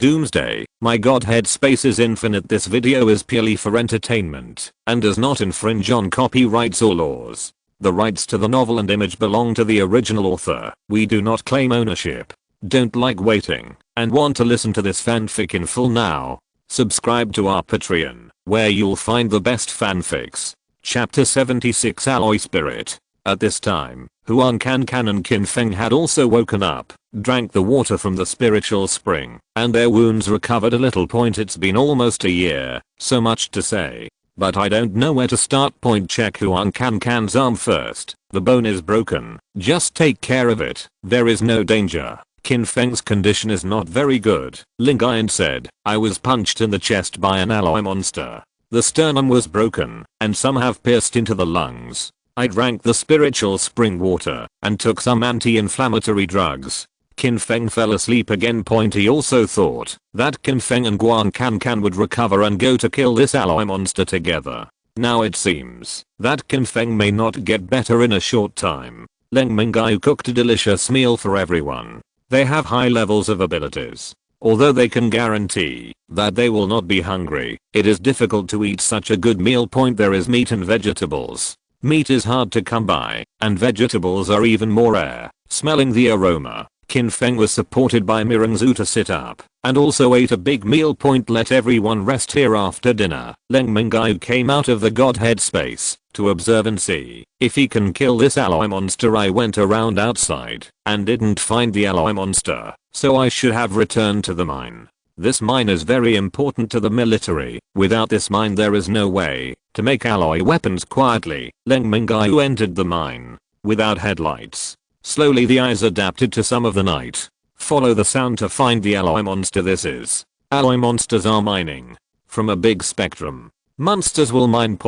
Doomsday, my Godhead space is infinite. This video is purely for entertainment and does not infringe on copyrights or laws. The rights to the novel and image belong to the original author. We do not claim ownership. Don't like waiting and want to listen to this fanfic in full now? Subscribe to our Patreon, where you'll find the best fanfics. Chapter 76 Alloy Spirit. At this time, Huang Cancan and Qin Feng had also woken up, drank the water from the spiritual spring, and their wounds recovered a little. It's been almost a year, so much to say. But I don't know where to start. Check Huang Cancan's arm first. The bone is broken, just take care of it, there is no danger. Qin Feng's condition is not very good, Leng Mingyue said. I was punched in the chest by an alloy monster. The sternum was broken, and some have pierced into the lungs. I drank the spiritual spring water and took some anti-inflammatory drugs. Qin Feng fell asleep again. He also thought that Qin Feng and Huang Cancan would recover and go to kill this alloy monster together. Now it seems that Qin Feng may not get better in a short time. Leng Mingyue cooked a delicious meal for everyone. They have high levels of abilities. Although they can guarantee that they will not be hungry, it is difficult to eat such a good meal. There is meat and vegetables. Meat is hard to come by, and vegetables are even more rare. Smelling the aroma, Qin Feng was supported by Mingyue to sit up, and also ate a big meal. Let everyone rest here after dinner. Leng Mingyue came out of the Godhead space to observe and see if he can kill this alloy monster. I went around outside and didn't find the alloy monster, so I should have returned to the mine. This mine is very important to the military. Without this mine there is no way to make alloy weapons quietly. Leng Mingyue entered the mine without headlights. Slowly the eyes adapted to some of the night. Follow the sound to find the alloy monster. This is alloy monsters are mining from a big spectrum. Monsters will mine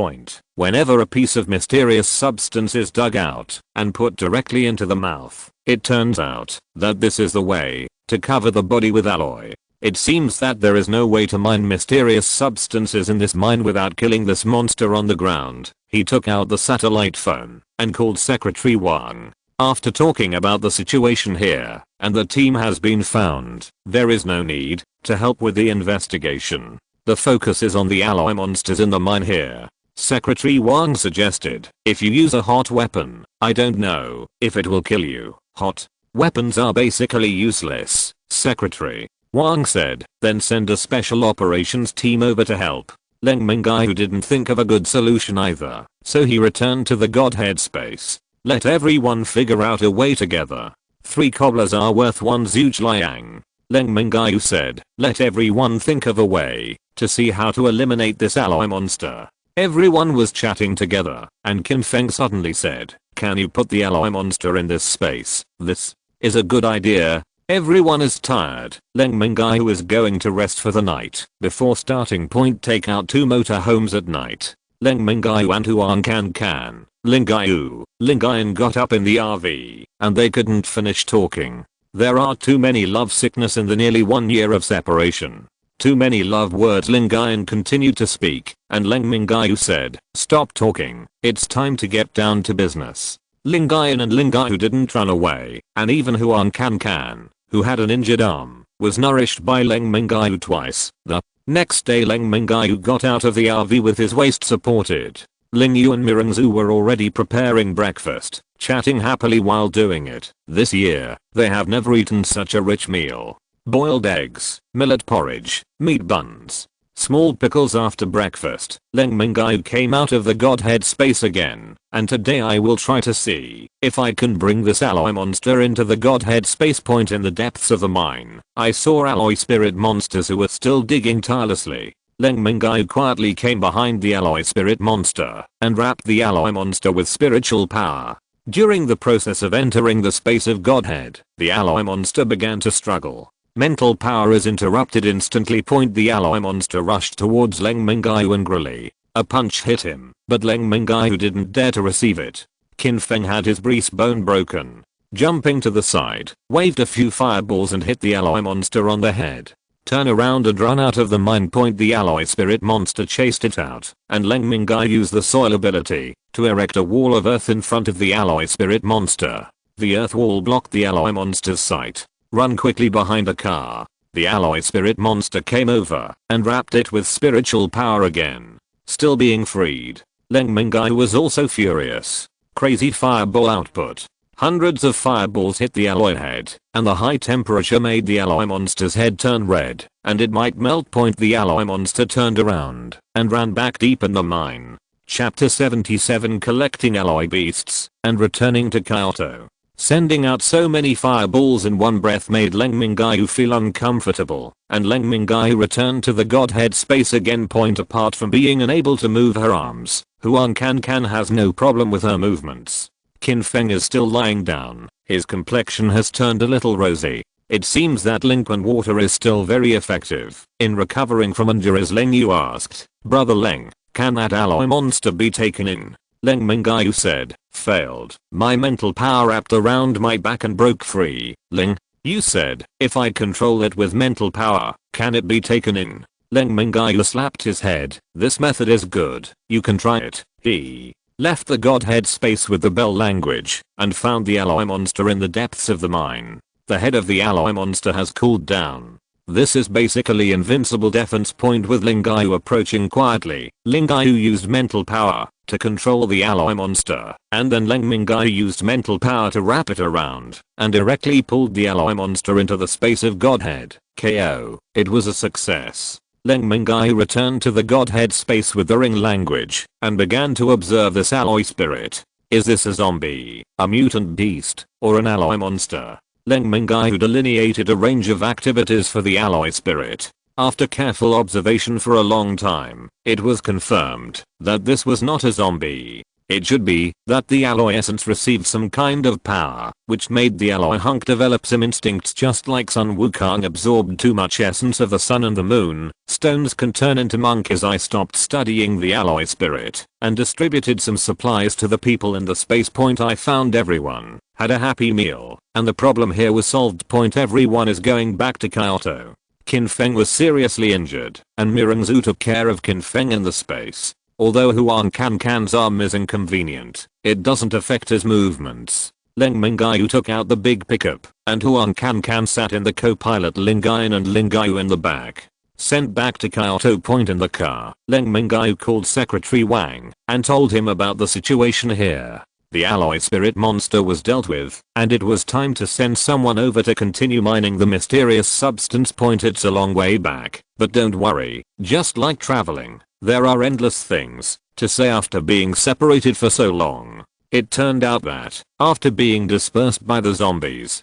whenever a piece of mysterious substance is dug out and put directly into the mouth. It turns out that this is the way to cover the body with alloy. It seems that there is no way to mine mysterious substances in this mine without killing this monster on the ground. He took out the satellite phone and called Secretary Wang. After talking about the situation here and the team has been found, there is no need to help with the investigation. The focus is on the alloy monsters in the mine here. Secretary Wang suggested, if you use a hot weapon, I don't know if it will kill you. Hot weapons are basically useless, Secretary Wang said. Then send a special operations team over to help. Leng Mingyue didn't think of a good solution either, so he returned to the Godhead space. Let everyone figure out a way together. 3 cobblers are worth 1 zhuge liang. Leng Mingyue said, let everyone think of a way to see how to eliminate this alloy monster. Everyone was chatting together, and Qin Feng suddenly said, can you put the alloy monster in this space? This is a good idea. Everyone is tired. Leng Mingyue is going to rest for the night. Before starting take out 2 motorhomes at night. Leng Mingyue and Huang Cancan, Leng Mingyue got up in the RV, and they couldn't finish talking. There are too many love sickness in the nearly 1 year of separation. Too many love words. Leng Mingyue continued to speak, and Leng Mingyue said, stop talking, it's time to get down to business. Leng Mingyue and Leng Mingyue didn't run away, and even Huang Cancan, who had an injured arm, was nourished by Leng Mingyue twice. The next day Leng Mingyue got out of the RV with his waist supported. Leng Mingyue and Mingyue were already preparing breakfast, chatting happily while doing it. This year, they have never eaten such a rich meal. Boiled eggs, millet porridge, meat buns, small pickles after breakfast. Leng Mingyue came out of the Godhead space again, and today I will try to see if I can bring this alloy monster into the Godhead space. In the depths of the mine, I saw alloy spirit monsters who were still digging tirelessly. Leng Mingyue quietly came behind the alloy spirit monster and wrapped the alloy monster with spiritual power. During the process of entering the space of Godhead, the alloy monster began to struggle. Mental power is interrupted instantly. The alloy monster rushed towards Leng Mingyue angrily. A punch hit him, but Leng Mingyue didn't dare to receive it. Qin Feng had his breastbone broken. Jumping to the side, waved a few fireballs and hit the alloy monster on the head. Turn around and run out of the mine. The alloy spirit monster chased it out, and Leng Mingyue used the soil ability to erect a wall of earth in front of the alloy spirit monster. The earth wall blocked the alloy monster's sight. Run quickly behind a car. the alloy spirit monster came over and wrapped it with spiritual power again. Still being freed, Leng Mingyue was also furious. Crazy fireball output. Hundreds of fireballs hit the alloy head, and the high temperature made the alloy monster's head turn red, and it might melt. The alloy monster turned around and ran back deep in the mine. Chapter 77, collecting alloy beasts and returning to Kyoto. Sending out so many fireballs in one breath made Leng Mingyue feel uncomfortable, and Leng Mingyue returned to the Godhead space again. Apart from being unable to move her arms, Huang Can has no problem with her movements. Qin Feng is still lying down. His complexion has turned a little rosy. It seems that liquid water is still very effective in recovering from injuries. Leng Yu asked, "Brother Leng, can that alloy monster be taken in?" Leng Mingyue said, "Failed. My mental power wrapped around my back and broke free." Leng, you said, if I control it with mental power, can it be taken in? Leng Mingyue slapped his head. This method is good. You can try it. He left the Godhead space with the bell language and found the alloy monster in the depths of the mine. The head of the alloy monster has cooled down. This is basically invincible defense. With Leng Mingyue approaching quietly, Leng Mingyue used mental power to control the alloy monster, and then Leng Mingyue used mental power to wrap it around and directly pulled the alloy monster into the space of Godhead. KO. It was a success. Leng Mingyue returned to the Godhead space with the ring language and began to observe this alloy spirit. Is this a zombie, a mutant beast, or an alloy monster? Leng Mingyue delineated a range of activities for the alloy spirit. After careful observation for a long time, it was confirmed that this was not a zombie. It should be that the alloy essence received some kind of power, which made the alloy hunk develop some instincts, just like Sun Wukong absorbed too much essence of the sun and the moon. Stones can turn into monkeys. I stopped studying the alloy spirit and distributed some supplies to the people in the space. I found everyone had a happy meal, and the problem here was solved. Everyone is going back to Kyoto. Qin Feng was seriously injured, and Mirangzu took care of Qin Feng in the space. Although Huang Can's arm is inconvenient, it doesn't affect his movements. Leng Mingyue took out the big pickup, and Huang Can sat in the co-pilot Lingyue and Lingyue in the back. Sent back to Kyoto. In the car, Leng Mingyue called Secretary Wang and told him about the situation here. The alloy spirit monster was dealt with, and it was time to send someone over to continue mining the mysterious substance. It's a long way back, but don't worry, just like traveling, there are endless things to say after being separated for so long. It turned out that, after being dispersed by the zombies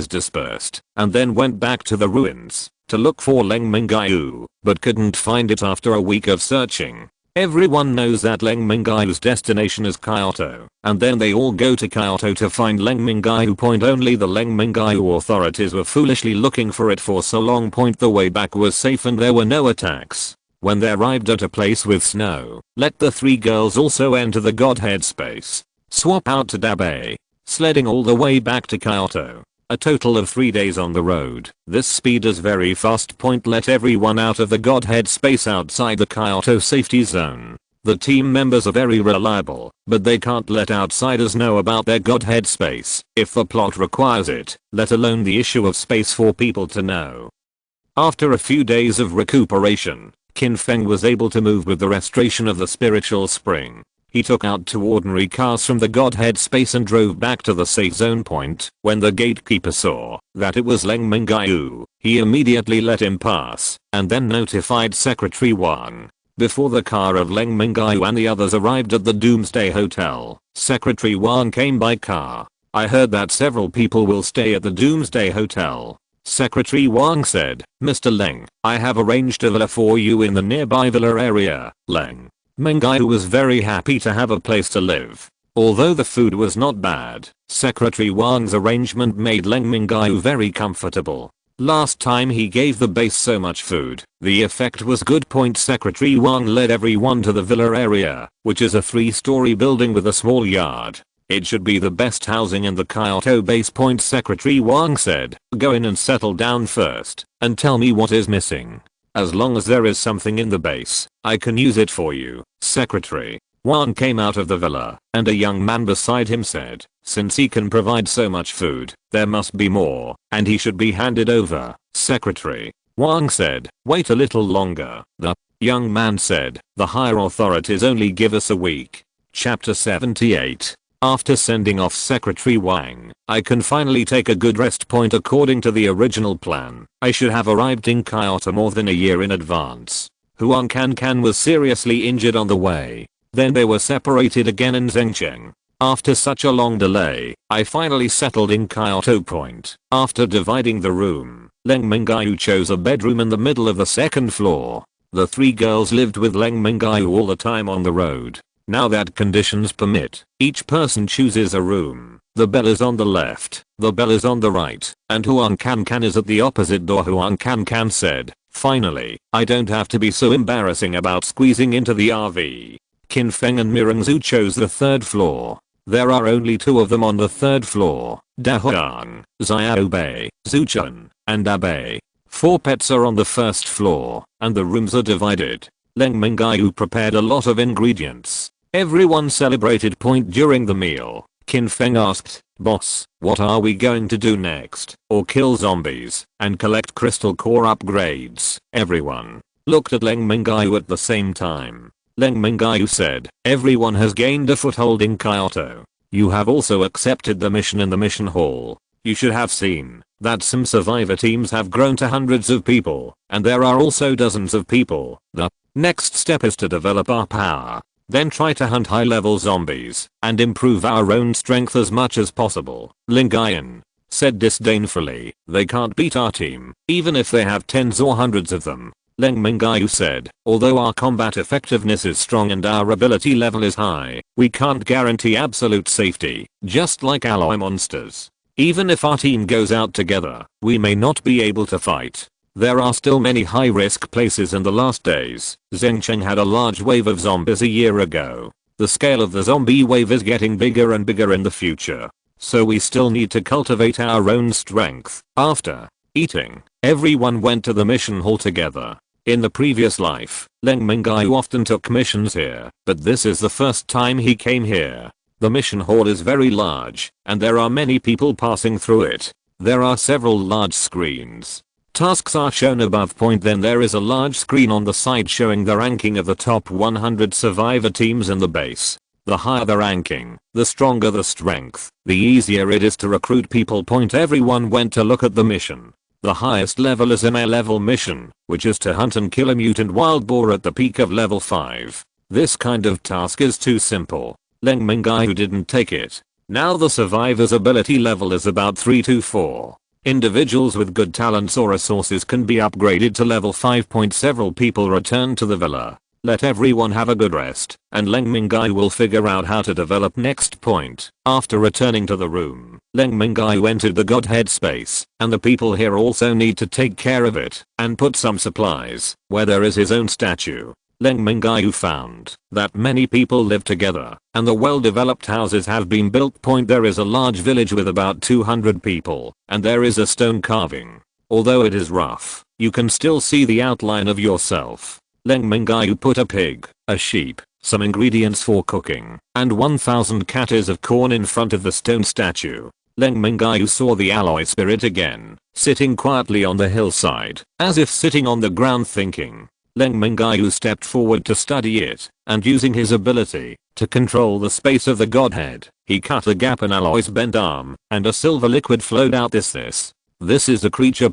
dispersed and then went back to the ruins to look for Leng Mingyue, but couldn't find it after a week of searching. Everyone knows that Leng Mingyue's destination is Kyoto, and then they all go to Kyoto to find Leng Mingyue. Only the Leng Mingyue authorities were foolishly looking for it for so long. The way back was safe and there were no attacks. When they arrived at a place with snow, let the three girls also enter the Godhead space. Swap out to Dabe. Sledding all the way back to Kyoto. A total of 3 days on the road. This speed is very fast. Let everyone out of the Godhead space outside the Kyoto safety zone. The team members are very reliable, but they can't let outsiders know about their Godhead space if the plot requires it, let alone the issue of space for people to know. After a few days of recuperation, Qin Feng was able to move with the restoration of the spiritual spring. He took out 2 ordinary cars from the Godhead space and drove back to the safe zone. When the gatekeeper saw that it was Leng Mingyue, he immediately let him pass and then notified Secretary Wang. Before the car of Leng Mingyue and the others arrived at the Doomsday Hotel, Secretary Wang came by car. I heard that several people will stay at the Doomsday Hotel. Secretary Wang said, "Mr. Leng, I have arranged a villa for you in the nearby villa area." Leng Mingyue was very happy to have a place to live. Although the food was not bad, Secretary Wang's arrangement made Leng Mingyue very comfortable. Last time he gave the base so much food, the effect was good. Secretary Wang led everyone to the villa area, which is a 3-story building with a small yard. It should be the best housing in the Kyoto base. Secretary Wang said, "Go in and settle down first, and tell me what is missing. As long as there is something in the base, I can use it for you." Secretary Wang came out of the villa, and a young man beside him said, Since he can provide so much food, there must be more, and he should be handed over. Secretary Wang said, wait a little longer. The young man said, the higher authorities only give us a week. Chapter 78. After sending off Secretary Wang, I can finally take a good rest point according to the original plan. I should have arrived in Kyoto more than a year in advance. Huang Can was seriously injured on the way. Then they were separated again in Zhengcheng. After such a long delay, I finally settled in Kyoto Point. After dividing the room, Leng Mingyue chose a bedroom in the middle of the second floor. The three girls lived with Leng Mingyue all the time on the road. Now that conditions permit, each person chooses a room. The bell is on the left, the bell is on the right, and Huang Can is at the opposite door. Huang Can said, finally, I don't have to be so embarrassing about squeezing into the RV. Qin Feng and Mirengzu chose the third floor. There are only two of them on the third floor, Dahuang, Xiaobei, Zuchun, and Abe. 4 pets are on the first floor, and the rooms are divided. Leng Mingyue prepared a lot of ingredients. Everyone celebrated point during the meal. Qin Feng asked, boss, what are we going to do next? Or kill zombies, and collect crystal core upgrades? Everyone looked at Leng Mingyue at the same time. Leng Mingyue said, everyone has gained a foothold in Kyoto. You have also accepted the mission in the mission hall. You should have seen that some survivor teams have grown to hundreds of people, and there are also dozens of people. The next step is to develop our power, then try to hunt high-level zombies, and improve our own strength as much as possible. Lingayan said disdainfully, they can't beat our team, even if they have tens or hundreds of them. Leng Mingyue said, although our combat effectiveness is strong and our ability level is high, we can't guarantee absolute safety, just like alloy monsters. Even if our team goes out together, we may not be able to fight. There are still many high-risk places in the last days. Zhengcheng had a large wave of zombies a year ago. The scale of the zombie wave is getting bigger and bigger in the future. So we still need to cultivate our own strength. After eating, everyone went to the mission hall together. In the previous life, Leng Mingyue often took missions here, but this is the first time he came here. The mission hall is very large, and there are many people passing through it. There are several large screens. Tasks are shown above point, then there is a large screen on the side showing the ranking of the top 100 survivor teams in the base. The higher the ranking, the stronger the strength, the easier it is to recruit people. Everyone went to look at the mission. The highest level is an A-level mission, which is to hunt and kill a mutant wild boar at the peak of level 5. This kind of task is too simple. Leng Mingyue didn't take it. Now the survivor's ability level is about 3 to 4. Individuals with good talents or resources can be upgraded to level 5. Several people returned to the villa. Let everyone have a good rest, and Leng Mingyue will figure out how to develop next point. After returning to the room, Leng Mingyue entered the Godhead space, and the people here also need to take care of it, and put some supplies where there is his own statue. Leng Mingyue found that many people live together, and the well-developed houses have been built. There is a large village with about 200 people, and there is a stone carving. Although it is rough, you can still see the outline of yourself. Leng Mingyue put a pig, a sheep, some ingredients for cooking, and 1000 catties of corn in front of the stone statue. Leng Mingyue saw the alloy spirit again, sitting quietly on the hillside, as if sitting on the ground thinking. Leng Mingyue stepped forward to study it, and using his ability to control the space of the Godhead, he cut a gap in Alloy's bent arm, and a silver liquid flowed out. This is the creature.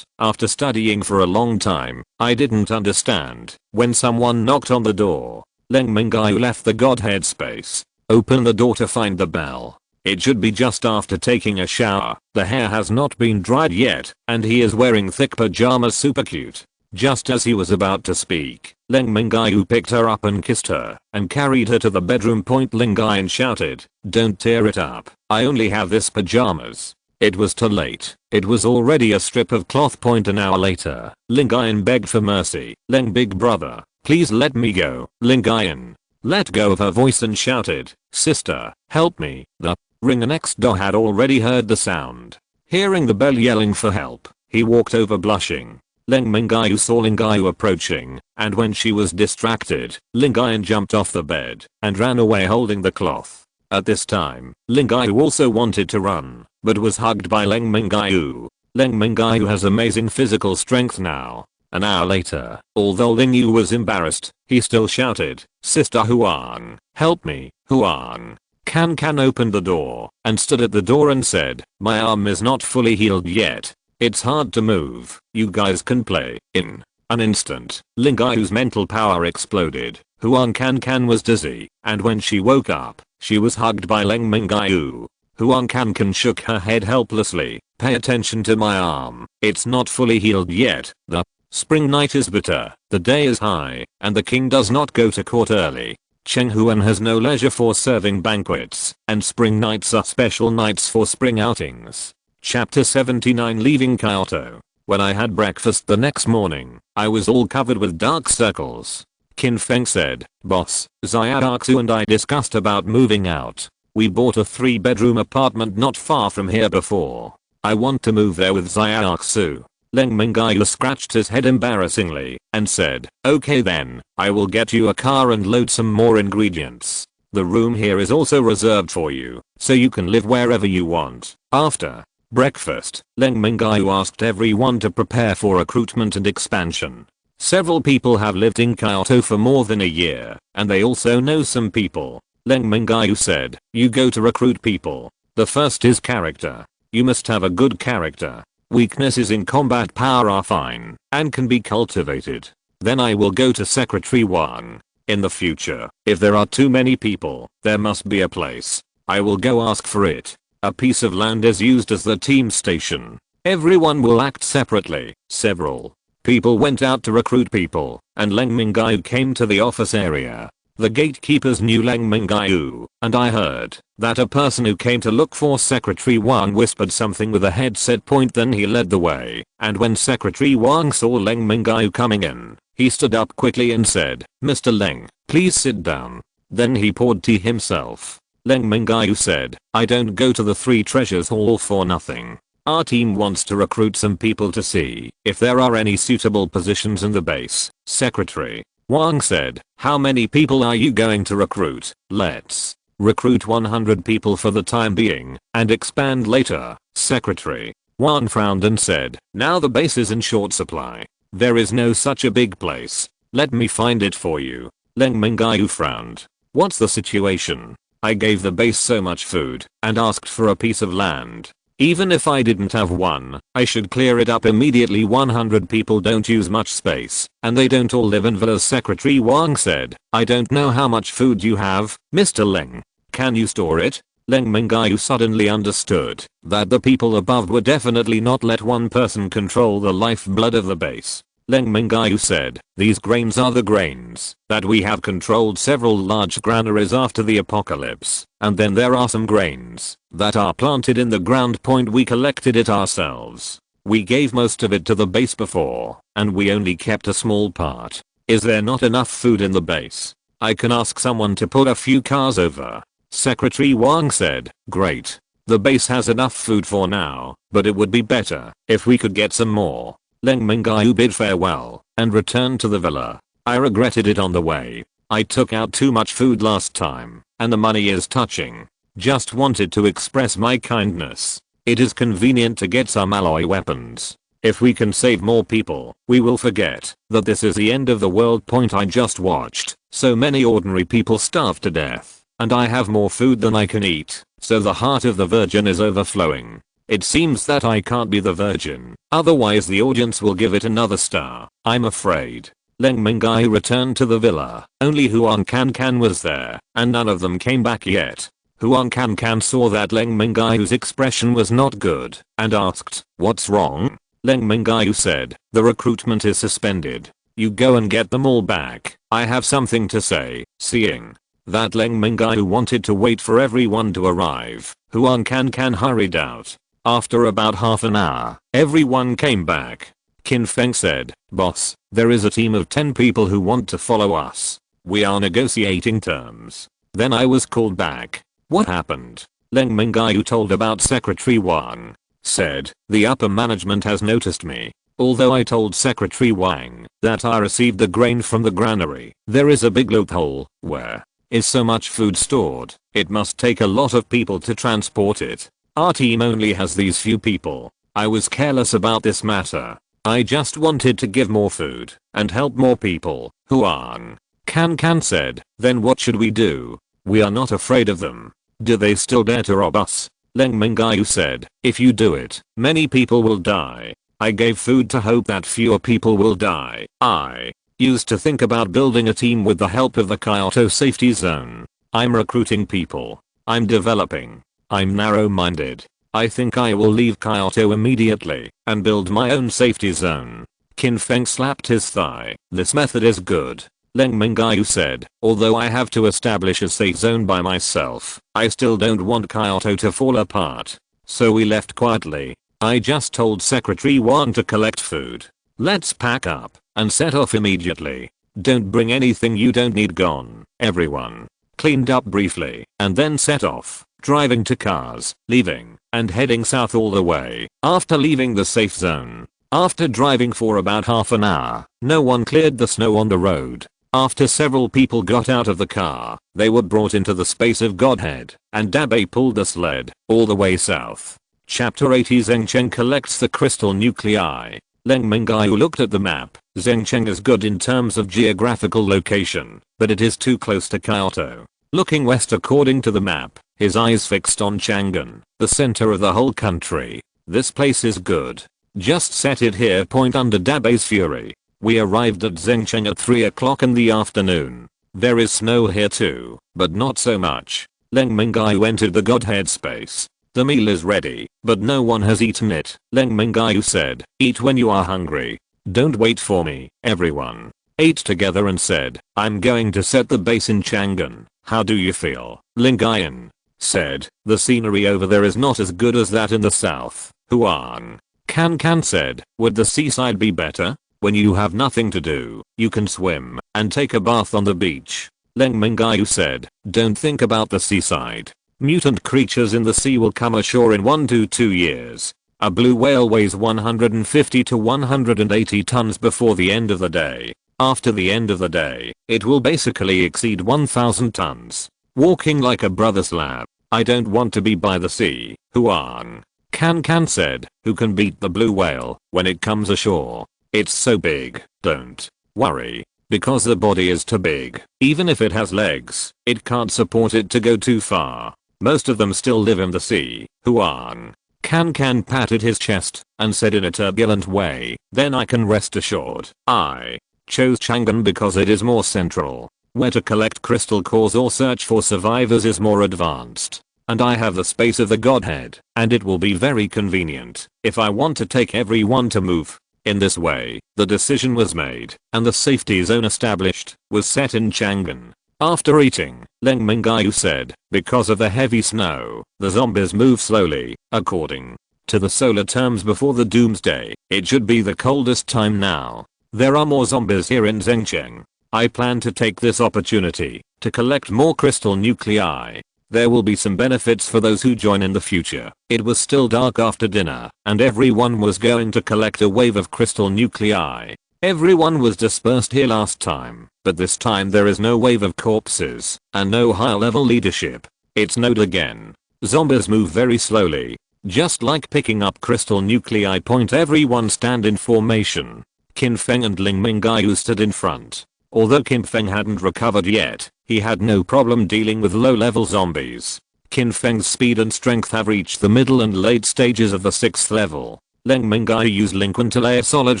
After studying for a long time, I didn't understand. When someone knocked on the door, Leng Mingyue left the Godhead space, opened the door to find the bell. It should be just after taking a shower. The hair has not been dried yet, and he is wearing thick pajamas. Super cute. Just as he was about to speak, Leng Mingyue picked her up and kissed her, and carried her to the bedroom. Lingayan shouted, don't tear it up, I only have this pajamas. It was too late. It was already a strip of cloth. An hour later, Lingayan begged for mercy. Leng, big brother, please let me go. Lingayan let go of her voice and shouted, sister, help me. The ringer next door had already heard the sound. Hearing the bell yelling for help, he walked over blushing. Leng Mingyue saw Lingayu approaching, and when she was distracted, Lingayan jumped off the bed and ran away holding the cloth. At this time, Leng Mingyue also wanted to run, but was hugged by Leng Mingyue. Leng Mingyue has amazing physical strength now. An hour later, although Leng Mingyue was embarrassed, he still shouted, "Sister Huang, help me, Huang." Can opened the door and stood at the door and said, "My arm is not fully healed yet. It's hard to move. You guys can play." In an instant, Leng Mingyue's mental power exploded. Huang Can was dizzy, and when she woke up, she was hugged by Leng Mingyue. Huang Can shook her head helplessly. "Pay attention to my arm. It's not fully healed yet. The spring night is bitter, the day is high, and the king does not go to court early. Cheng Huan has no leisure for serving banquets, and spring nights are special nights for spring outings." Chapter 79 Leaving Kyoto. When I had breakfast the next morning, I was all covered with dark circles. Qin Feng said, "Boss, Xiaoxu and I discussed about moving out. We bought a 3-bedroom apartment not far from here before. I want to move there with Xiaoxu." Leng Mingyue scratched his head embarrassingly and said, "Okay then, I will get you a car and load some more ingredients. The room here is also reserved for you, so you can live wherever you want." After breakfast, Leng Mingyue asked everyone to prepare for recruitment and expansion. Several people have lived in Kyoto for more than a year, and they also know some people. Leng Mingyue said, "You go to recruit people. The first is character. You must have a good character. Weaknesses in combat power are fine and can be cultivated. Then I will go to Secretary Wang. In the future, if there are too many people, there must be a place. I will go ask for it. A piece of land is used as the team station. Everyone will act separately." Several people went out to recruit people, and Leng Mingyue came to the office area. The gatekeepers knew Leng Mingyue, and I heard that a person who came to look for Secretary Wang whispered something with a headset point. Then he led the way, and when Secretary Wang saw Leng Mingyue coming in, he stood up quickly and said, "Mr. Leng, please sit down." Then he poured tea himself. Leng Mingyue said, "I don't go to the Three Treasures Hall for nothing. Our team wants to recruit some people to see if there are any suitable positions in the base." Secretary Wang said, "How many people are you going to recruit?" "Let's recruit 100 people for the time being and expand later." Secretary Wang frowned and said, "Now the base is in short supply. There is no such a big place. Let me find it for you." Leng Mingyue frowned. "What's the situation? I gave the base so much food and asked for a piece of land. Even if I didn't have one, I should clear it up immediately. 100 people don't use much space, and they don't all live in villas." Secretary Wang said, "I don't know how much food you have, Mr. Leng. Can you store it?" Leng Mingyue suddenly understood that the people above would definitely not let one person control the lifeblood of the base. Leng Mingyue said, "These grains are the grains that we have controlled several large granaries after the apocalypse, and then there are some grains that are planted in the ground. We collected it ourselves. We gave most of it to the base before, and we only kept a small part. Is there not enough food in the base? I can ask someone to put a few cars over." Secretary Wang said, "Great. The base has enough food for now, but it would be better if we could get some more." Leng Mingyue bid farewell and returned to the villa. "I regretted it on the way. I took out too much food last time, and the money is touching. Just wanted to express my kindness. It is convenient to get some alloy weapons. If we can save more people, we will forget that this is the end of the world. I just watched so many ordinary people starve to death, and I have more food than I can eat, so the heart of the Virgin is overflowing. It seems that I can't be the Virgin, otherwise the audience will give it another star, I'm afraid." Leng Mingyue returned to the villa. Only Huang Can was there, and none of them came back yet. Huang Can saw that Leng Mingyue's expression was not good and asked, "What's wrong?" Leng Mingyue said, "The recruitment is suspended. You go and get them all back. I have something to say." Seeing that Leng Mingyue wanted to wait for everyone to arrive, Huang Can hurried out. After about half an hour, everyone came back. Qin Feng said, "Boss, there is a team of 10 people who want to follow us. We are negotiating terms." Then I was called back. "What happened?" Leng Mingyue told about Secretary Wang. Said, "The upper management has noticed me. Although I told Secretary Wang that I received the grain from the granary, there is a big loophole where Is so much food stored, it must take a lot of people to transport it. Our team only has these few people. I was careless about this matter. I just wanted to give more food and help more people. Huang Can said. Then what should we do? We are not afraid of them. Do they still dare to rob us? Leng Mingyue said. If you do it, many people will die. I gave food to hope that fewer people will die. I used to think about building a team with the help of the Kyoto safety zone. I'm recruiting people. I'm developing. I'm narrow-minded. I think I will leave Kyoto immediately and build my own safety zone. Qin Feng slapped his thigh. This method is good. Leng Mingyue said. Although I have to establish a safe zone by myself, I still don't want Kyoto to fall apart. So we left quietly. I just told Secretary Wang to collect food. Let's pack up and set off immediately. Don't bring anything you don't need gone. Everyone cleaned up briefly and then set off, driving to cars, leaving, and heading south all the way. After leaving the safe zone, after driving for about half an hour, no one cleared the snow on the road. After several people got out of the car, they were brought into the space of Godhead, and Dabe pulled the sled all the way south. Chapter 80 Zhengcheng collects the crystal nuclei. Leng Mingyue looked at the map. Zhengcheng is good in terms of geographical location, but it is too close to Kyoto. Looking west according to the map, his eyes fixed on Chang'an, the center of the whole country. This place is good. Just set it here. Point under Dabe's fury. We arrived at Zhengcheng at 3 o'clock in the afternoon. There is snow here too, but not so much. Leng Mingyue entered the Godhead space. The meal is ready, but no one has eaten it. Leng Mingyue said. Eat when you are hungry. Don't wait for me. Everyone ate together and said, I'm going to set the base in Chang'an. How do you feel? Mingyue said. The scenery over there is not as good as that in the south. Huang Can said. Would the seaside be better? When you have nothing to do, you can swim and take a bath on the beach. Leng Mingyue said. Don't think about the seaside. Mutant creatures in the sea will come ashore in 1 to 2 years. A blue whale weighs 150 to 180 tons before the end of the day. After the end of the day, it will basically exceed 1000 tons. Walking like a brother slab. I don't want to be by the sea. Huang Can said. Who can beat the blue whale when it comes ashore? It's so big. Don't worry. Because the body is too big. Even if it has legs, it can't support it to go too far. Most of them still live in the sea. Huang Can patted his chest and said in a turbulent way, then I can rest assured. I chose Chang'an because it is more central. Where to collect crystal cores or search for survivors is more advanced. And I have the space of the Godhead, and it will be very convenient if I want to take everyone to move. In this way, the decision was made, and the safety zone established was set in Chang'an. After eating, Leng Mingyue said, because of the heavy snow, the zombies move slowly. According to the solar terms before the Doomsday, it should be the coldest time now. There are more zombies here in Zhengcheng. I plan to take this opportunity to collect more crystal nuclei. There will be some benefits for those who join in the future. It was still dark after dinner, and everyone was going to collect a wave of crystal nuclei. Everyone was dispersed here last time, but this time there is no wave of corpses, and no higher level leadership. It's node again. Zombies move very slowly. Just like picking up crystal nuclei. Point everyone stand in formation. Qin Feng and Leng Mingyue stood in front. Although Qin Feng hadn't recovered yet, he had no problem dealing with low-level zombies. Qin Feng's speed and strength have reached the middle and late stages of the 6th level. Leng Mingyue used Lincoln to lay a solid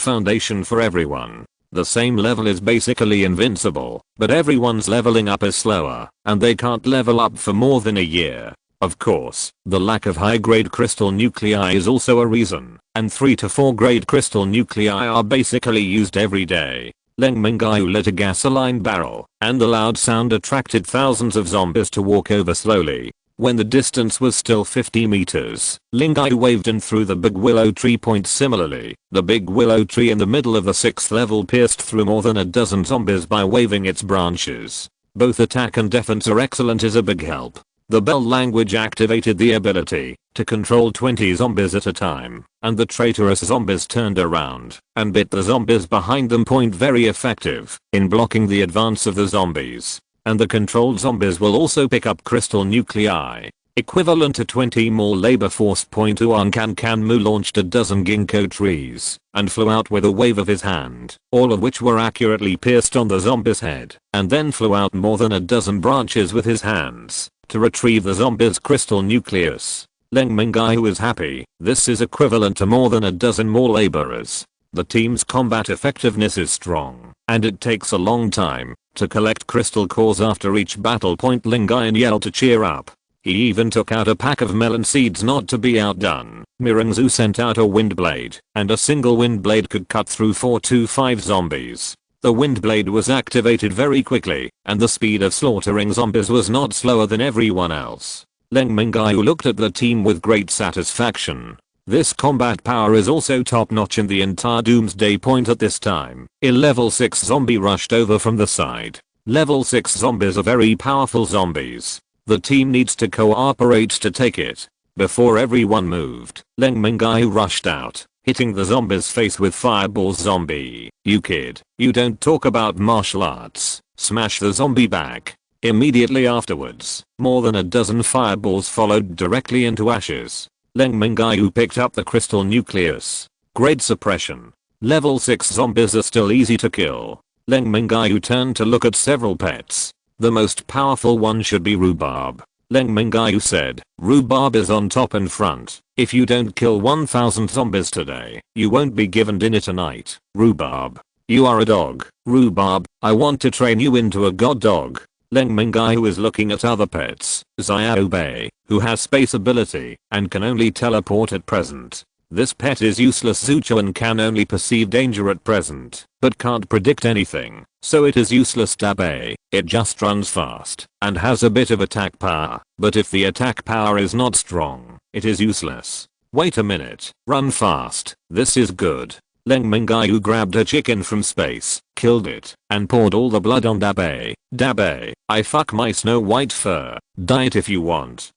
foundation for everyone. The same level is basically invincible, but everyone's leveling up is slower, and they can't level up for more than a year. Of course, the lack of high-grade crystal nuclei is also a reason, and 3 to 4 grade crystal nuclei are basically used every day. Leng Mingyue lit a gasoline barrel, and the loud sound attracted thousands of zombies to walk over slowly. When the distance was still 50 meters, Mingyue waved and threw the big willow tree. Similarly, the big willow tree in the middle of the 6th level pierced through more than a dozen zombies by waving its branches. Both attack and defense are excellent is a big help. The bell language activated the ability to control 20 zombies at a time, and the traitorous zombies turned around and bit the zombies behind them. Very effective in blocking the advance of the zombies. and the controlled zombies will also pick up crystal nuclei, equivalent to 20 more labor force. 2 on Kanmu launched a dozen ginkgo trees and flew out with a wave of his hand, all of which were accurately pierced on the zombie's head, and then flew out more than a dozen branches with his hands to retrieve the zombie's crystal nucleus. Leng Mingyue is happy. This is equivalent to more than a dozen more laborers. The team's combat effectiveness is strong, and it takes a long time to collect crystal cores after each battle. Leng Mingyue yelled to cheer up. He even took out a pack of melon seeds not to be outdone. Miranzu sent out a wind blade, and a single wind blade could cut through 4 to 5 zombies. The wind blade was activated very quickly, and the speed of slaughtering zombies was not slower than everyone else. Leng Mingyue looked at the team with great satisfaction. This combat power is also top notch in the entire Doomsday. At this time, a level 6 zombie rushed over from the side. Level 6 zombies are very powerful zombies. The team needs to cooperate to take it. Before everyone moved, Leng Mingyue rushed out, hitting the zombie's face with fireballs. Zombie, you kid, you don't talk about martial arts. Smash the zombie back. Immediately afterwards, more than a dozen fireballs followed directly into ashes. Leng Mingyue picked up the crystal nucleus. Great suppression. Level 6 zombies are still easy to kill. Leng Mingyue turned to look at several pets. The most powerful one should be Rhubarb. Leng Mingyue said, Rhubarb is on top and front. If you don't kill 1000 zombies today, you won't be given dinner tonight. Rhubarb, you are a dog. Rhubarb, I want to train you into a god dog. Leng Mingyue is looking at other pets. Xiaobei, who has space ability and can only teleport at present. This pet is useless. Zuchuan can only perceive danger at present, but can't predict anything, so it is useless. Dabei, it just runs fast and has a bit of attack power, but if the attack power is not strong, it is useless. Wait a minute, run fast, this is good. Leng Mingyue grabbed a chicken from space, killed it, and poured all the blood on Dabei. Dabei, I fuck my snow white fur, die it if you want.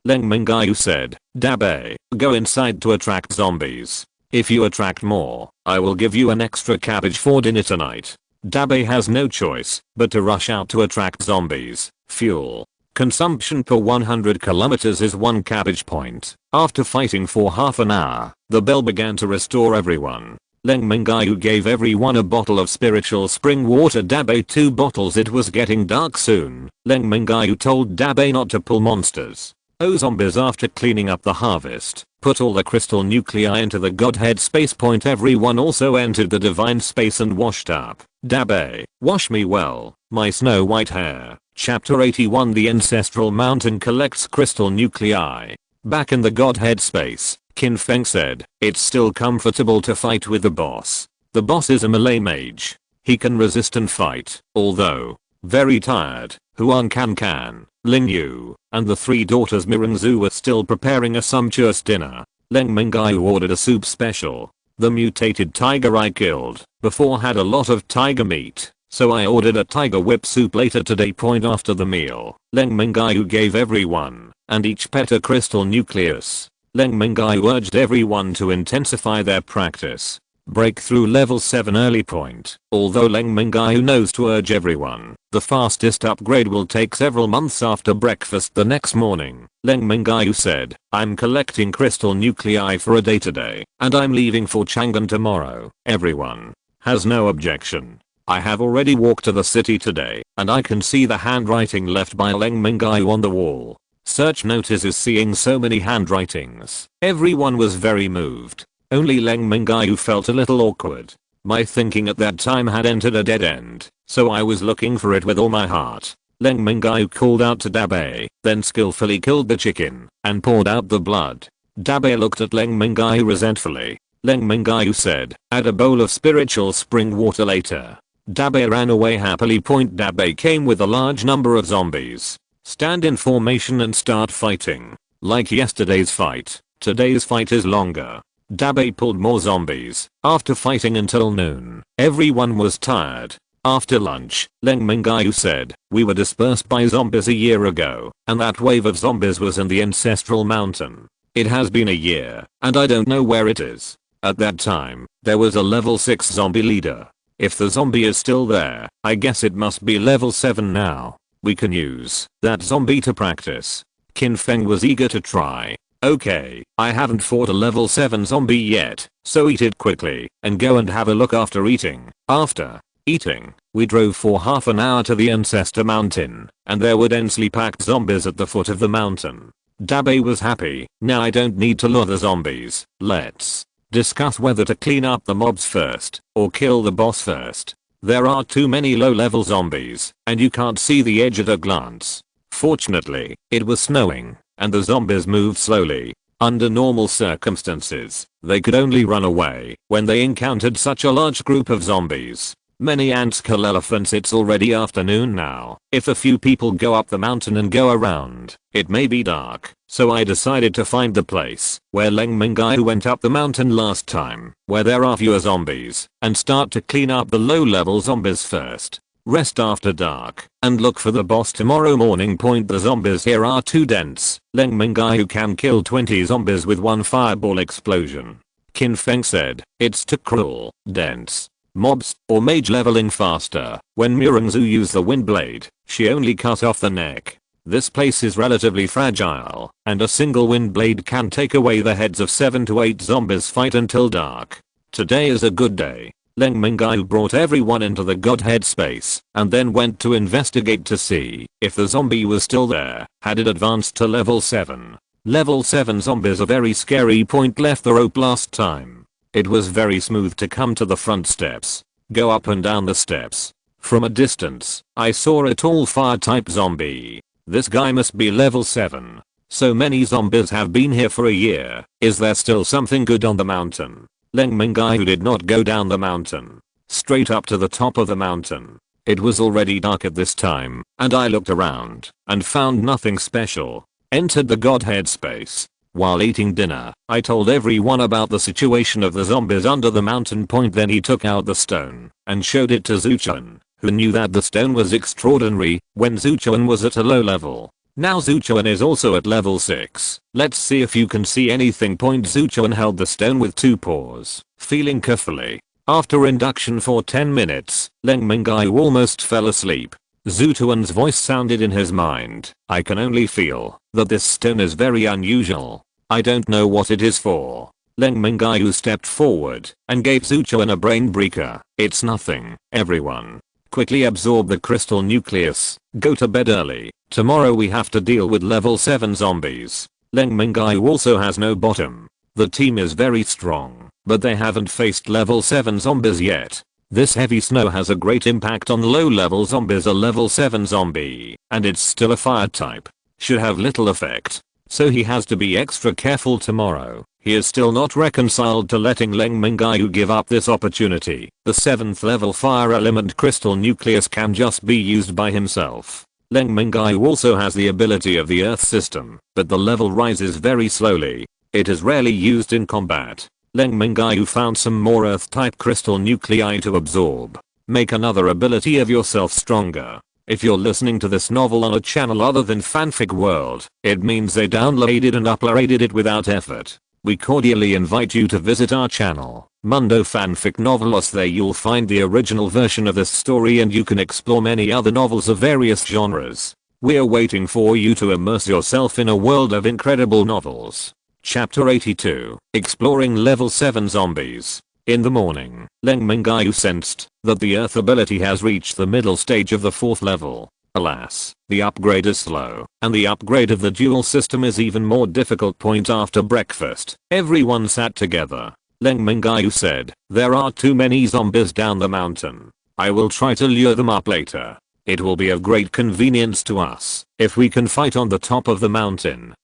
Leng Mingyue said, Dabei, go inside to attract zombies. If you attract more, I will give you an extra cabbage for dinner tonight. Dabei has no choice but to rush out to attract zombies. Fuel consumption per 100 kilometers is 1 cabbage point. After fighting for half an hour, the bell began to restore everyone. Leng Mingyue gave everyone a bottle of spiritual spring water. Dabei 2 bottles. It was getting dark soon. Leng Mingyue told Dabei not to pull monsters. Oh zombies. After cleaning up the harvest, put all the crystal nuclei into the Godhead space. Everyone also entered the divine space and washed up. Dabei, wash me well, my snow white hair. Chapter 81. The ancestral mountain collects crystal nuclei. Back in the Godhead space, Qin Feng said, it's still comfortable to fight with the boss. The boss is a melee mage. He can resist and fight, although very tired. Huang Can, Ling Yu, and the 3 daughters Miranzu were still preparing a sumptuous dinner. Leng Mingyue ordered a soup special. The mutated tiger I killed before had a lot of tiger meat, so I ordered a tiger whip soup later today. After the meal, Leng Mingyue gave everyone and each pet a crystal nucleus. Leng Mingyue urged everyone to intensify their practice. Breakthrough level 7 early point. Although Leng Mingyue knows to urge everyone, the fastest upgrade will take several months. After breakfast the next morning, Leng Mingyue said, I'm collecting crystal nuclei for a day today, and I'm leaving for Chang'an tomorrow. Everyone has no objection. I have already walked to the city today, and I can see the handwriting left by Leng Mingyue on the wall. Search notices seeing so many handwritings. Everyone was very moved. Only Leng Mingyue felt a little awkward. My thinking at that time had entered a dead end, so I was looking for it with all my heart. Leng Mingyue called out to Dabei, then skillfully killed the chicken and poured out the blood. Dabei looked at Leng Mingyue resentfully. Leng Mingyue said, add a bowl of spiritual spring water later. Dabei ran away happily. Dabei came with a large number of zombies. Stand in formation and start fighting. Like yesterday's fight, today's fight is longer. Dabei pulled more zombies. After fighting until noon, everyone was tired. After lunch, Leng Mingyue said, we were dispersed by zombies a year ago, and that wave of zombies was in the ancestral mountain. It has been a year, and I don't know where it is. At that time, there was a level 6 zombie leader. If the zombie is still there, I guess it must be level 7 now. We can use that zombie to practice. Qin Feng was eager to try. Okay, I haven't fought a level 7 zombie yet, so eat it quickly and go and have a look after eating. After eating, we drove for half an hour to the Ancestor Mountain, and there were densely packed zombies at the foot of the mountain. Dabe was happy. Now I don't need to lure the zombies. Let's discuss whether to clean up the mobs first or kill the boss first. There are too many low-level zombies, and you can't see the edge at a glance. Fortunately, it was snowing, and the zombies moved slowly. Under normal circumstances, they could only run away when they encountered such a large group of zombies. Many ants kill elephants. It's already afternoon now. If a few people go up the mountain and go around, it may be dark, so I decided to find the place where Leng Mingyue went up the mountain last time, where there are fewer zombies, and start to clean up the low-level zombies first. Rest after dark, and look for the boss tomorrow morning. The zombies here are too dense. Leng Mingyue can kill 20 zombies with one fireball explosion. Qin Feng said, it's too cruel, dense. Mobs or mage leveling faster. When Murungzu used the wind blade, she only cut off the neck. This place is relatively fragile, and a single wind blade can take away the heads of 7 to 8 zombies. Fight until dark. Today is a good day. Leng Mingyue brought everyone into the Godhead space and then went to investigate to see if the zombie was still there. Had it advanced to level 7? Level 7 zombies are very scary. Left the rope last time. It was very smooth to come to the front steps. Go up and down the steps. From a distance, I saw a tall fire type zombie. This guy must be level 7. So many zombies have been here for a year. Is there still something good on the mountain? Leng Mingyue did not go down the mountain. Straight up to the top of the mountain. It was already dark at this time, and I looked around and found nothing special. Entered the Godhead space. While eating dinner, I told everyone about the situation of the zombies under the mountain. Then he took out the stone and showed it to Zuchuan, who knew that the stone was extraordinary when Zuchuan was at a low level. Now Zuchuan is also at level 6. Let's see if you can see anything. Zuchuan held the stone with 2 paws, feeling carefully. After induction for 10 minutes, Leng Mingyue almost fell asleep. Zuchuan's voice sounded in his mind. I can only feel that this stone is very unusual. I don't know what it is for. Leng Mingyue stepped forward and gave Zuchuan a brain breaker. It's nothing. Everyone, quickly absorb the crystal nucleus. Go to bed early. Tomorrow we have to deal with level 7 zombies. Leng Mingyue also has no bottom. The team is very strong, but they haven't faced level 7 zombies yet. This heavy snow has a great impact on low-level zombies. A level 7 zombie, and it's still a fire type, should have little effect. So he has to be extra careful tomorrow. He is still not reconciled to letting Leng Mingyue give up this opportunity. The 7th level fire element crystal nucleus can just be used by himself. Leng Mingyue also has the ability of the earth system, but the level rises very slowly. It is rarely used in combat. Leng Mingyue found some more earth-type crystal nuclei to absorb. Make another ability of yourself stronger. If you're listening to this novel on a channel other than Fanfic World, it means they downloaded and uploaded it without effort. We cordially invite you to visit our channel, Mundo Fanfic Novelos. There you'll find the original version of this story, and you can explore many other novels of various genres. We're waiting for you to immerse yourself in a world of incredible novels. Chapter 82, Exploring Level 7 Zombies. In the morning, Leng Mingyue sensed that the earth ability has reached the middle stage of the 4th level. Alas, the upgrade is slow, and the upgrade of the dual system is even more difficult. After breakfast, everyone sat together. Leng Mingyue said, there are too many zombies down the mountain. I will try to lure them up later. It will be of great convenience to us if we can fight on the top of the mountain.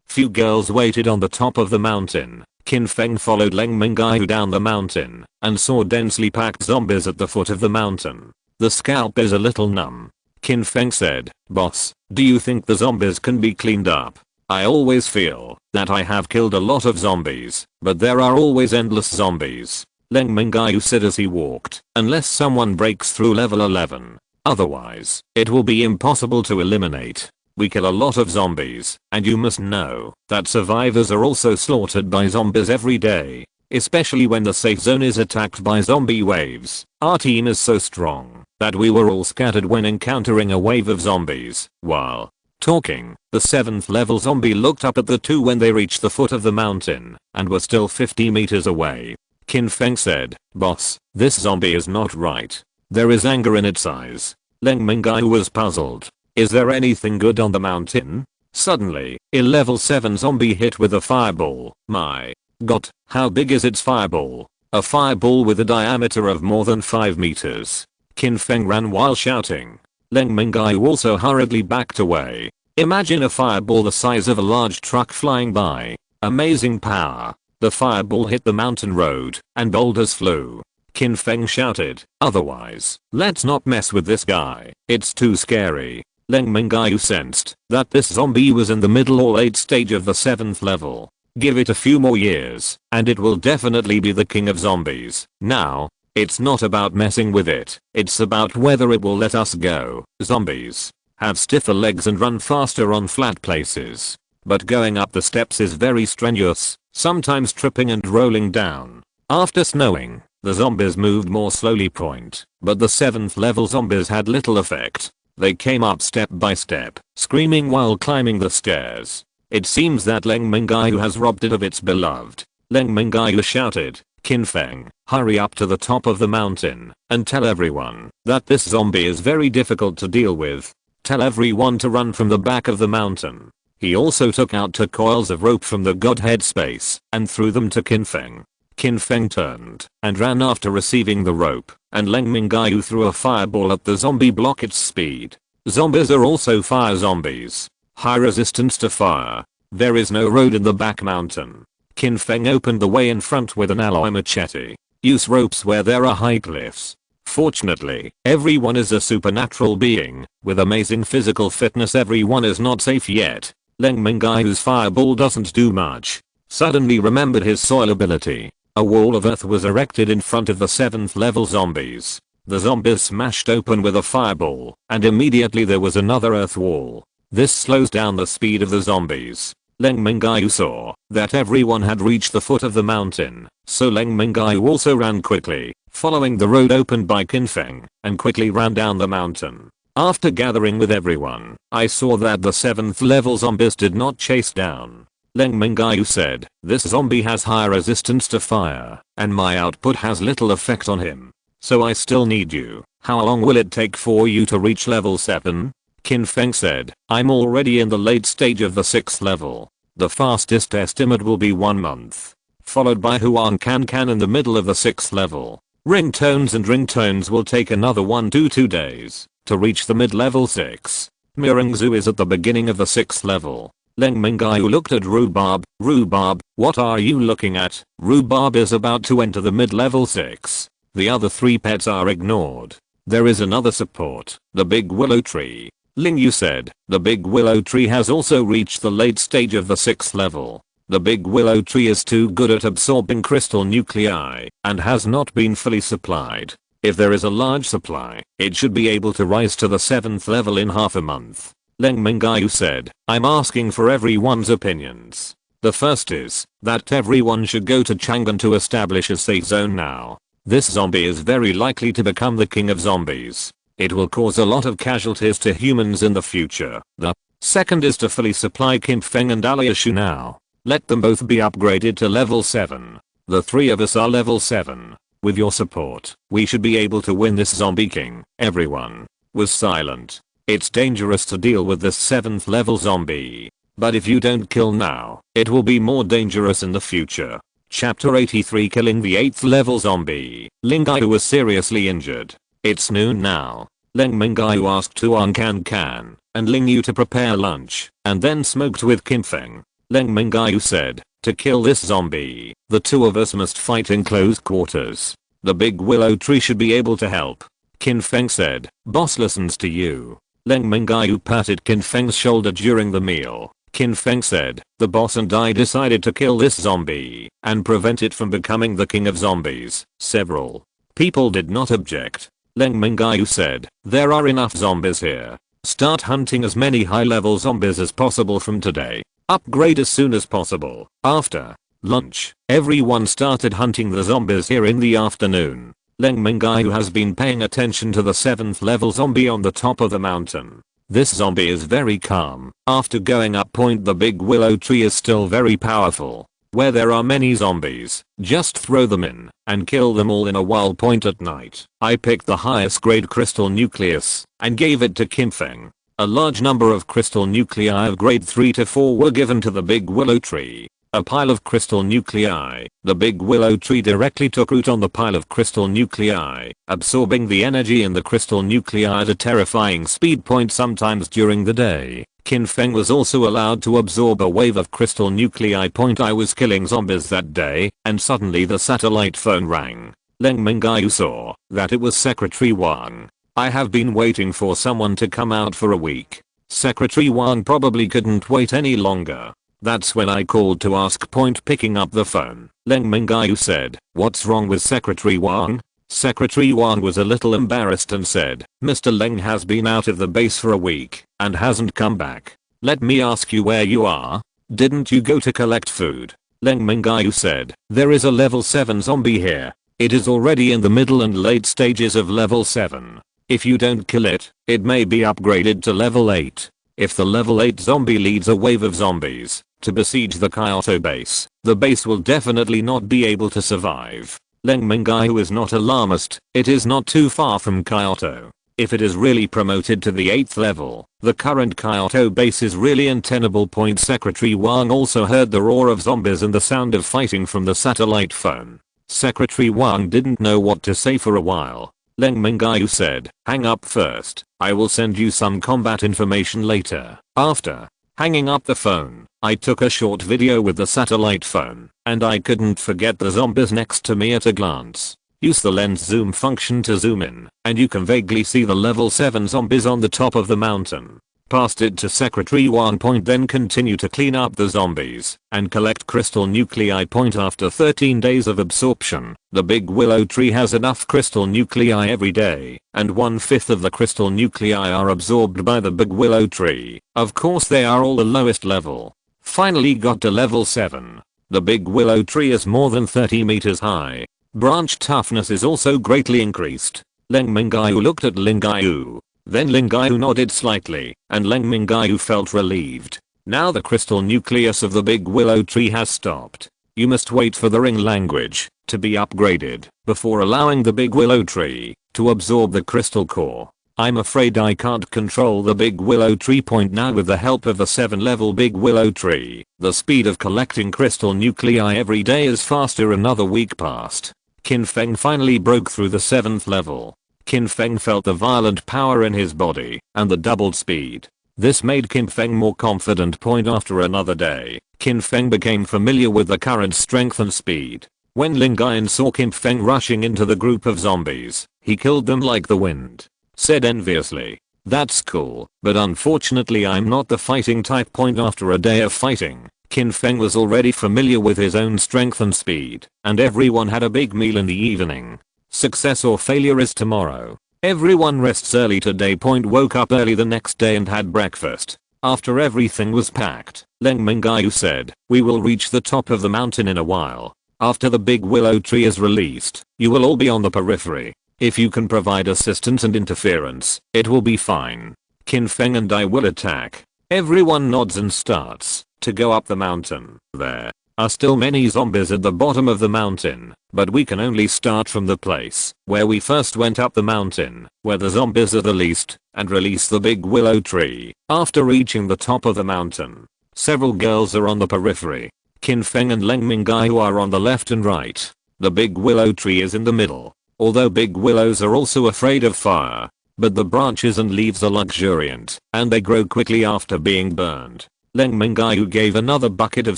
Few girls waited on the top of the mountain. Qin Feng followed Leng Mingyue down the mountain and saw densely packed zombies at the foot of the mountain. The scalp is a little numb. Qin Feng said, boss, do you think the zombies can be cleaned up? I always feel that I have killed a lot of zombies, but there are always endless zombies. Leng Mingyue said as he walked, unless someone breaks through level 11. Otherwise, it will be impossible to eliminate. We kill a lot of zombies, and you must know that survivors are also slaughtered by zombies every day, especially when the safe zone is attacked by zombie waves. Our team is so strong that we were all scattered when encountering a wave of zombies. While talking, the 7th level zombie looked up at the two when they reached the foot of the mountain and were still 50 meters away. Qin Feng said, "Boss, this zombie is not right. There is anger in its eyes." Leng Mingyue was puzzled. "Is there anything good on the mountain?" Suddenly, a level 7 zombie hit with a fireball. My god, how big is its fireball? A fireball with a diameter of more than 5 meters. Qin Feng ran while shouting. Leng Mingyue also hurriedly backed away. Imagine a fireball the size of a large truck flying by. Amazing power. The fireball hit the mountain road, and boulders flew. Qin Feng shouted, "Otherwise, let's not mess with this guy. It's too scary." Leng Mingyue sensed that this zombie was in the middle or late stage of the 7th level. Give it a few more years, and it will definitely be the king of zombies. Now, it's not about messing with it, it's about whether it will let us go. Zombies have stiffer legs and run faster on flat places. But going up the steps is very strenuous, sometimes tripping and rolling down. After snowing, the zombies moved more slowly. But the 7th level zombies had little effect. They came up step by step, screaming while climbing the stairs. It seems that Leng Mingyue has robbed it of its beloved. Leng Mingyue shouted, "Qin Feng, hurry up to the top of the mountain and tell everyone that this zombie is very difficult to deal with. Tell everyone to run from the back of the mountain." He also took out 2 coils of rope from the Godhead space and threw them to Qin Feng. Qin Feng turned and ran after receiving the rope, and Leng Mingyue threw a fireball at the zombie block its speed. Zombies are also fire zombies. High resistance to fire. There is no road in the back mountain. Qin Feng opened the way in front with an alloy machete. Use ropes where there are high cliffs. Fortunately, everyone is a supernatural being with amazing physical fitness. Everyone is not safe yet. Leng Mingyue's fireball doesn't do much. Suddenly remembered his soil ability. A wall of earth was erected in front of the 7th level zombies. The zombies smashed open with a fireball, and immediately there was another earth wall. This slows down the speed of the zombies. Leng Mingyue saw that everyone had reached the foot of the mountain, so Leng Mingyue also ran quickly, following the road opened by Qin Feng, and quickly ran down the mountain. After gathering with everyone, I saw that the 7th level zombies did not chase down. Leng Mingyue said, "This zombie has high resistance to fire, and my output has little effect on him. So I still need you. How long will it take for you to reach level 7? Qin Feng said, "I'm already in the late stage of the 6th level. The fastest estimate will be 1 month. Followed by Huang Can in the middle of the 6th level. Ringtones will take another 1 to 2 days to reach the mid-level 6. Mirangzu is at the beginning of the 6th level." Leng Mingyue looked at Rhubarb. "Rhubarb, what are you looking at?" Rhubarb is about to enter the mid-level 6. The other 3 pets are ignored. There is another support, the big willow tree. Mingyue said, "The big willow tree has also reached the late stage of the 6th level. The big willow tree is too good at absorbing crystal nuclei and has not been fully supplied. If there is a large supply, it should be able to rise to the 7th level in half a month." Leng Mingyue said, "I'm asking for everyone's opinions. The first is that everyone should go to Chang'an to establish a safe zone now. This zombie is very likely to become the king of zombies. It will cause a lot of casualties to humans in the future. The second is to fully supply Qin Feng and Aliashu now. Let them both be upgraded to level 7. The 3 of us are level 7. With your support, we should be able to win this zombie king." Everyone was silent. It's dangerous to deal with this 7th level zombie. But if you don't kill now, it will be more dangerous in the future. Chapter 83 Killing the 8th level zombie. Leng Mingyue was seriously injured. It's noon now. Leng Mingyue asked Huang Can and Ling Yu to prepare lunch, and then smoked with Qin Feng. Leng Mingyue said, "To kill this zombie, the 2 of us must fight in close quarters. The big willow tree should be able to help." Qin Feng said, "Boss listens to you." Leng Mingyue patted Qin Feng's shoulder during the meal. Qin Feng said, "The boss and I decided to kill this zombie and prevent it from becoming the king of zombies." Several people did not object. Leng Mingyue said, "There are enough zombies here. Start hunting as many high-level zombies as possible from today. Upgrade as soon as possible." After lunch, everyone started hunting the zombies here in the afternoon. Leng Mingyue has been paying attention to the 7th level zombie on the top of the mountain. This zombie is very calm. After going up point, the big willow tree is still very powerful. Where there are many zombies, just throw them in and kill them all in a while point at night. I picked the highest grade crystal nucleus and gave it to Kim Feng. A large number of crystal nuclei of grade 3 to 4 were given to the big willow tree. A pile of crystal nuclei. The big willow tree directly took root on the pile of crystal nuclei, absorbing the energy in the crystal nuclei at a terrifying speed point sometimes during the day. Qin Feng was also allowed to absorb a wave of crystal nuclei point. I was killing zombies that day, and suddenly the satellite phone rang. Leng Mingyue saw that it was Secretary Wang. I have been waiting for someone to come out for a week. Secretary Wang probably couldn't wait any longer. That's when I called to ask point, picking up the phone. Leng Mingyue said, "What's wrong with Secretary Wang?" Secretary Wang was a little embarrassed and said, "Mr. Leng has been out of the base for a week and hasn't come back. Let me ask you where you are. Didn't you go to collect food?" Leng Mingyue said, "There is a level 7 zombie here. It is already in the middle and late stages of level 7. If you don't kill it, it may be upgraded to level 8. If the level 8 zombie leads a wave of zombies to besiege the Kyoto base, the base will definitely not be able to survive." Leng Mingyue is not alarmist. It is not too far from Kyoto. If it is really promoted to the 8th level, the current Kyoto base is really untenable. Secretary Wang also heard the roar of zombies and the sound of fighting from the satellite phone. Secretary Wang didn't know what to say for a while. Leng Mingyue said, "Hang up first. I will send you some combat information later." After hanging up the phone, I took a short video with the satellite phone, and I couldn't forget the zombies next to me at a glance. Use the lens zoom function to zoom in, and you can vaguely see the level 7 zombies on the top of the mountain. Passed it to Secretary Wang point, then continue to clean up the zombies and collect crystal nuclei point. After 13 days of absorption, the big willow tree has enough crystal nuclei every day, and 1/5 of the crystal nuclei are absorbed by the big willow tree. Of course they are all the lowest level. Finally got to level 7. The big willow tree is more than 30 meters high. Branch toughness is also greatly increased. Leng Mingyue looked at Mingyue. Then Mingyue nodded slightly, and Leng Mingyue felt relieved. Now the crystal nucleus of the big willow tree has stopped. You must wait for the ring language to be upgraded before allowing the big willow tree to absorb the crystal core. I'm afraid I can't control the big willow tree point now. With the help of the 7-level big willow tree, the speed of collecting crystal nuclei every day is faster. Another week passed. Qin Feng finally broke through the 7th level. Qin Feng felt the violent power in his body and the doubled speed. This made Qin Feng more confident. After another day, Qin Feng became familiar with the current strength and speed. When Leng Mingyue saw Qin Feng rushing into the group of zombies, he killed them like the wind. Said enviously, "That's cool, but unfortunately I'm not the fighting type." After a day of fighting, Qin Feng was already familiar with his own strength and speed, and everyone had a big meal in the evening. Success or failure is tomorrow. Everyone rests early today. Woke up early the next day and had breakfast. After everything was packed, Leng Mingyue said, "We will reach the top of the mountain in a while. After the big willow tree is released, you will all be on the periphery. If you can provide assistance and interference, it will be fine. Qin Feng and I will attack." Everyone nods and starts to go up the mountain. There are still many zombies at the bottom of the mountain, but we can only start from the place where we first went up the mountain, where the zombies are the least, and release the big willow tree. After reaching the top of the mountain, several girls are on the periphery. Qin Feng and Leng Mingyue are on the left and right. The big willow tree is in the middle. Although big willows are also afraid of fire, but the branches and leaves are luxuriant, and they grow quickly after being burned. Leng Mingyue gave another bucket of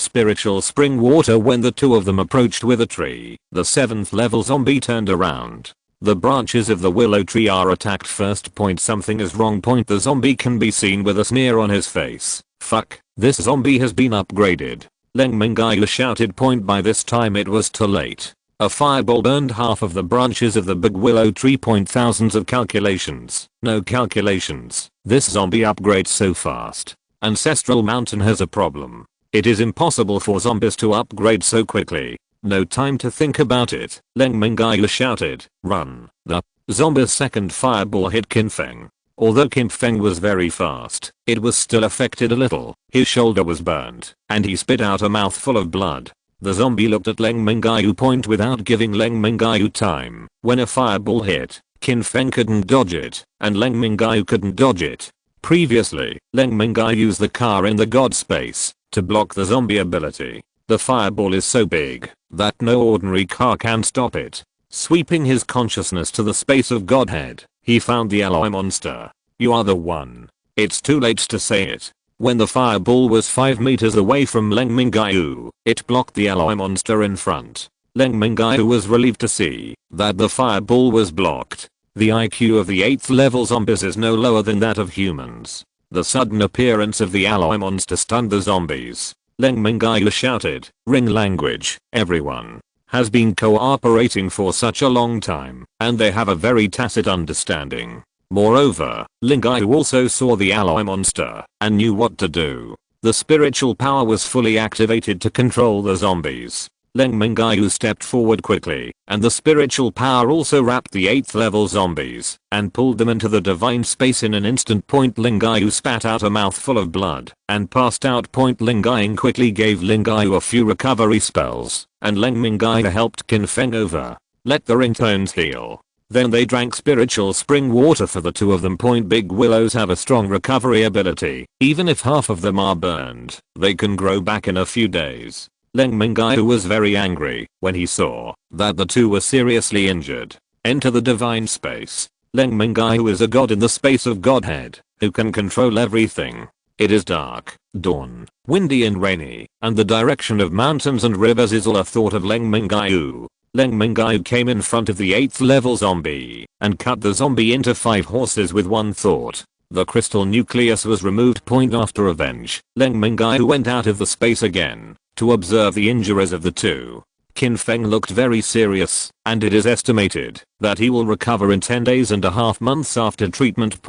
spiritual spring water when the two of them approached with a tree. The 7th level zombie turned around. The branches of the willow tree are attacked first. Something is wrong. The zombie can be seen with a sneer on his face. Fuck, this zombie has been upgraded. Leng Mingyue shouted. By this time it was too late. A fireball burned half of the branches of the big willow tree. Thousands of calculations. No calculations. This zombie upgrades so fast. Ancestral Mountain has a problem. It is impossible for zombies to upgrade so quickly. No time to think about it, Leng Mingyue shouted, "Run!" The zombie's second fireball hit Qin Feng. Although Qin Feng was very fast, it was still affected a little. His shoulder was burned, and he spit out a mouthful of blood. The zombie looked at Leng Mingyue point without giving Leng Mingyue time. When a fireball hit, Qin Feng couldn't dodge it, and Leng Mingyue couldn't dodge it. Previously, Leng Mingyue used the car in the god space to block the zombie ability. The fireball is so big that no ordinary car can stop it. Sweeping his consciousness to the space of Godhead, he found the alloy monster. "You are the one." It's too late to say it. When the fireball was 5 meters away from Leng Mingyue, it blocked the alloy monster in front. Leng Mingyue was relieved to see that the fireball was blocked. The IQ of the 8th level zombies is no lower than that of humans. The sudden appearance of the alloy monster stunned the zombies. Leng Mingyue shouted, "Ring language, everyone has been cooperating for such a long time, and they have a very tacit understanding." Moreover, Mingyue also saw the alloy monster and knew what to do. The spiritual power was fully activated to control the zombies. Leng Mingyue stepped forward quickly, and the spiritual power also wrapped the 8th level zombies and pulled them into the divine space in an instant. Mingyue spat out a mouthful of blood and passed out. Mingyue quickly gave Mingyue a few recovery spells, and Leng Mingyue helped Qin Feng over. Let the ringtones heal. Then they drank spiritual spring water for the two of them. Big willows have a strong recovery ability. Even if half of them are burned, they can grow back in a few days. Leng Mingyue was very angry when he saw that the two were seriously injured. Enter the divine space. Leng Mingyue is a god in the space of Godhead who can control everything. It is dark, dawn, windy and rainy, and the direction of mountains and rivers is all a thought of Leng Mingyue. Leng Mingyue came in front of the 8th level zombie and cut the zombie into 5 horses with one thought. The crystal nucleus was removed. After revenge, Leng Mingyue went out of the space again to observe the injuries of the two. Qin Feng looked very serious, and it is estimated that he will recover in 10 days and a half months after treatment.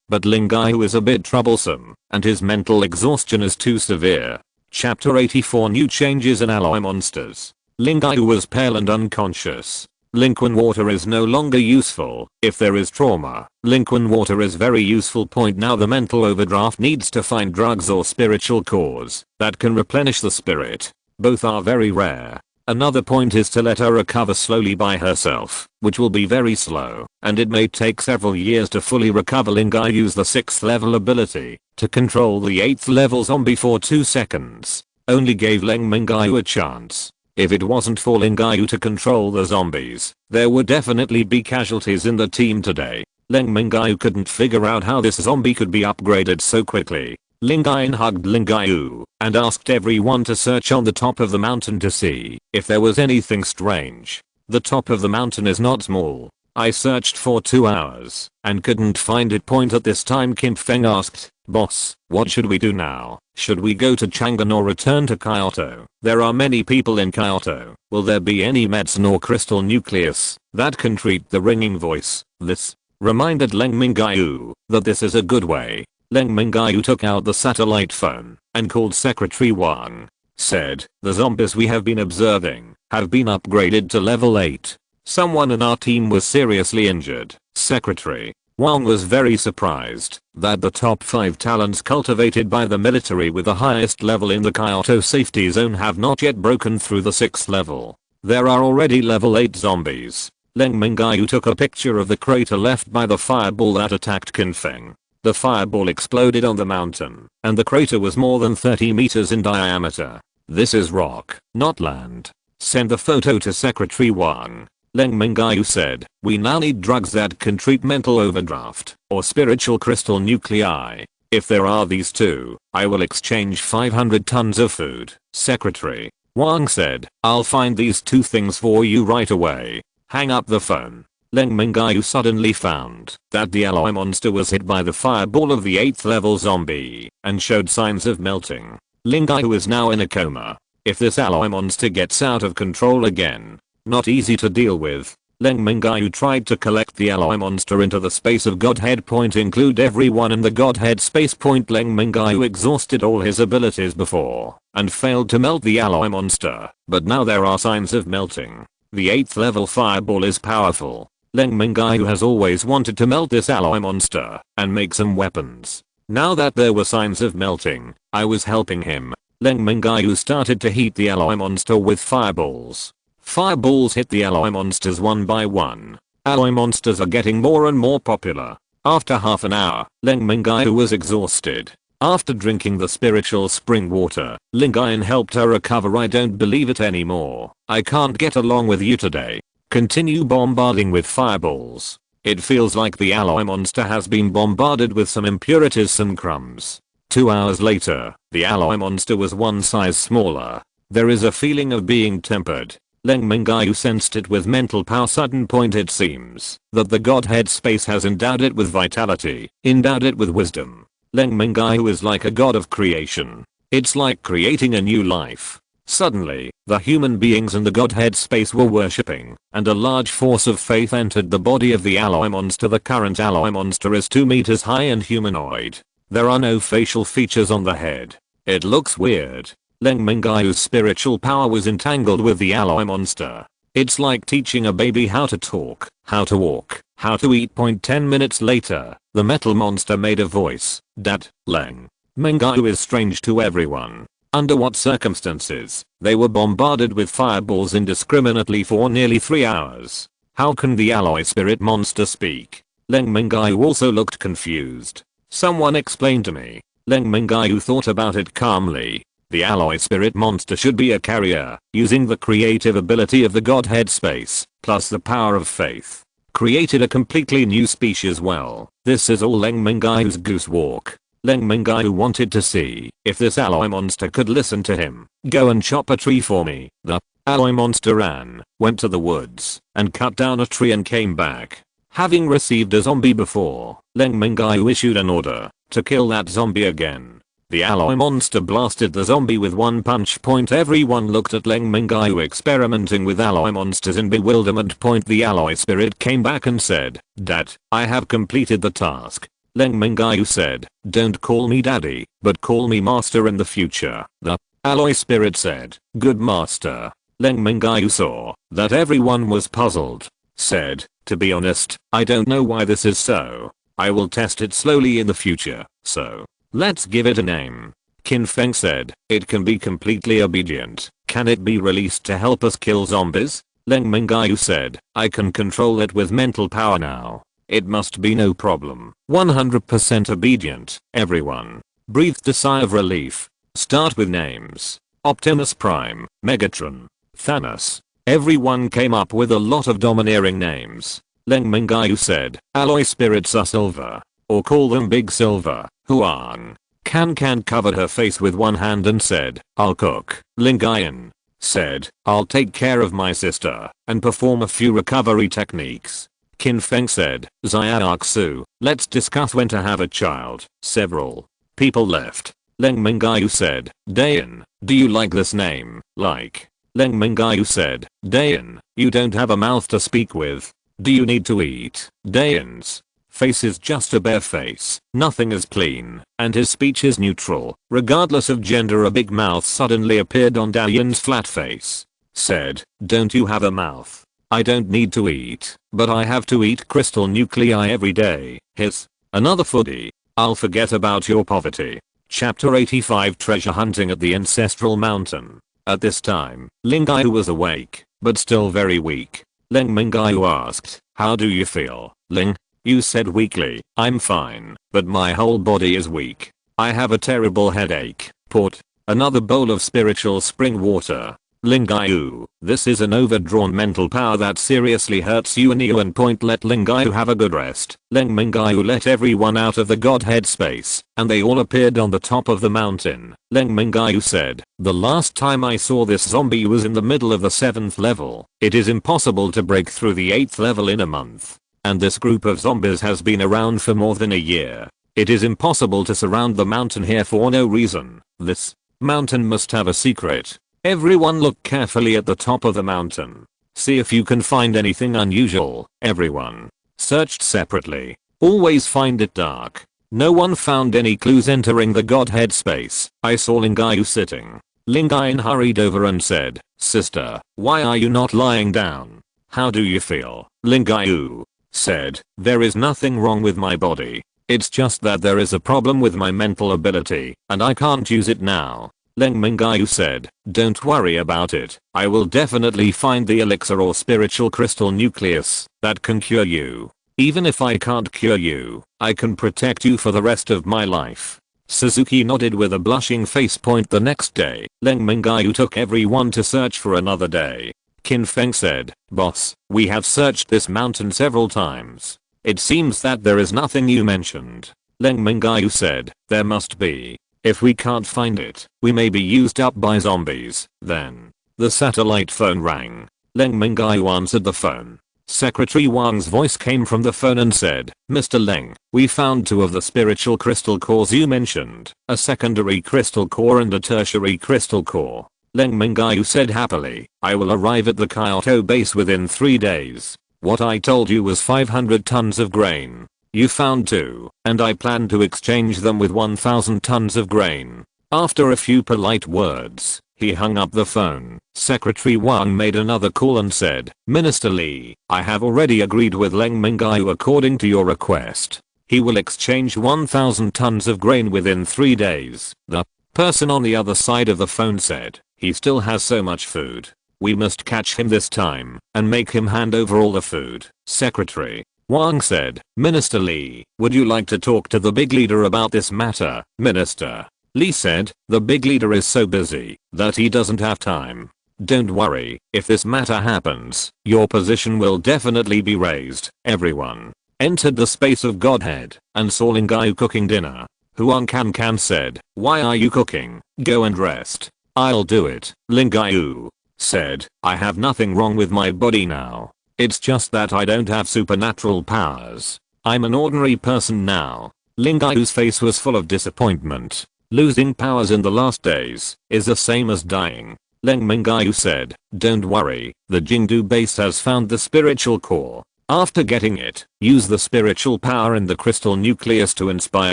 But Mingyue is a bit troublesome, and his mental exhaustion is too severe. Chapter 84 New changes in alloy monsters. Mingyue was pale and unconscious. Liquid water is no longer useful if there is trauma. Liquid water is very useful. Now the mental overdraft needs to find drugs or spiritual cores that can replenish the spirit. Both are very rare. Another point is to let her recover slowly by herself, which will be very slow, and it may take several years to fully recover. Mingyue used the 6th level ability to control the 8th level zombie for 2 seconds. Only gave Leng Mingyue a chance. If it wasn't for Mingyue to control the zombies, there would definitely be casualties in the team today. Leng Mingyue couldn't figure out how this zombie could be upgraded so quickly. Mingyue hugged Mingyue and asked everyone to search on the top of the mountain to see if there was anything strange. The top of the mountain is not small. I searched for 2 hours and couldn't find it. At this time Qin Feng asked, "Boss, what should we do now? Should we go to Chang'an or return to Kyoto? There are many people in Kyoto. Will there be any medicine or crystal nucleus that can treat the ringing voice?" This reminded Leng Mingyue that this is a good way. Leng Mingyue took out the satellite phone and called Secretary Wang. Said, "The zombies we have been observing have been upgraded to level 8. Someone in our team was seriously injured." Secretary Wang was very surprised that the top 5 talents cultivated by the military with the highest level in the Kyoto safety zone have not yet broken through the 6th level. There are already level 8 zombies. Leng Mingyue took a picture of the crater left by the fireball that attacked Qin Feng. The fireball exploded on the mountain, and the crater was more than 30 meters in diameter. "This is rock, not land. Send the photo to Secretary Wang." Leng Mingyue said, "We now need drugs that can treat mental overdraft or spiritual crystal nuclei. If there are these two, I will exchange 500 tons of food." Secretary Wang said, "I'll find these 2 things for you right away. Hang up the phone." Leng Mingyue suddenly found that the alloy monster was hit by the fireball of the 8th level zombie and showed signs of melting. Mingyue is now in a coma. If this alloy monster gets out of control again, not easy to deal with. Leng Mingyue tried to collect the alloy monster into the space of Godhead. Include everyone in the Godhead space. Leng Mingyue exhausted all his abilities before and failed to melt the alloy monster, but now there are signs of melting. The 8th level fireball is powerful. Leng Mingyue has always wanted to melt this alloy monster and make some weapons. Now that there were signs of melting, I was helping him. Leng Mingyue started to heat the alloy monster with fireballs. Fireballs hit the alloy monsters one by one. Alloy monsters are getting more and more popular. After half an hour, Leng Mingyue was exhausted. After drinking the spiritual spring water, Leng helped her recover. I don't believe it anymore. I can't get along with you today. Continue bombarding with fireballs. It feels like the alloy monster has been bombarded with some impurities and crumbs. 2 hours later, the alloy monster was one size smaller. There is a feeling of being tempered. Leng Mingyue sensed it with mental power. It seems that the Godhead space has endowed it with vitality, endowed it with wisdom. Leng Mingyue is like a god of creation. It's like creating a new life. Suddenly, the human beings in the Godhead space were worshipping, and a large force of faith entered the body of the alloy monster. The current alloy monster is 2 meters high and humanoid. There are no facial features on the head. It looks weird. Leng Mingyue's spiritual power was entangled with the alloy monster. It's like teaching a baby how to talk, how to walk, how to eat. 10 minutes later, the metal monster made a voice. That, Leng Mingyue is strange to everyone. Under what circumstances? They were bombarded with fireballs indiscriminately for nearly 3 hours. How can the alloy spirit monster speak? Leng Mingyue also looked confused. Someone explain to me. Leng Mingyue thought about it calmly. The alloy spirit monster should be a carrier, using the creative ability of the Godhead space, plus the power of faith. Created a completely new species. Well, this is all Leng Mingyue's goose walk. Leng Mingyue wanted to see if this alloy monster could listen to him. Go and chop a tree for me. The alloy monster ran, went to the woods, and cut down a tree and came back. Having received a zombie before, Leng Mingyue issued an order to kill that zombie again. The alloy monster blasted the zombie with one punch. Everyone looked at Leng Mingyue experimenting with alloy monsters in bewilderment. The alloy spirit came back and said, "Dad, I have completed the task." Leng Mingyue said, "Don't call me daddy, but call me master in the future." The alloy spirit said, "Good master." Leng Mingyue saw that everyone was puzzled. Said, "To be honest, I don't know why this is so. I will test it slowly in the future, so let's give it a name." Qin Feng said, "It can be completely obedient. Can it be released to help us kill zombies?" Leng Mingyue said, "I can control it with mental power now. It must be no problem." 100% obedient. Everyone breathed a sigh of relief. Start with names. Optimus Prime, Megatron, Thanos. Everyone came up with a lot of domineering names. Leng Mingyue said, "Alloy spirits are silver. Or call them Big Silver." Huang Can covered her face with one hand and said, "I'll cook." Leng said, "I'll take care of my sister and perform a few recovery techniques." Qin Feng said, "Xiaoxu, let's discuss when to have a child." Several people left. Leng Mingyue said, "Dayan, do you like this name?" Like. Leng Mingyue said, "Dayan, you don't have a mouth to speak with. Do you need to eat?" Dayan's face is just a bare face. Nothing is clean, and his speech is neutral. Regardless of gender, a big mouth suddenly appeared on Dayan's flat face. Said, "Don't you have a mouth? I don't need to eat, but I have to eat crystal nuclei every day." Hiss. Another foodie. I'll forget about your poverty. Chapter 85 Treasure Hunting at the Ancestral Mountain. At this time, Mingyue was awake, but still very weak. Leng Mingyue asked, "How do you feel, Ling?" You said weakly, "I'm fine, but my whole body is weak. I have a terrible headache." Port. Another bowl of spiritual spring water. Mingyue, this is an overdrawn mental power that seriously hurts you. Let Mingyue have a good rest. Leng Mingyue let everyone out of the Godhead space, and they all appeared on the top of the mountain. Leng Mingyue said, "The last time I saw this zombie was in the middle of the 7th level. It is impossible to break through the 8th level in a month. And this group of zombies has been around for more than a year. It is impossible to surround the mountain here for no reason. This mountain must have a secret." Everyone looked carefully at the top of the mountain. See if you can find anything unusual. Everyone searched separately. Always find it dark. No one found any clues entering the Godhead space. I saw Leng Mingyue sitting. Leng Mingyue hurried over and said, "Sister, why are you not lying down? How do you feel?" Leng Mingyue said, "There is nothing wrong with my body. It's just that there is a problem with my mental ability, and I can't use it now." Leng Mingyue said, "Don't worry about it. I will definitely find the elixir or spiritual crystal nucleus that can cure you. Even if I can't cure you, I can protect you for the rest of my life." Suzuki nodded with a blushing face. The next day, Leng Mingyue took everyone to search for another day. Qin Feng said, "Boss, we have searched this mountain several times. It seems that there is nothing you mentioned." Leng Mingyue said, "There must be. If we can't find it, we may be used up by zombies." Then the satellite phone rang. Leng Mingyue answered the phone. Secretary Wang's voice came from the phone and said, "Mr. Leng, we found 2 of the spiritual crystal cores you mentioned, a secondary crystal core and a tertiary crystal core." Leng Mingyue said happily, "I will arrive at the Kyoto base within 3 days. What I told you was 500 tons of grain. You found 2, and I plan to exchange them with 1,000 tons of grain." After a few polite words, he hung up the phone. Secretary Wang made another call and said, "Minister Li, I have already agreed with Leng Mingyue according to your request. He will exchange 1,000 tons of grain within 3 days." The person on the other side of the phone said, "He still has so much food. We must catch him this time and make him hand over all the food." Secretary Wang said, "Minister Li, would you like to talk to the big leader about this matter?" Minister Li said, "The big leader is so busy that he doesn't have time. Don't worry, if this matter happens, your position will definitely be raised." Everyone entered the space of Godhead and saw Leng Mingyue cooking dinner. Huang Can said, "Why are you cooking? Go and rest." "I'll do it." Leng Mingyue said, "I have nothing wrong with my body now. It's just that I don't have supernatural powers. I'm an ordinary person now." Leng Mingyue's face was full of disappointment. Losing powers in the last days is the same as dying. Leng Mingyue said, "Don't worry, the Jingdu base has found the spiritual core. After getting it, use the spiritual power in the crystal nucleus to inspire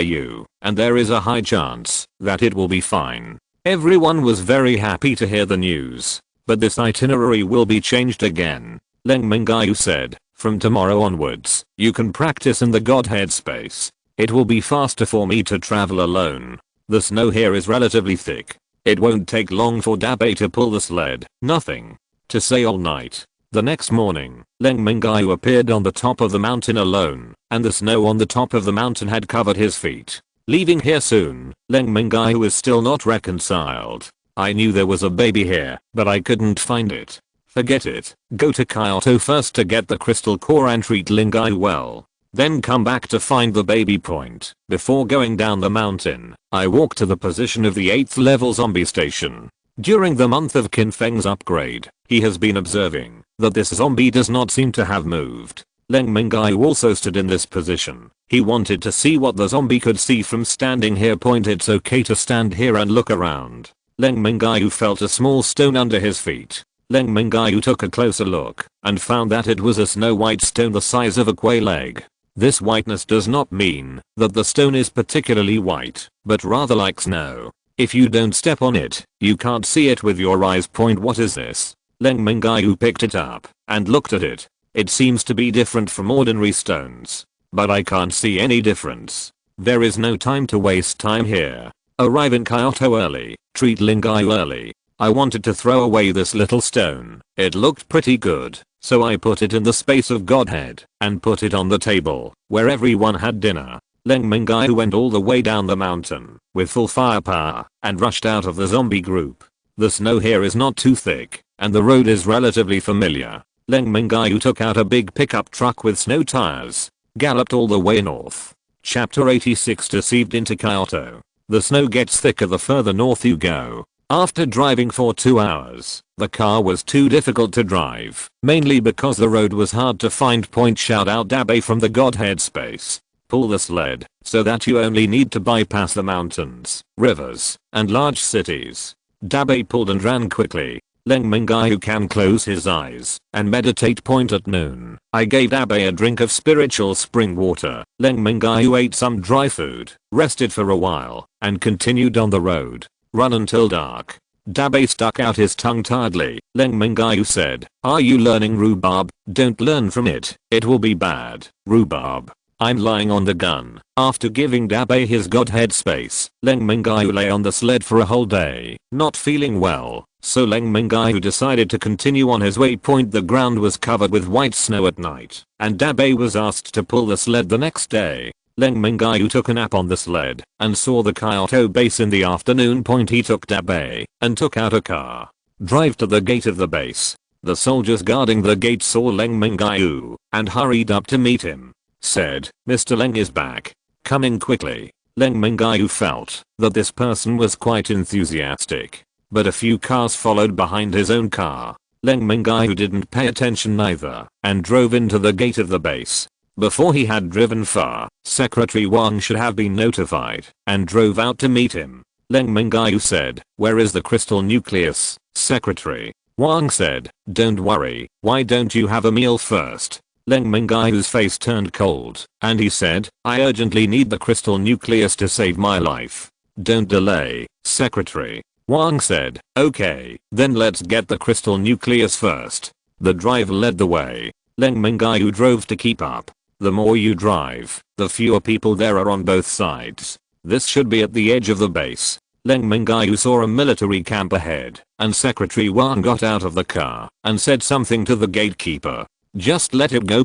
you, and there is a high chance that it will be fine." Everyone was very happy to hear the news. But this itinerary will be changed again. Leng Mingyue said, "From tomorrow onwards, you can practice in the Godhead space. It will be faster for me to travel alone. The snow here is relatively thick. It won't take long for Dabe to pull the sled. Nothing to say all night." The next morning, Leng Mingyue appeared on the top of the mountain alone, and the snow on the top of the mountain had covered his feet. Leaving here soon, Leng Mingyue is still not reconciled. "I knew there was a baby here, but I couldn't find it." Forget it. Go to Kyoto first to get the crystal core and treat Leng Mingyue well. Then come back to find the baby point. Before going down the mountain, I walked to the position of the 8th level zombie station. During the month of Qin Feng's upgrade, he has been observing that this zombie does not seem to have moved. Leng Mingyue also stood in this position. He wanted to see what the zombie could see from standing here. It's okay to stand here and look around. Leng Mingyue felt a small stone under his feet. Leng Mingyue took a closer look and found that it was a snow white stone the size of a quail egg. This whiteness does not mean that the stone is particularly white, but rather like snow. If you don't step on it, you can't see it with your eyes. What is this? Leng Mingyue picked it up and looked at it. It seems to be different from ordinary stones, but I can't see any difference. There is no time to waste time here. Arrive in Kyoto early, treat Leng Mingyue early. I wanted to throw away this little stone. It looked pretty good, so I put it in the space of Godhead and put it on the table where everyone had dinner. Leng Mingyue went all the way down the mountain with full firepower and rushed out of the zombie group. The snow here is not too thick and the road is relatively familiar. Leng Mingyue took out a big pickup truck with snow tires, galloped all the way north. Chapter 86 Deceived into Kyoto. The snow gets thicker the further north you go. After driving for 2 hours, the car was too difficult to drive, mainly because the road was hard to find. Shout out Dabe from the Godhead space. Pull the sled so that you only need to bypass the mountains, rivers, and large cities. Dabe pulled and ran quickly. Leng Mingyue can close his eyes and meditate. At noon, I gave Dabe a drink of spiritual spring water. Leng Mingyue ate some dry food, rested for a while, and continued on the road. Run until dark. Dabe stuck out his tongue tiredly. Leng Mingyue said, "Are you learning rhubarb? Don't learn from it. It will be bad." Rhubarb. I'm lying on the gun. After giving Dabe his Godhead space, Leng Mingyue lay on the sled for a whole day, not feeling well. So Leng Mingyue decided to continue on his way. The ground was covered with white snow at night, and Dabe was asked to pull the sled the next day. Leng Mingyue took a nap on the sled and saw the Kyoto base in the afternoon. He took Dabe and took out a car. Drive to the gate of the base. The soldiers guarding the gate saw Leng Mingyue and hurried up to meet him. Said, "Mr. Leng is back. Coming quickly." Leng Mingyue felt that this person was quite enthusiastic. But a few cars followed behind his own car. Leng Mingyue didn't pay attention either and drove into the gate of the base. Before he had driven far, Secretary Wang should have been notified and drove out to meet him. Leng Mingyue said, "Where is the crystal nucleus, Secretary?" Wang said, "Don't worry, why don't you have a meal first?" Leng Mingyue's face turned cold, and he said, "I urgently need the crystal nucleus to save my life. Don't delay, Secretary." Wang said, "Okay, then let's get the crystal nucleus first." The driver led the way. Leng Mingyue drove to keep up. The more you drive, the fewer people there are on both sides. This should be at the edge of the base. Leng Mingyue saw a military camp ahead, and Secretary Wang got out of the car and said something to the gatekeeper. "Just let it go."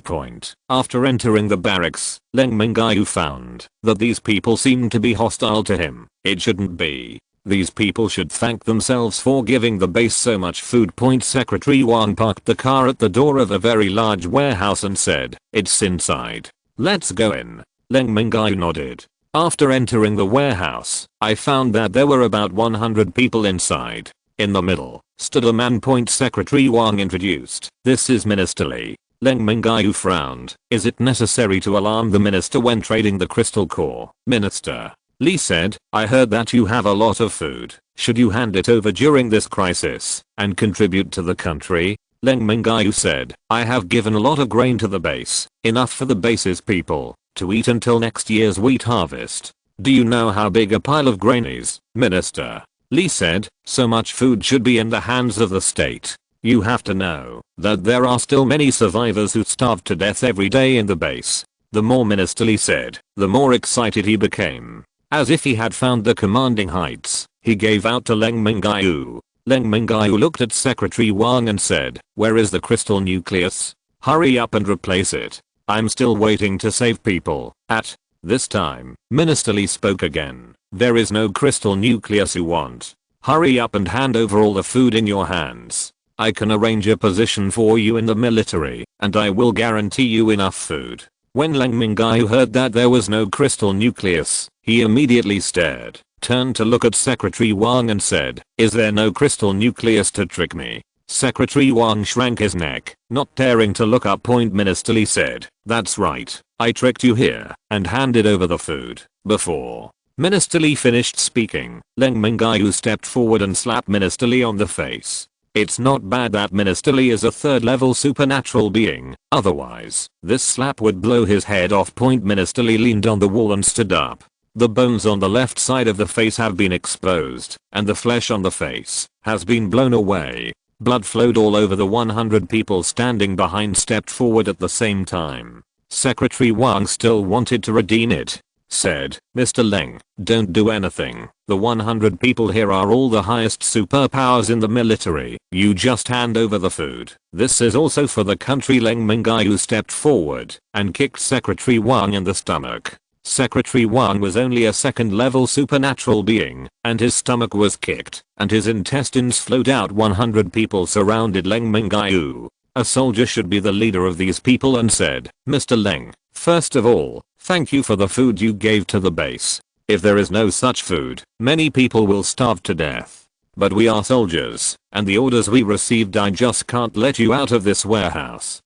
After entering the barracks, Leng Mingyue found that these people seemed to be hostile to him. It shouldn't be. These people should thank themselves for giving the base so much food. Secretary Wang parked the car at the door of a very large warehouse and said, "It's inside. Let's go in." Leng Mingyue nodded. After entering the warehouse, I found that there were about 100 people inside. In the middle stood a man. Secretary Wang introduced. "This is Minister Li." Leng Mingyue frowned. "Is it necessary to alarm the minister when trading the crystal core?" "Minister," Li said, "I heard that you have a lot of food. Should you hand it over during this crisis and contribute to the country?" Leng Mingyue said, "I have given a lot of grain to the base, enough for the base's people to eat until next year's wheat harvest." "Do you know how big a pile of grain is, Minister?" Li said, "So much food should be in the hands of the state. You have to know that there are still many survivors who starve to death every day in the base." The more Minister Li said, the more excited he became. As if he had found the commanding heights, he gave out to Leng Mingyue. Leng Mingyue looked at Secretary Wang and said, "Where is the crystal nucleus? Hurry up and replace it. I'm still waiting to save people." At this time, Minister Li spoke again. "There is no crystal nucleus you want. Hurry up and hand over all the food in your hands. I can arrange a position for you in the military, and I will guarantee you enough food." When Leng Mingyue heard that there was no crystal nucleus, he immediately stared, turned to look at Secretary Wang and said, "Is there no crystal nucleus to trick me?" Secretary Wang shrank his neck, not daring to look up. Minister Li said, "That's right. I tricked you here and handed over the food before." Minister Li finished speaking. Leng Mingyue stepped forward and slapped Minister Li on the face. It's not bad that Minister Li is a third-level supernatural being, otherwise, this slap would blow his head off. Minister Li leaned on the wall and stood up. The bones on the left side of the face have been exposed, and the flesh on the face has been blown away. Blood flowed all over. The 100 people standing behind stepped forward at the same time. Secretary Wang still wanted to redeem it. Said, "Mr. Leng, don't do anything. The 100 people here are all the highest superpowers in the military. You just hand over the food. This is also for the country." Leng Mingyue stepped forward and kicked Secretary Wang in the stomach. Secretary Wang was only a second-level supernatural being, and his stomach was kicked, and his intestines flowed out. 100 people surrounded Leng Mingyue. A soldier should be the leader of these people and said, "Mr. Leng, first of all, thank you for the food you gave to the base. If there is no such food, many people will starve to death. But we are soldiers, and the orders we received, I just can't let you out of this warehouse."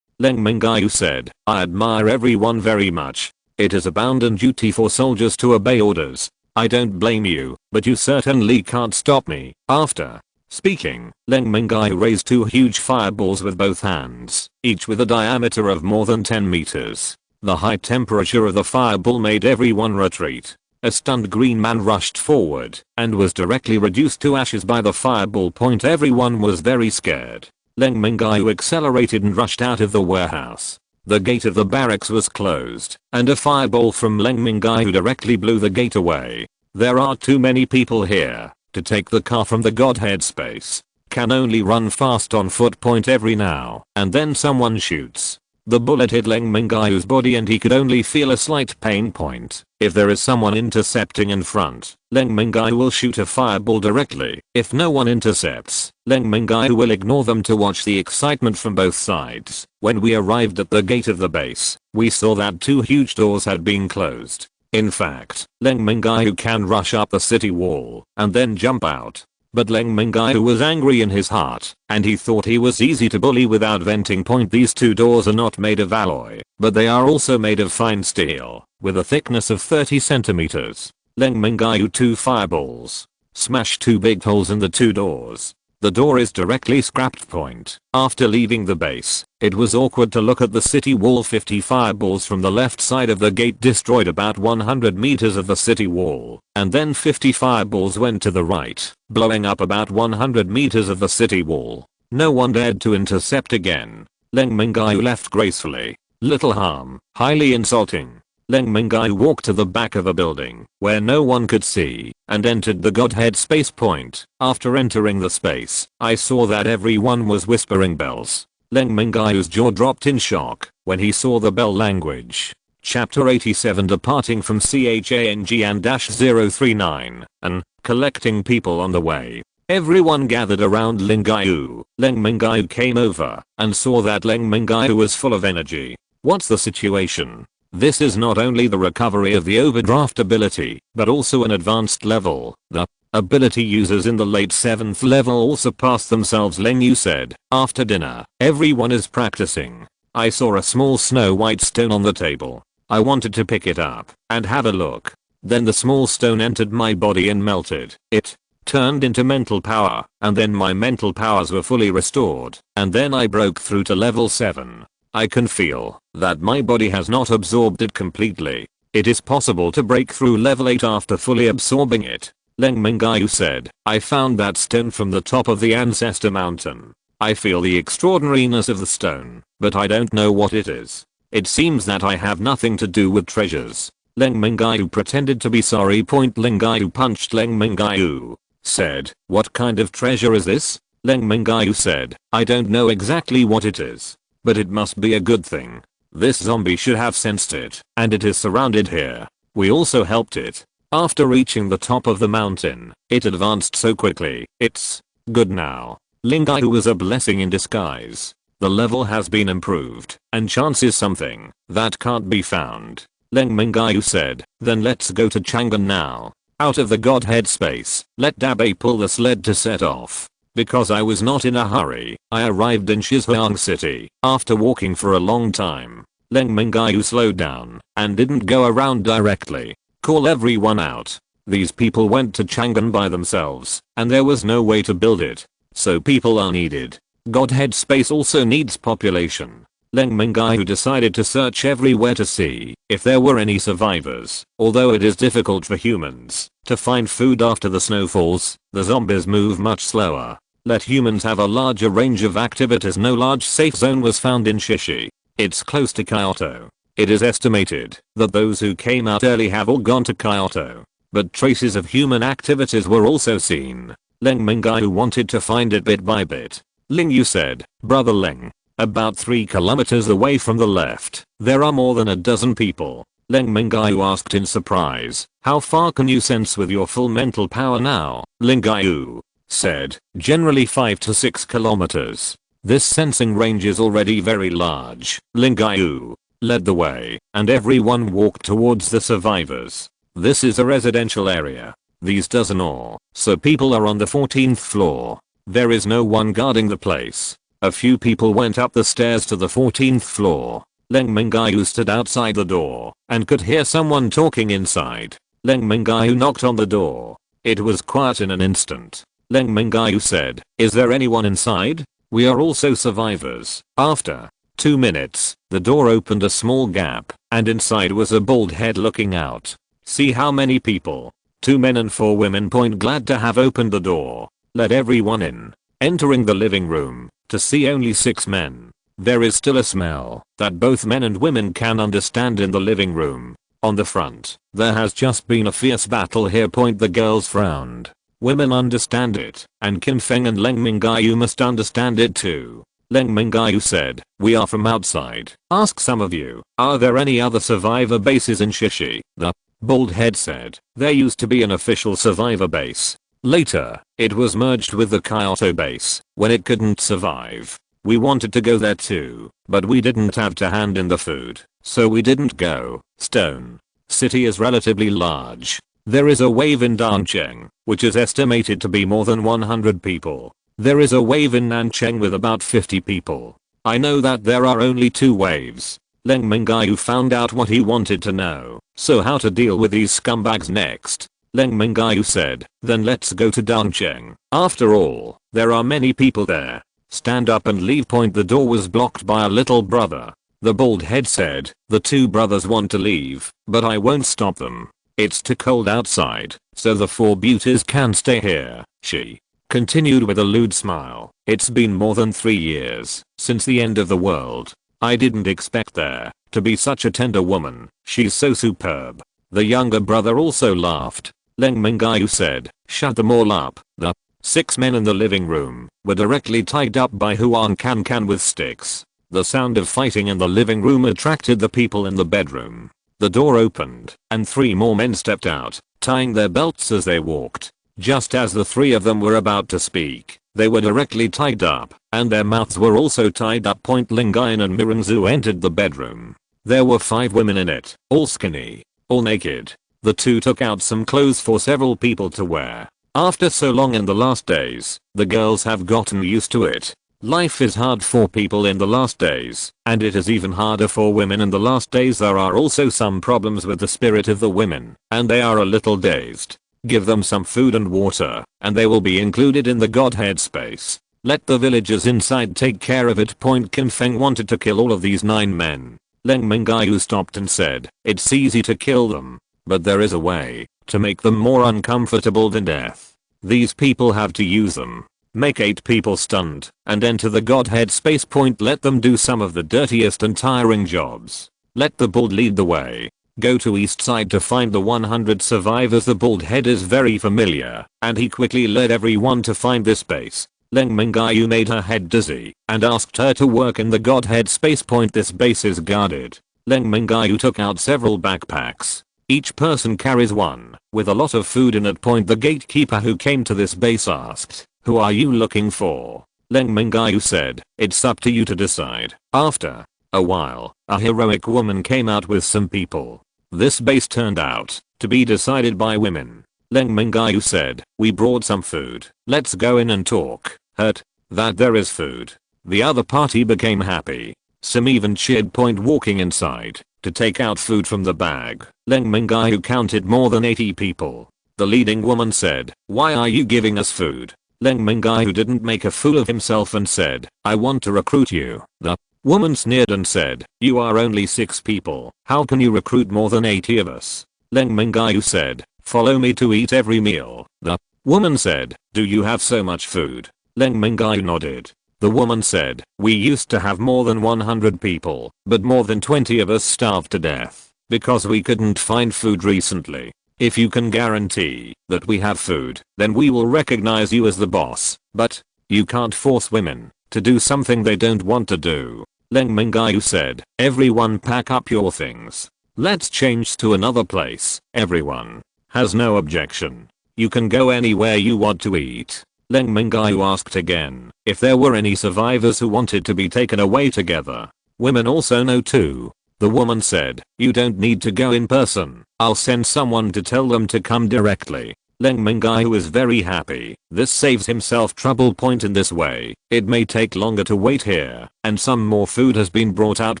Leng Mingyue said, "I admire everyone very much. It is a bounden duty for soldiers to obey orders. I don't blame you, but you certainly can't stop me." After Speaking, Leng Mingyue raised two huge fireballs with both hands, each with a diameter of more than 10 meters. The high temperature of the fireball made everyone retreat. A stunned green man rushed forward and was directly reduced to ashes by the fireball point. Everyone was very scared. Leng Mingyue accelerated and rushed out of the warehouse. The gate of the barracks was closed, and a fireball from Leng Mingyue directly blew the gate away. There are too many people here to take the car from the Godhead space. Can only run fast on foot. Point every now and then someone shoots. The bullet hit Leng Mingyue's body and he could only feel a slight pain. Point. If there is someone intercepting in front, Leng Mingyue will shoot a fireball directly. If no one intercepts, Leng Mingyue will ignore them to watch the excitement from both sides. When we arrived at the gate of the base, we saw that two huge doors had been closed. In fact, Leng Mingyue can rush up the city wall and then jump out. But Leng Mingyue was angry in his heart, and he thought he was easy to bully without venting. Point. These two doors are not made of alloy, but they are also made of fine steel, with a thickness of 30 centimeters. Leng Mingyue two fireballs smashed two big holes in the two doors. The door is directly scrapped. Point. After leaving the base, it was awkward to look at the city wall. 50 fireballs from the left side of the gate destroyed about 100 meters of the city wall, and then 50 fireballs went to the right, blowing up about 100 meters of the city wall. No one dared to intercept again. Leng Mingyue left gracefully. Little harm. Highly insulting. Leng Mingyue walked to the back of a building where no one could see and entered the Godhead space. Point. After entering the space, I saw that everyone was whispering bells. Leng Mingyue's jaw dropped in shock when he saw the bell language. Chapter 87. Departing from Chang and -039 and collecting people on the way. Everyone gathered around Leng Mingyue. Leng Mingyue came over and saw that Leng Mingyue was full of energy. What's the situation? This is not only the recovery of the overdraft ability, but also an advanced level. The ability users in the late 7th level all surpass themselves. Leng Mingyue said. After dinner, everyone is practicing. I saw a small snow white stone on the table. I wanted to pick it up and have a look. Then the small stone entered my body and melted. It turned into mental power, and then my mental powers were fully restored, and then I broke through to level 7. I can feel that my body has not absorbed it completely. It is possible to break through level 8 after fully absorbing it. Leng Mingyue said. I found that stone from the top of the ancestor mountain. I feel the extraordinariness of the stone, but I don't know what it is. It seems that I have nothing to do with treasures. Leng Mingyue pretended to be sorry. Leng Mingyue punched Leng Mingyue. Said, what kind of treasure is this? Leng Mingyue said, I don't know exactly what it is, but it must be a good thing. This zombie should have sensed it, and it is surrounded here. We also helped it. After reaching the top of the mountain, it advanced so quickly. It's good now. Leng Mingyue was a blessing in disguise. The level has been improved, and chance is something that can't be found. Leng Mingyue said, then let's go to Chang'an now. Out of the Godhead space, let Dabe pull the sled to set off. Because I was not in a hurry, I arrived in Shizuoang City after walking for a long time. Leng Mingyue slowed down and didn't go around directly. Call everyone out. These people went to Chang'an by themselves, and there was no way to build it. So people are needed. Godhead space also needs population. Leng Mingyue decided to search everywhere to see if there were any survivors. Although it is difficult for humans to find food after the snowfalls, the zombies move much slower. Let humans have a larger range of activities. No large safe zone was found in Shishi. It's close to Kyoto. It is estimated that those who came out early have all gone to Kyoto. But traces of human activities were also seen. Leng Mingyue wanted to find it bit by bit. Leng Mingyue said, Brother Leng, about 3 kilometers away from the left, there are more than a dozen people. Leng Mingyue asked in surprise, how far can you sense with your full mental power now? Leng Mingyue said, generally 5 to 6 kilometers. This sensing range is already very large. Leng Mingyue led the way, and everyone walked towards the survivors. This is a residential area. These dozen or so people are on the 14th floor. There is no one guarding the place. A few people went up the stairs to the 14th floor. Leng Mingyue stood outside the door and could hear someone talking inside. Leng Mingyue knocked on the door. It was quiet in an instant. Leng Mingyue said, is there anyone inside? We are also survivors. After 2 minutes, the door opened a small gap, and inside was a bald head looking out. See how many people? 2 men and 4 women. Glad to have opened the door. Let everyone in. Entering the living room, to see only 6 men. There is still a smell that both men and women can understand in the living room. On the front, there has just been a fierce battle here. The girls frowned. Women understand it, and Kim Feng and Leng Mingyue must understand it too. Leng Mingyue said, we are from outside. Ask some of you, are there any other survivor bases in Shishi? The bald head said, there used to be an official survivor base. Later, it was merged with the Kyoto base, when it couldn't survive. We wanted to go there too, but we didn't have to hand in the food, so we didn't go. Stone City is relatively large. There is a wave in Dancheng, which is estimated to be more than 100 people. There is a wave in Nancheng with about 50 people. I know that there are only 2 waves. Leng Mingyue found out what he wanted to know. So how to deal with these scumbags next? Leng Mingyue said, then let's go to Dancheng. After all, there are many people there. Stand up and leave. The door was blocked by a little brother. The bald head said, the 2 brothers want to leave, but I won't stop them. It's too cold outside, so the 4 beauties can stay here. She continued with a lewd smile. It's been more than 3 years since the end of the world. I didn't expect there to be such a tender woman. She's so superb. The younger brother also laughed. Leng Mingyue said, shut them all up. The 6 men in the living room were directly tied up by Huan Can with sticks. The sound of fighting in the living room attracted the people in the bedroom. The door opened, and 3 more men stepped out, tying their belts as they walked. Just as the 3 of them were about to speak, they were directly tied up, and their mouths were also tied up. Lingayan and Mirangzu entered the bedroom. There were 5 women in it, all skinny, all naked. The 2 took out some clothes for several people to wear. After so long in the last days, the girls have gotten used to it. Life is hard for people in the last days, and it is even harder for women in the last days. There are also some problems with the spirit of the women, and they are a little dazed. Give them some food and water, and they will be included in the Godhead space. Let the villagers inside take care of it. Kim Feng wanted to kill all of these 9 men. Leng Mingyue stopped and said, it's easy to kill them, but there is a way to make them more uncomfortable than death. These people have to use them. Make 8 people stunned and enter the Godhead space. Let them do some of the dirtiest and tiring jobs. Let the bald lead the way. Go to east side to find the 100 survivors. The bald head is very familiar, and he quickly led everyone to find this base. Leng Mingyue made her head dizzy and asked her to work in the Godhead space. This base is guarded. Leng Mingyue took out several backpacks. Each person carries one, with a lot of food in it. The gatekeeper who came to this base asked, who are you looking for? Leng Mingyue said, it's up to you to decide. After a while, a heroic woman came out with some people. This base turned out to be decided by women. Leng Mingyue said, we brought some food. Let's go in and talk. Hurt that there is food. The other party became happy. Some even cheered. Walking inside to take out food from the bag, Leng Mingyue counted more than 80 people. The leading woman said, why are you giving us food? Leng Mingyue didn't make a fool of himself and said, I want to recruit you. The woman sneered and said, you are only 6 people. How can you recruit more than 80 of us? Leng Mingyue said, follow me to eat every meal. The woman said, do you have so much food? Leng Mingyue nodded. The woman said, we used to have more than 100 people, but more than 20 of us starved to death because we couldn't find food recently. If you can guarantee that we have food, then we will recognize you as the boss, but you can't force women to do something they don't want to do. Leng Mingyue said, everyone pack up your things. Let's change to another place. Everyone has no objection. You can go anywhere you want to eat. Leng Mingyue asked again if there were any survivors who wanted to be taken away together. Women also know too. The woman said, you don't need to go in person. I'll send someone to tell them to come directly. Leng Mingyue is very happy. This saves himself trouble. In this way, it may take longer to wait here, and some more food has been brought out.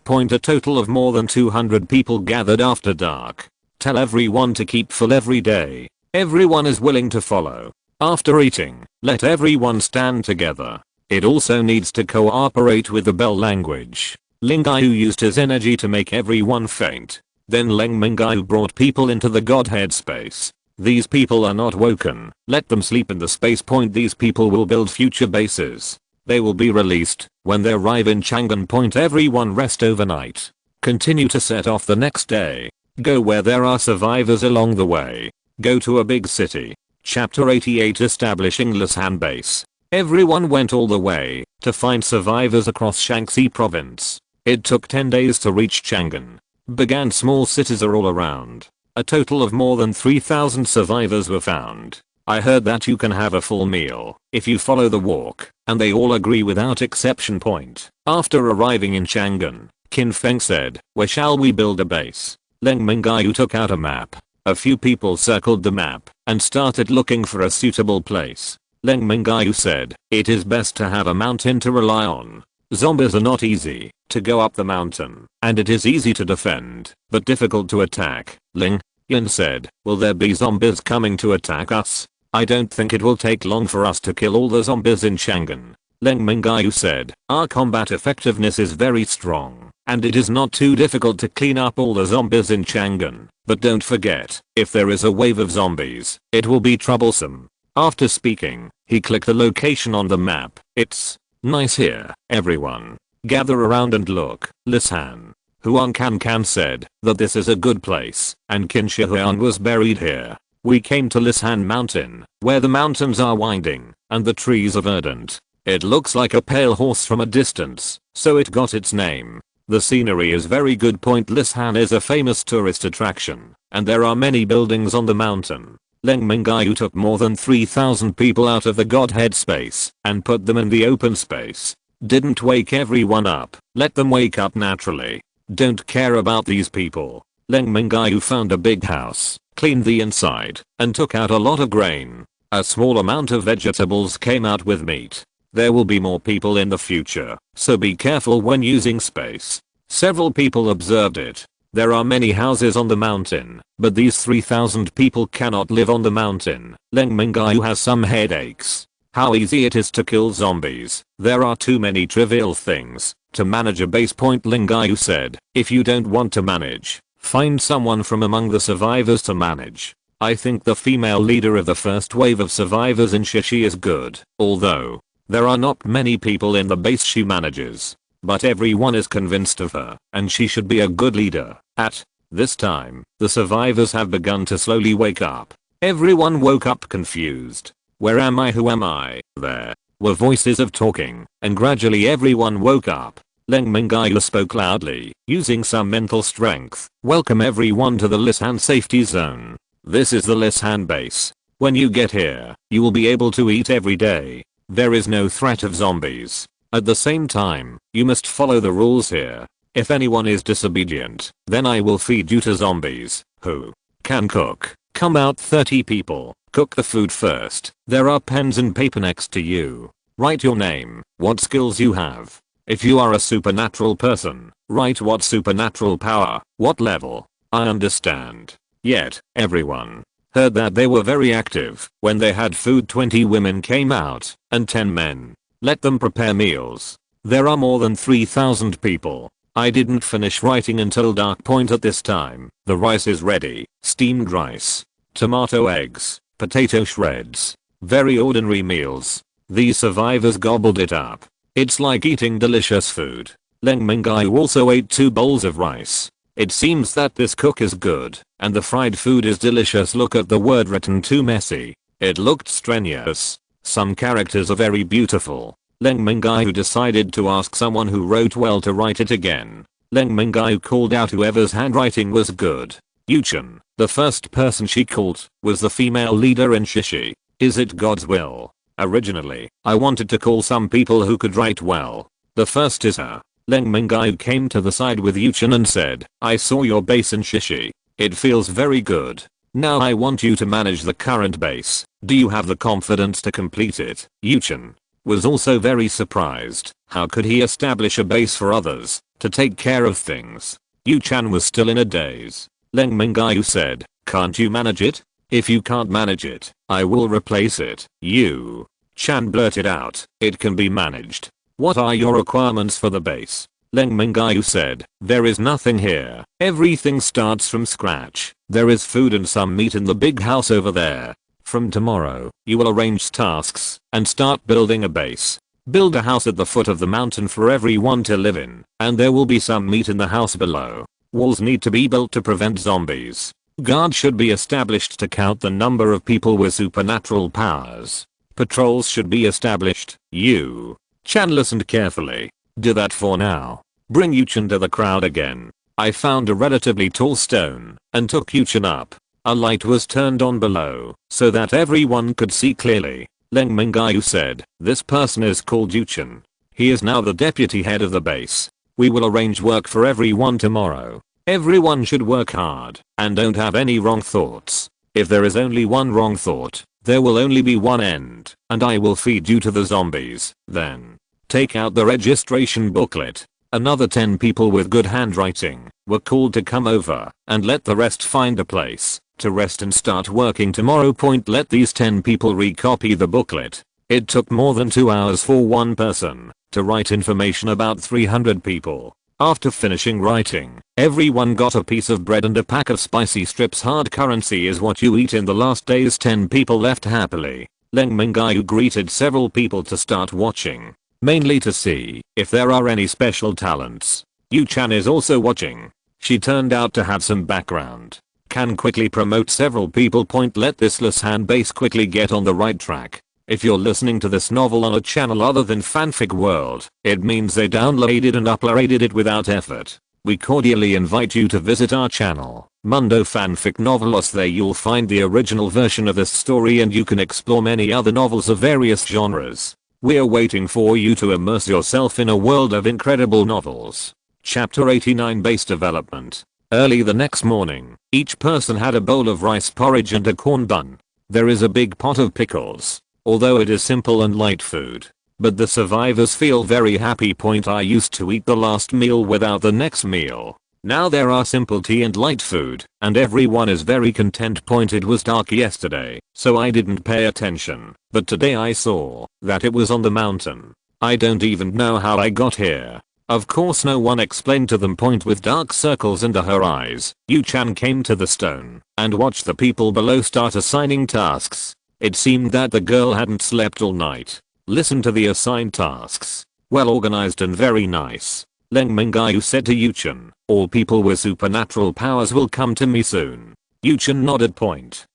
A total of more than 200 people gathered after dark. Tell everyone to keep full every day. Everyone is willing to follow. After eating, let everyone stand together. It also needs to cooperate with the bell language. Leng Mingyue used his energy to make everyone faint. Then Leng Mingyue brought people into the Godhead space. These people are not woken. Let them sleep in the space point. These people will build future bases. They will be released when they arrive in Chang'an Point. Everyone rest overnight. Continue to set off the next day. Go where there are survivors along the way. Go to a big city. Chapter 88 Establishing Lisan Base. Everyone went all the way to find survivors across Shaanxi province. It took 10 days to reach Chang'an. Began small cities are all around. A total of more than 3,000 survivors were found. I heard that you can have a full meal if you follow the walk, and they all agree without exception. Point. After arriving in Chang'an, Qin Feng said, "Where shall we build a base?" Leng Mingyue took out a map. A few people circled the map and started looking for a suitable place. Leng Mingyue said, "It is best to have a mountain to rely on. Zombies are not easy to go up the mountain, and it is easy to defend, but difficult to attack." Leng Yin said, "Will there be zombies coming to attack us? I don't think it will take long for us to kill all the zombies in Chang'an." Leng Mingyue said, "Our combat effectiveness is very strong, and it is not too difficult to clean up all the zombies in Chang'an. But don't forget, if there is a wave of zombies, it will be troublesome." After speaking, he clicked the location on the map. "It's nice here, everyone. Gather around and look." Lisan Huang Can said that this is a good place, and Qin Shi Huan was buried here. "We came to Lisan Mountain, where the mountains are winding, and the trees are verdant. It looks like a pale horse from a distance, so it got its name. The scenery is very good." Point. Lisan is a famous tourist attraction, and there are many buildings on the mountain. Leng Mingyue took more than 3,000 people out of the Godhead space and put them in the open space. Didn't wake everyone up, let them wake up naturally. Don't care about these people. Leng Mingyue found a big house, cleaned the inside, and took out a lot of grain. A small amount of vegetables came out with meat. There will be more people in the future, so be careful when using space. Several people observed it. There are many houses on the mountain, but these 3,000 people cannot live on the mountain. Leng Mingyue has some headaches. How easy it is to kill zombies. There are too many trivial things to manage a base. Point. Leng Mingyue said, "If you don't want to manage, find someone from among the survivors to manage. I think the female leader of the first wave of survivors in Shishi is good, although there are not many people in the base she manages. But everyone is convinced of her, and she should be a good leader." At this time, the survivors have begun to slowly wake up. Everyone woke up confused. "Where am I? Who am I?" There were voices of talking, and gradually everyone woke up. Leng Mingyue spoke loudly, using some mental strength. "Welcome everyone to the Lisan safety zone. This is the Lisan base. When you get here, you will be able to eat every day. There is no threat of zombies. At the same time, you must follow the rules here. If anyone is disobedient, then I will feed you to zombies. Who can cook? Come out 30 people. Cook the food first. There are pens and paper next to you. Write your name, what skills you have. If you are a supernatural person, write what supernatural power, what level." "I understand." Yet, everyone heard that they were very active. When they had food, 20 women came out, and 10 men. Let them prepare meals. There are more than 3,000 people. I didn't finish writing until dark. Point. At this time, the rice is ready. Steamed rice, tomato eggs, potato shreds. Very ordinary meals. These survivors gobbled it up. It's like eating delicious food. Leng Mingyue also ate 2 bowls of rice. It seems that this cook is good, and the fried food is delicious. Look at the word written too messy. It looked strenuous. Some characters are very beautiful. Leng Mingyue decided to ask someone who wrote well to write it again. Leng Mingyue called out whoever's handwriting was good. Yuchen, the first person she called, was the female leader in Shishi. Is it God's will? Originally, I wanted to call some people who could write well. The first is her. Leng Mingyue came to the side with Yuchen and said, "I saw your base in Shishi. It feels very good. Now I want you to manage the current base. Do you have the confidence to complete it?" Yuchen was also very surprised. How could he establish a base for others to take care of things? Yuchen was still in a daze. Leng Mingyue said, "Can't you manage it?" If you can't manage it, I will replace it. You. Chan blurted out, it can be managed. What are your requirements for the base? Leng Mingyue said, there is nothing here. Everything starts from scratch. There is food and some meat in the big house over there. From tomorrow, you will arrange tasks and start building a base. Build a house at the foot of the mountain for everyone to live in, and there will be some meat in the house below. Walls need to be built to prevent zombies. Guards should be established to count the number of people with supernatural powers. Patrols should be established. You. Chan listened carefully. Do that for now. Bring Yuchen to the crowd again. I found a relatively tall stone and took Yuchen up. A light was turned on below so that everyone could see clearly. Leng Mingyue said, this person is called Yuchen. He is now the deputy head of the base. We will arrange work for everyone tomorrow. Everyone should work hard and don't have any wrong thoughts. If there is only one wrong thought, there will only be one end, and I will feed you to the zombies. Then, take out the registration booklet. Another 10 people with good handwriting were called to come over and let the rest find a place to rest and start working tomorrow. Let these 10 people recopy the booklet. It took more than 2 hours for one person to write information about 300 people. After finishing writing, everyone got a piece of bread and a pack of spicy strips. Hard currency is what you eat in the last days. 10 people left happily. Leng Mingyue greeted several people to start watching, mainly to see if there are any special talents. Yu Chan is also watching. She turned out to have some background. Can quickly promote several people. Let this Lisan base quickly get on the right track. If you're listening to this novel on a channel other than Fanfic World, it means they downloaded and uploaded it without effort. We cordially invite you to visit our channel, Mundo Fanfic Novelos. There you'll find the original version of this story and you can explore many other novels of various genres. We're waiting for you to immerse yourself in a world of incredible novels. Chapter 89 Base Development. Early the next morning, each person had a bowl of rice porridge and a corn bun. There is a big pot of pickles, although it is simple and light food. But the survivors feel very happy. I used to eat the last meal without the next meal. Now there are simple tea and light food, and everyone is very content. It was dark yesterday, so I didn't pay attention, but today I saw that it was on the mountain. I don't even know how I got here. Of course no one explained to them. With dark circles under her eyes, Yu Chan came to the stone and watched the people below start assigning tasks. It seemed that the girl hadn't slept all night. Listen to the assigned tasks. Well organized and very nice. Leng Mingyue said to Yu Chan, all people with supernatural powers will come to me soon. Yu Chan nodded.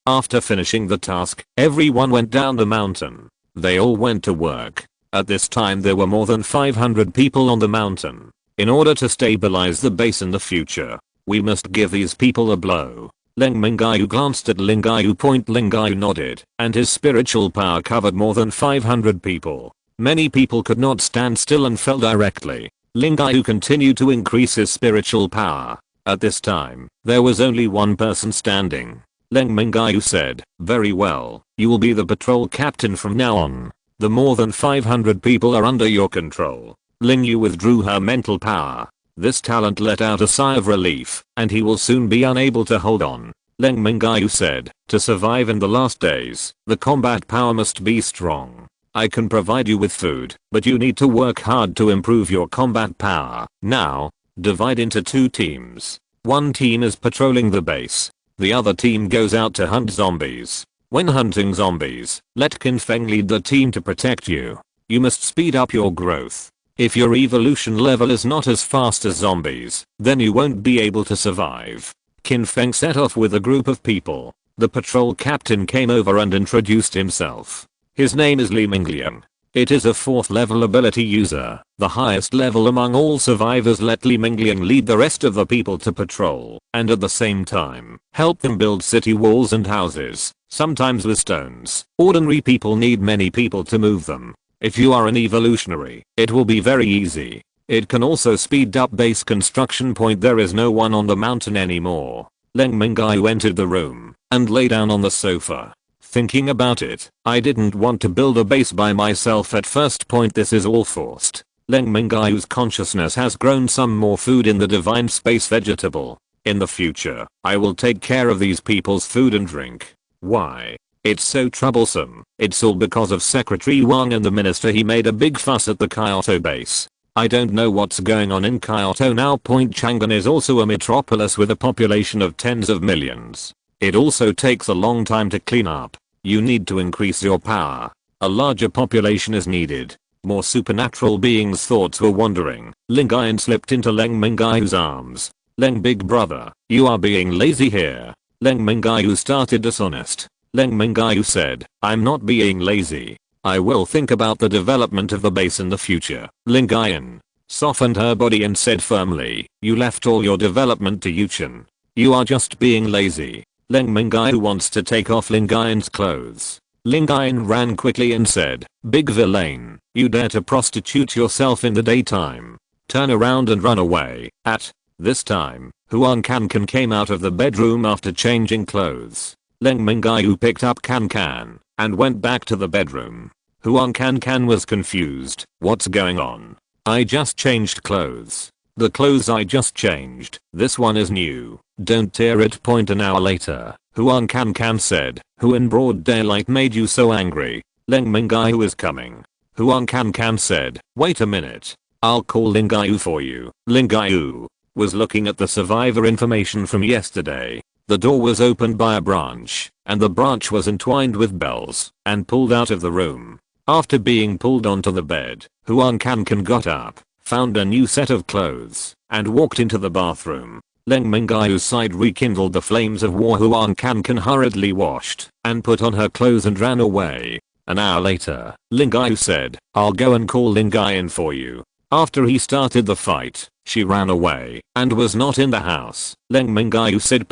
After finishing the task, everyone went down the mountain. They all went to work. At this time there were more than 500 people on the mountain. In order to stabilize the base in the future, we must give these people a blow. Leng Mingyue glanced at Mingyue. Mingyue nodded, and his spiritual power covered more than 500 people. Many people could not stand still and fell directly. Mingyue continued to increase his spiritual power. At this time, there was only one person standing. Leng Mingyue said, very well, you will be the patrol captain from now on. The more than 500 people are under your control. Mingyue withdrew her mental power. This talent let out a sigh of relief, and he will soon be unable to hold on. Leng Mingyue said, to survive in the last days, the combat power must be strong. I can provide you with food, but you need to work hard to improve your combat power. Now, divide into 2 teams. One team is patrolling the base. The other team goes out to hunt zombies. When hunting zombies, let Qin Feng lead the team to protect you. You must speed up your growth. If your evolution level is not as fast as zombies, then you won't be able to survive. Qin Feng set off with a group of people. The patrol captain came over and introduced himself. His name is Leng Mingyue. It is a 4th level ability user, the highest level among all survivors. Let Leng Mingyue lead the rest of the people to patrol, and at the same time, help them build city walls and houses, sometimes with stones. Ordinary people need many people to move them. If you are an evolutionary, it will be very easy. It can also speed up base construction. There is no one on the mountain anymore. Leng Mingyue entered the room and lay down on the sofa. Thinking about it, I didn't want to build a base by myself at first. This is all forced. Leng Mingyue's consciousness has grown. Some more food in the divine space vegetable. In the future, I will take care of these people's food and drink. Why? It's so troublesome. It's all because of Secretary Wang and the minister. He made a big fuss at the Kyoto base. I don't know what's going on in Kyoto now. Chang'an is also a metropolis with a population of tens of millions. It also takes a long time to clean up. You need to increase your power. A larger population is needed. More supernatural beings' thoughts were wandering. Leng Mingyue slipped into Leng Mingyue's arms. Leng, big brother, you are being lazy here. Leng Mingyue started dishonest. Leng Mingyue said, I'm not being lazy. I will think about the development of the base in the future. Leng Mingyue softened her body and said firmly, you left all your development to Yuchen. You are just being lazy. Leng Mingyue wants to take off Leng Mingyue's clothes. Leng Mingyue ran quickly and said, big villain, you dare to prostitute yourself in the daytime. Turn around and run away. At this time, Huang Cancan came out of the bedroom after changing clothes. Leng Mingyue picked up Cancan and went back to the bedroom. Huang Cancan was confused. What's going on? I just changed clothes. The clothes I just changed, this one is new. Don't tear it. An hour later, Huang Cancan said, who in broad daylight made you so angry? Leng Mingyue is coming. Huang Cancan said, wait a minute. I'll call Leng Mingyue for you. Leng Mingyue was looking at the survivor information from yesterday. The door was opened by a branch, and the branch was entwined with bells, and pulled out of the room. After being pulled onto the bed, Huang Cancan got up, found a new set of clothes, and walked into the bathroom. Leng Mingyue's side rekindled the flames of war. Huang Cancan hurriedly washed, and put on her clothes and ran away. An hour later, Leng Mingyue said, I'll go and call Leng Mingyue for you. After he started the fight, she ran away, and was not in the house. Leng Mingyue said.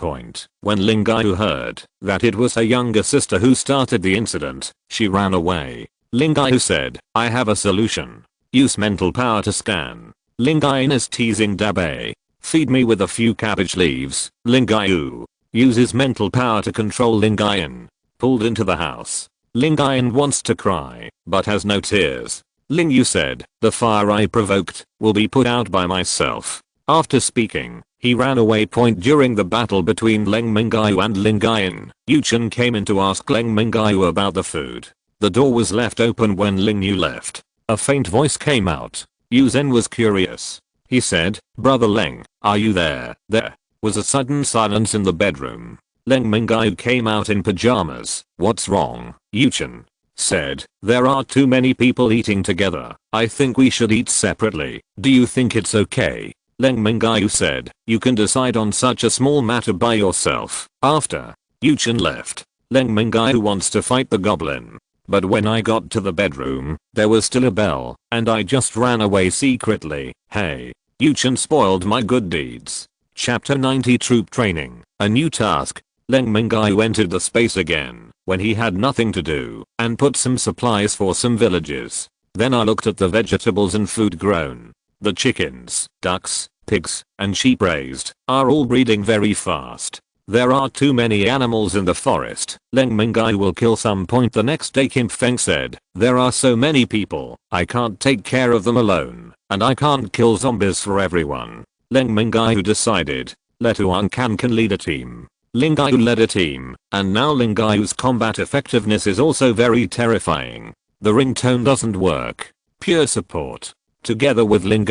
When Leng Mingyue heard that it was her younger sister who started the incident, she ran away. Leng Mingyue said, I have a solution. Use mental power to scan. Leng Mingyue is teasing Dabe. Feed me with a few cabbage leaves. Leng Mingyue uses mental power to control Leng Mingyue. Pulled into the house. Leng Mingyue wants to cry, but has no tears. Leng Mingyue said, the fire I provoked will be put out by myself. After speaking, he ran away. During the battle between Leng Mingyue and Leng Mingyue, Yuchen came in to ask Leng Mingyue about the food. The door was left open when Leng Mingyue left. A faint voice came out. Yu Zhen was curious. He said, brother Leng, are you there? There was a sudden silence in the bedroom. Leng Mingyue came out in pajamas. What's wrong? Yuchen said, there are too many people eating together. I think we should eat separately. Do you think it's okay? Leng Mingyue said, you can decide on such a small matter by yourself. After Yuchen left, Leng Mingyue wants to fight the goblin. But when I got to the bedroom, there was still a bell, and I just ran away secretly. Hey, Yuchen spoiled my good deeds. Chapter 90 Troop Training, a new task. Leng Mingyue entered the space again, when he had nothing to do, and put some supplies for some villages. Then I looked at the vegetables and food grown. The chickens, ducks, pigs, and sheep raised are all breeding very fast. There are too many animals in the forest. Leng Mingyue will kill some. The next day Kim Feng said, there are so many people, I can't take care of them alone, and I can't kill zombies for everyone. Leng Mingyue decided, let Huang Cancan lead a team. Leng Mingyue led a team, and now Leng Mingyue's combat effectiveness is also very terrifying. The ringtone doesn't work. Pure support. Together with Leng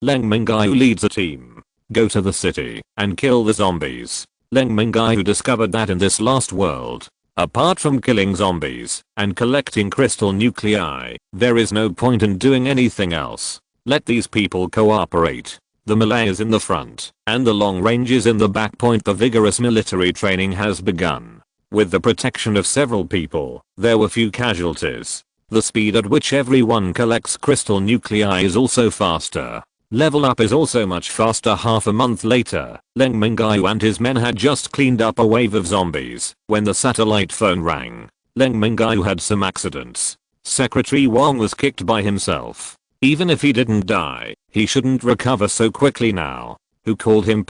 Mingyue leads a team. Go to the city and kill the zombies. Leng Mingyue discovered that in this last world, apart from killing zombies and collecting crystal nuclei, there is no point in doing anything else. Let these people cooperate. The melee is in the front, and the long range is in the back. The vigorous military training has begun. With the protection of several people, there were few casualties. The speed at which everyone collects crystal nuclei is also faster. Level up is also much faster. Half a month later, Leng Mingyue and his men had just cleaned up a wave of zombies when the satellite phone rang. Leng Mingyue had some accidents. Secretary Wang was kicked by himself. Even if he didn't die, he shouldn't recover so quickly now. Who called him?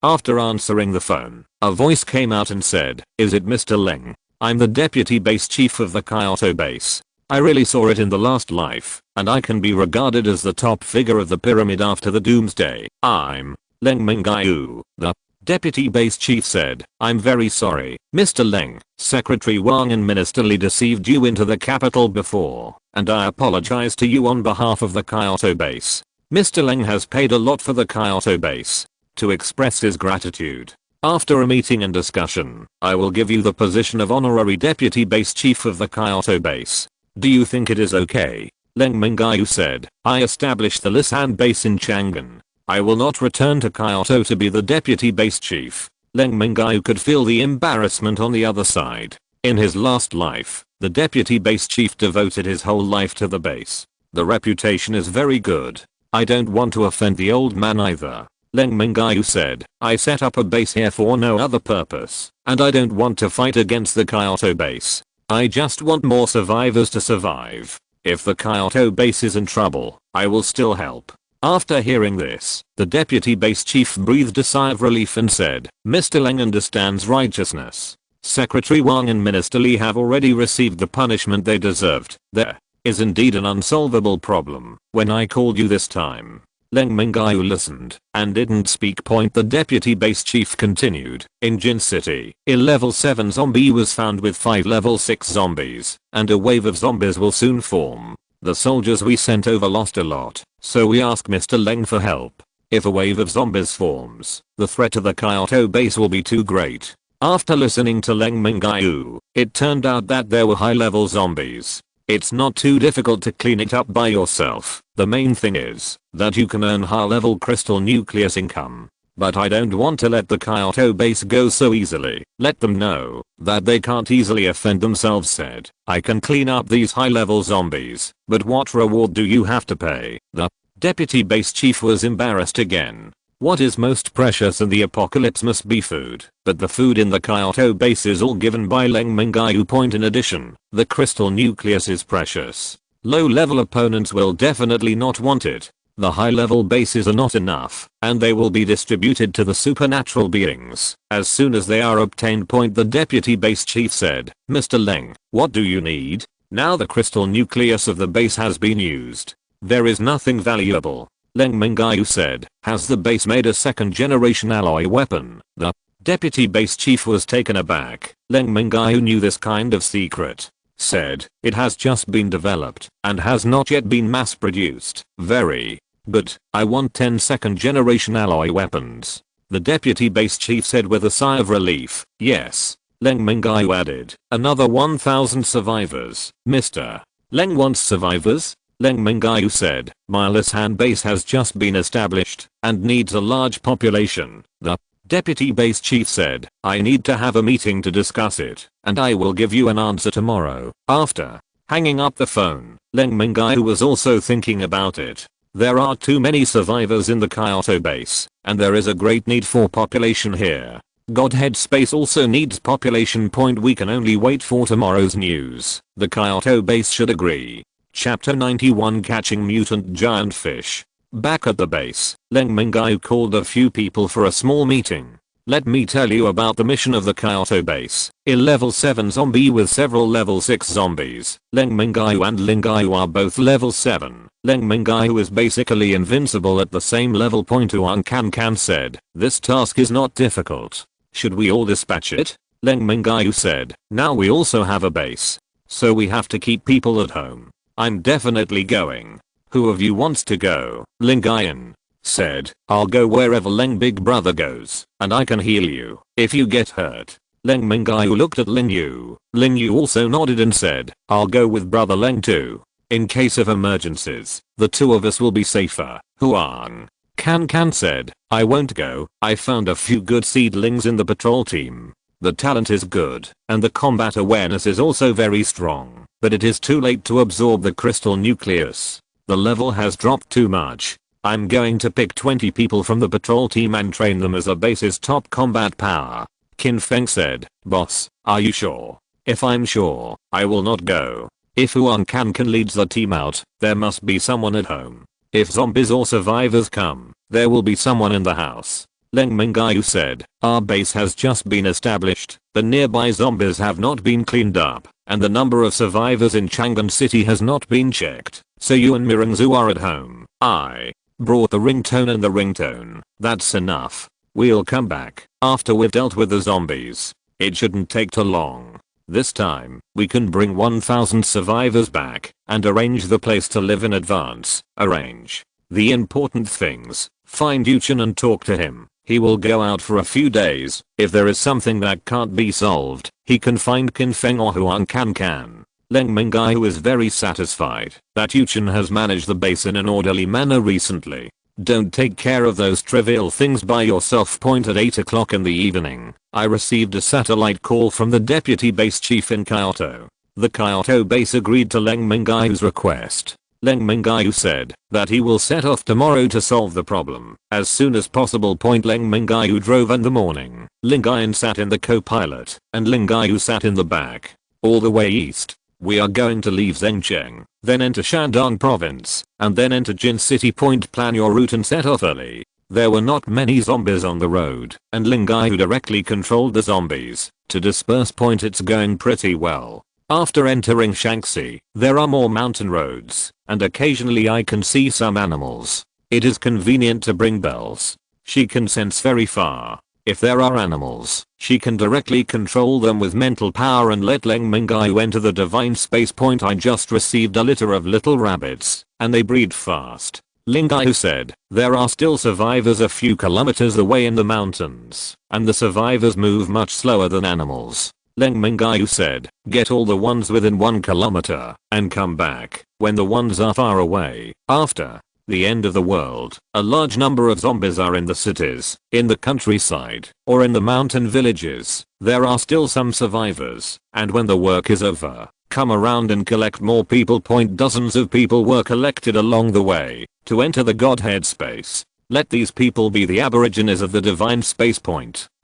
After answering the phone, a voice came out and said, is it Mr. Leng? I'm the deputy base chief of the Kyoto base. I really saw it in the last life, and I can be regarded as the top figure of the pyramid after the Doomsday. I'm Leng Mingyue, the Deputy Base Chief said, "I'm very sorry, Mr. Leng. Secretary Wang and Minister Li deceived you into the capital before, and I apologize to you on behalf of the Kyoto base. Mr. Leng has paid a lot for the Kyoto base. To express his gratitude, after a meeting and discussion, I will give you the position of Honorary Deputy Base Chief of the Kyoto base. Do you think it is okay?" Leng Mingyue said, "I established the Lisan base in Chang'an. I will not return to Kyoto to be the Deputy Base Chief." Leng Mingyue could feel the embarrassment on the other side. In his last life, the Deputy Base Chief devoted his whole life to the base. The reputation is very good. I don't want to offend the old man either. Leng Mingyue said, "I set up a base here for no other purpose, and I don't want to fight against the Kyoto base. I just want more survivors to survive. If the Kyoto base is in trouble, I will still help." After hearing this, the Deputy Base Chief breathed a sigh of relief and said, "Mr. Leng understands righteousness. Secretary Wang and Minister Li have already received the punishment they deserved. There is indeed an unsolvable problem. When I called you this time, Leng Mingyue listened and didn't speak. The Deputy Base Chief continued, "In Jin City, a level 7 zombie was found with 5 level 6 zombies, and a wave of zombies will soon form. The soldiers we sent over lost a lot, so we asked Mr. Leng for help. If a wave of zombies forms, the threat to the Kyoto base will be too great." After listening to Leng Mingyue, it turned out that there were high-level zombies. It's not too difficult to clean it up by yourself. The main thing is that you can earn high-level crystal nucleus income. But I don't want to let the Kyoto base go so easily. Let them know that they can't easily offend themselves. Said, "I can clean up these high-level zombies, but what reward do you have to pay?" The Deputy Base Chief was embarrassed again. What is most precious in the apocalypse must be food, but the food in the Kyoto base is all given by Leng Mingyue. In addition, the crystal nucleus is precious. Low-level opponents will definitely not want it. The high-level bases are not enough, and they will be distributed to the supernatural beings as soon as they are obtained. The Deputy Base Chief said, "Mr. Leng, what do you need?" Now the crystal nucleus of the base has been used. There is nothing valuable. Leng Mingyue said, "Has the base made a second-generation alloy weapon?" The Deputy Base Chief was taken aback. Leng Mingyue knew this kind of secret. Said, "It has just been developed and has not yet been mass-produced." Very good. I want 10 second-generation alloy weapons. The Deputy Base Chief said with a sigh of relief. Yes. Leng Mingyue added, "Another 1,000 survivors." Mr. Leng wants survivors? Leng Mingyue said, "My Lisan base has just been established and needs a large population." The Deputy Base Chief said, "I need to have a meeting to discuss it, and I will give you an answer tomorrow." After hanging up the phone, Leng Mingyue was also thinking about it. There are too many survivors in the Kyoto base, and there is a great need for population here. Godhead space also needs population. We can only wait for tomorrow's news. The Kyoto base should agree. Chapter 91 Catching Mutant Giant Fish. Back at the base, Leng Mingyue called a few people for a small meeting. "Let me tell you about the mission of the Kyoto base. A level 7 zombie with several level 6 zombies. Leng Mingyue and Mingyue are both level 7. Leng Mingyue is basically invincible at the same level. Wang Can said, "This task is not difficult. Should we all dispatch it?" Leng Mingyue said, "Now we also have a base, so we have to keep people at home. I'm definitely going. Who of you wants to go?" Mingyue said, "I'll go wherever Leng Big Brother goes, and I can heal you if you get hurt." Leng Mingyue looked at Mingyue. Mingyue also nodded and said, "I'll go with Brother Leng too. In case of emergencies, the two of us will be safer." Huang Can said, "I won't go. I found a few good seedlings in the patrol team. The talent is good, and the combat awareness is also very strong, but it is too late to absorb the crystal nucleus. The level has dropped too much. I'm going to pick 20 people from the patrol team and train them as the base's top combat power." Qin Feng said, "Boss, are you sure?" "If I'm sure, I will not go. If Huang Can leads the team out, there must be someone at home. If zombies or survivors come, there will be someone in the house." Leng Mingyue said, "Our base has just been established, the nearby zombies have not been cleaned up, and the number of survivors in Chang'an City has not been checked, so you and Mirangzu are at home. I brought the ringtone and the ringtone. That's enough. We'll come back After we've dealt with the zombies, it shouldn't take too long. This time, we can bring 1000 survivors back and arrange the place to live in advance. Arrange the important things. Find Yuchen and talk to him. He will go out for a few days. If there is something that can't be solved, he can find Kinfeng or Huang Can. Leng Mingyue is very satisfied that Yuchen has managed the base in an orderly manner recently. Don't take care of those trivial things by yourself. At 8 o'clock in the evening, I received a satellite call from the deputy base chief in Kyoto. The Kyoto base agreed to Leng Mingyue's request. Leng Mingyue said that he will set off tomorrow to solve the problem as soon as possible. Leng Mingyue drove in the morning. Ling Guan sat in the co-pilot and Ling Guyu sat in the back. All the way east. We are going to leave Zhengcheng, then enter Shandong province, and then enter Jin City. Plan your route and set off early. There were not many zombies on the road, and Ling Guyu directly controlled the zombies to disperse. It's going pretty well. After entering Shaanxi, there are more mountain roads, and occasionally I can see some animals. It is convenient to bring bells. She can sense very far. If there are animals, she can directly control them with mental power and let Leng Mingyue enter the divine space. I just received a litter of little rabbits, and they breed fast. Ling Guyu said, there are still survivors a few kilometers away in the mountains, and the survivors move much slower than animals. Leng Mingyue said, get all the ones within 1 kilometer, and come back when the ones are far away. After the end of the world, a large number of zombies are in the cities, in the countryside, or in the mountain villages. There are still some survivors, and when the work is over, come around and collect more people. Dozens of people were collected along the way to enter the Godhead space. Let these people be the aborigines of the divine space.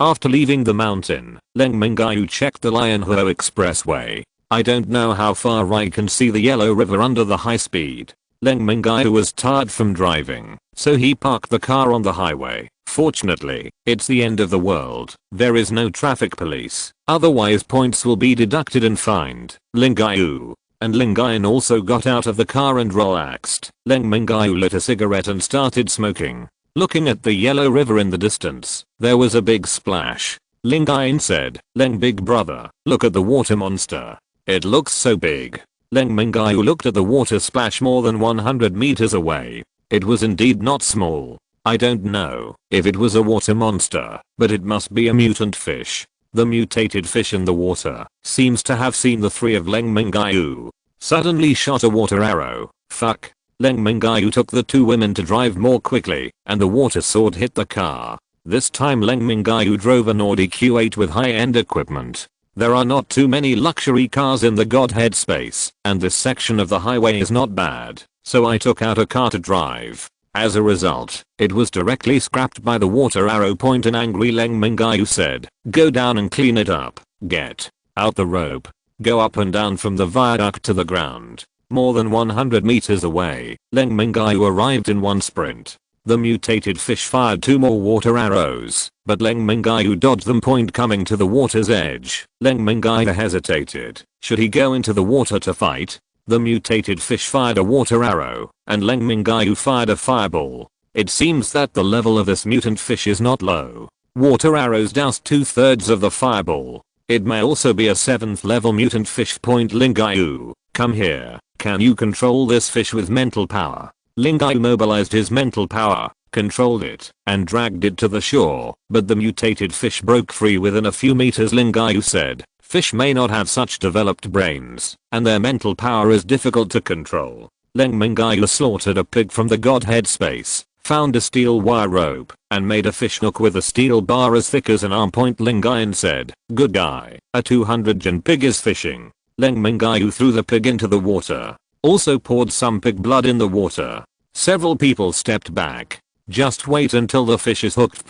After leaving the mountain, Leng Mingyue checked the Lianhua expressway. I don't know how far I can see the Yellow River under the high speed. Leng Mingyue was tired from driving, so he parked the car on the highway. Fortunately, it's the end of the world. There is no traffic police, otherwise points will be deducted and fined. Ling Guyu and Ling Guan also got out of the car and relaxed. Leng Mingyue lit a cigarette and started smoking. Looking at the Yellow River in the distance, there was a big splash. Ling Guan said, Leng big brother, look at the water monster. It looks so big. Leng Mingyue looked at the water splash more than 100 meters away. It was indeed not small. I don't know if it was a water monster, but it must be a mutant fish. The mutated fish in the water seems to have seen the three of Leng Mingyue. Suddenly shot a water arrow. Fuck. Leng Mingyue took the two women to drive more quickly, and the water sword hit the car. This time Leng Mingyue drove an Audi Q8 with high-end equipment. There are not too many luxury cars in the Godhead space, and this section of the highway is not bad, so I took out a car to drive. As a result, it was directly scrapped by the water arrow. An angry Leng Mingyue said, go down and clean it up. Get out the rope. Go up and down from the viaduct to the ground. More than 100 meters away, Leng Mingyue arrived in one sprint. The mutated fish fired 2 more water arrows, but Leng Mingyue dodged them. Coming to the water's edge, Leng Mingyue hesitated. Should he go into the water to fight? The mutated fish fired a water arrow, and Leng Mingyue fired a fireball. It seems that the level of this mutant fish is not low. Water arrows doused 2/3 of the fireball. It may also be a 7th level mutant fish. Ling Guyu, come here. Can you control this fish with mental power? Ling Guyu mobilized his mental power, controlled it, and dragged it to the shore, but the mutated fish broke free within a few meters. Ling Guyu said, fish may not have such developed brains, and their mental power is difficult to control. Leng Mingyue slaughtered a pig from the Godhead space, found a steel wire rope, and made a fish hook with a steel bar as thick as an arm. Ling Guyu said, good guy, a 200 gen pig is fishing. Leng Mingyue threw the pig into the water, also poured some pig blood in the water. Several people stepped back. Just wait until the fish is hooked.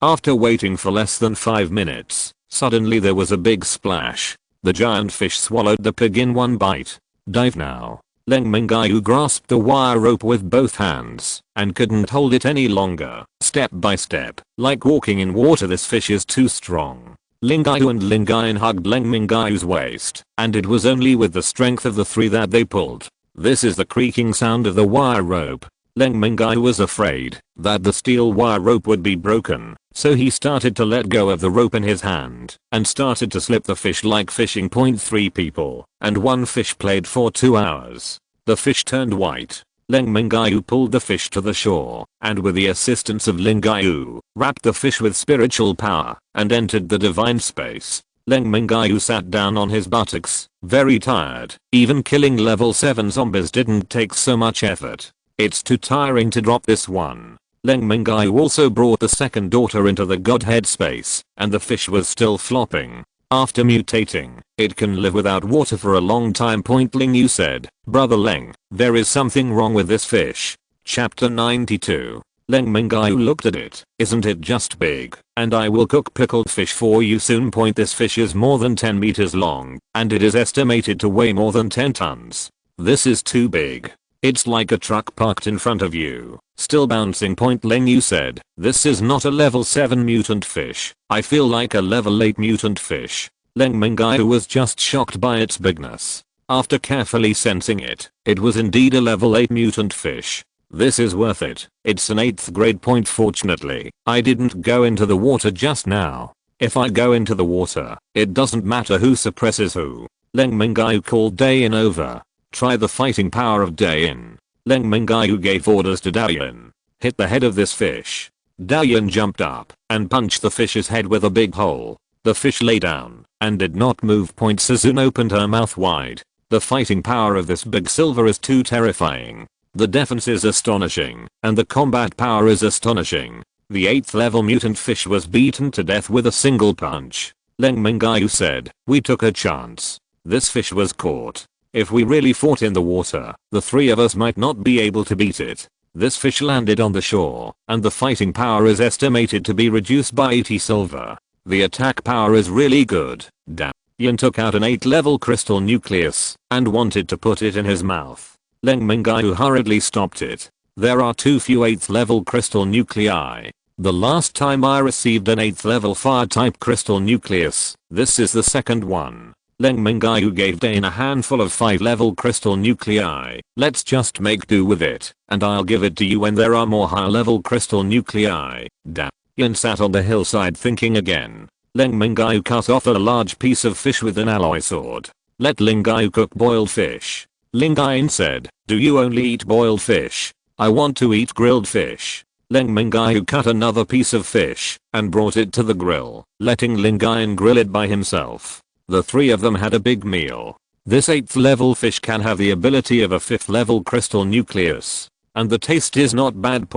After waiting for less than 5 minutes, suddenly there was a big splash. The giant fish swallowed the pig in one bite. Dive now. Leng Mingyue grasped the wire rope with both hands and couldn't hold it any longer. Step by step, like walking in water, this fish is too strong. Ling Guyu and Ling Guan hugged Leng Mingyue's waist, and it was only with the strength of the three that they pulled. This is the creaking sound of the wire rope. Leng Mingyue was afraid that the steel wire rope would be broken, So he started to let go of the rope in his hand and started to slip the fish like fishing. 3 people and one fish played for 2 hours. The fish turned white. Leng Mingyue pulled the fish to the shore and with the assistance of Leng Mingyue, wrapped the fish with spiritual power and entered the divine space. Leng Mingyue sat down on his buttocks, very tired. Even killing level 7 zombies didn't take so much effort. It's too tiring to drop this one. Leng Mingyue also brought the second daughter into the Godhead space, and the fish was still flopping. After mutating, it can live without water for a long time. Leng Mingyue said, "Brother Leng, there is something wrong with this fish." Chapter 92. Leng Mingyue looked at it. "Isn't it just big? And I will cook pickled fish for you soon." This fish is more than 10 meters long, and it is estimated to weigh more than 10 tons. This is too big. It's like a truck parked in front of you, still bouncing. Leng Mingyue said, "This is not a level 7 mutant fish. I feel like a level 8 mutant fish." Leng Mingyue was just shocked by its bigness. After carefully sensing it, it was indeed a level 8 mutant fish. This is worth it. It's an 8th grade. Fortunately, I didn't go into the water just now. If I go into the water, it doesn't matter who suppresses who. Leng Mingyue called Dayan over. "Try the fighting power of Dayan." Leng Mingyue gave orders to Dayan. "Hit the head of this fish." Dayan jumped up and punched the fish's head with a big hole. The fish lay down and did not move. Suzune opened her mouth wide. The fighting power of this big silver is too terrifying. The defense is astonishing, and the combat power is astonishing. The 8th level mutant fish was beaten to death with a single punch. Leng Mingyue said, "We took a chance. This fish was caught. If we really fought in the water, the 3 of us might not be able to beat it." This fish landed on the shore, and the fighting power is estimated to be reduced by 80 silver. The attack power is really good. Dayan took out an 8th level crystal nucleus and wanted to put it in his mouth. Leng Mingyue hurriedly stopped it. "There are too few 8th level crystal nuclei. The last time I received an 8th level fire type crystal nucleus, this is the second one." Leng Mingyue gave Dayan a handful of 5 level crystal nuclei. "Let's just make do with it, and I'll give it to you when there are more high level crystal nuclei." Dayan sat on the hillside thinking again. Leng Mingyue cut off a large piece of fish with an alloy sword. "Let Leng Mingyue cook boiled fish." Leng Mingyue said, "Do you only eat boiled fish? I want to eat grilled fish." Leng Mingyue cut another piece of fish and brought it to the grill, letting Leng Mingyue grill it by himself. The 3 of them had a big meal. This 8th level fish can have the ability of a 5th level crystal nucleus. And the taste is not bad.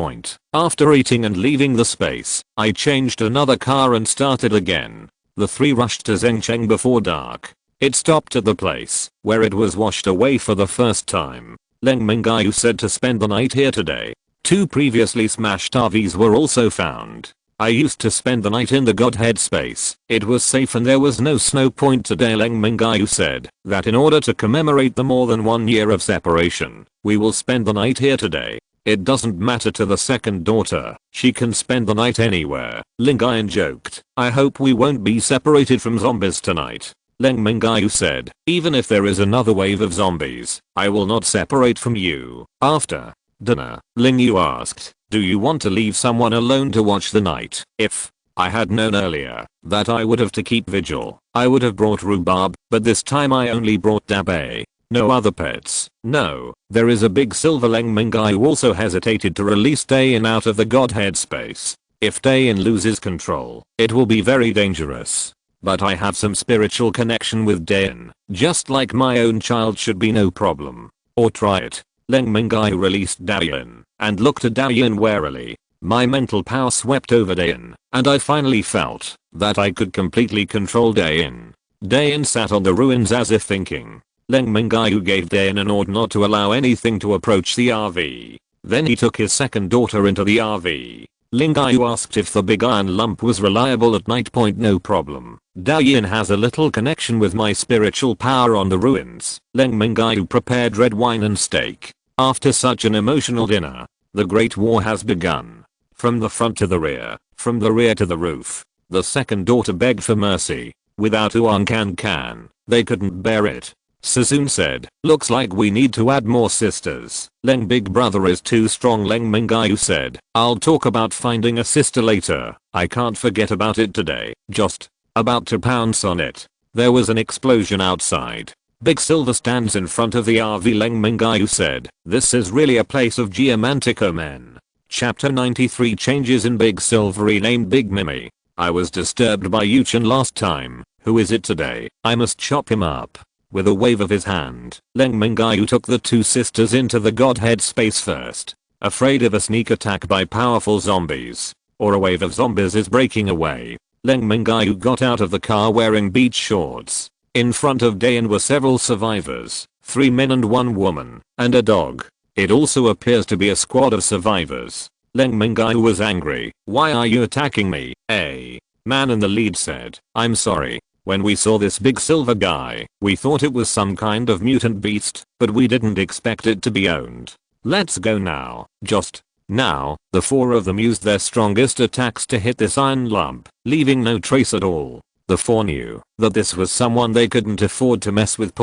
After eating and leaving the space, I changed another car and started again. The 3 rushed to Zhengcheng before dark. It stopped at the place where it was washed away for the first time. Leng Mingyue said to spend the night here today. 2 previously smashed RVs were also found. I used to spend the night in the Godhead space. It was safe and there was no snow. Today Leng Mingyue said that in order to commemorate the more than 1 year of separation, we will spend the night here today. It doesn't matter to the second daughter. She can spend the night anywhere. Leng Mingyue joked, "I hope we won't be separated from zombies tonight." Leng Mingyue said, "Even if there is another wave of zombies, I will not separate from you." After dinner, Leng Mingyue asked, "Do you want to leave someone alone to watch the night?" If I had known earlier that I would have to keep vigil, I would have brought Rhubarb, but this time I only brought Dabe. No other pets. No, there is a big silver. Leng Mingyue also hesitated to release Dayan out of the Godhead space. If Dayan loses control, it will be very dangerous. But I have some spiritual connection with Dayan, just like my own child should be no problem. Or try it. Leng Mingyue released Dayan and looked at Dayan warily. My mental power swept over Dayan, and I finally felt that I could completely control Dayan. Dayan sat on the ruins as if thinking. Leng Mingyue gave Dayan an order not to allow anything to approach the RV. Then he took his second daughter into the RV. Leng Mingyue asked if the big iron lump was reliable at night. No problem. Dayan has a little connection with my spiritual power on the ruins. Leng Mingyue prepared red wine and steak. After such an emotional dinner, the Great War has begun. From the front to the rear, from the rear to the roof, the second daughter begged for mercy. Without Uan Can, they couldn't bear it. Sassoon said, looks like we need to add more sisters. Leng big brother is too strong. Leng Mingyue said, I'll talk about finding a sister later. I can't forget about it today. Just about to pounce on it. There was an explosion outside. Big Silver stands in front of the RV. Leng Mingyue said, this is really a place of geomantic omen. Chapter 93 Changes in Big Silver renamed Big Mimi. I was disturbed by Yuchen last time. Who is it today? I must chop him up. With a wave of his hand, Leng Mingyue took the two sisters into the Godhead space first. Afraid of a sneak attack by powerful zombies, or a wave of zombies is breaking away, Leng Mingyue got out of the car wearing beach shorts. In front of Dayan were several survivors, 3 men and 1 woman, and a dog. It also appears to be a squad of survivors. Leng Mingyue was angry. Why are you attacking me? A man in the lead said, I'm sorry. When we saw this big silver guy, we thought it was some kind of mutant beast, but we didn't expect it to be owned. Let's go now. Just now, the 4 of them used their strongest attacks to hit this iron lump, leaving no trace at all. The 4 knew that this was someone they couldn't afford to mess with.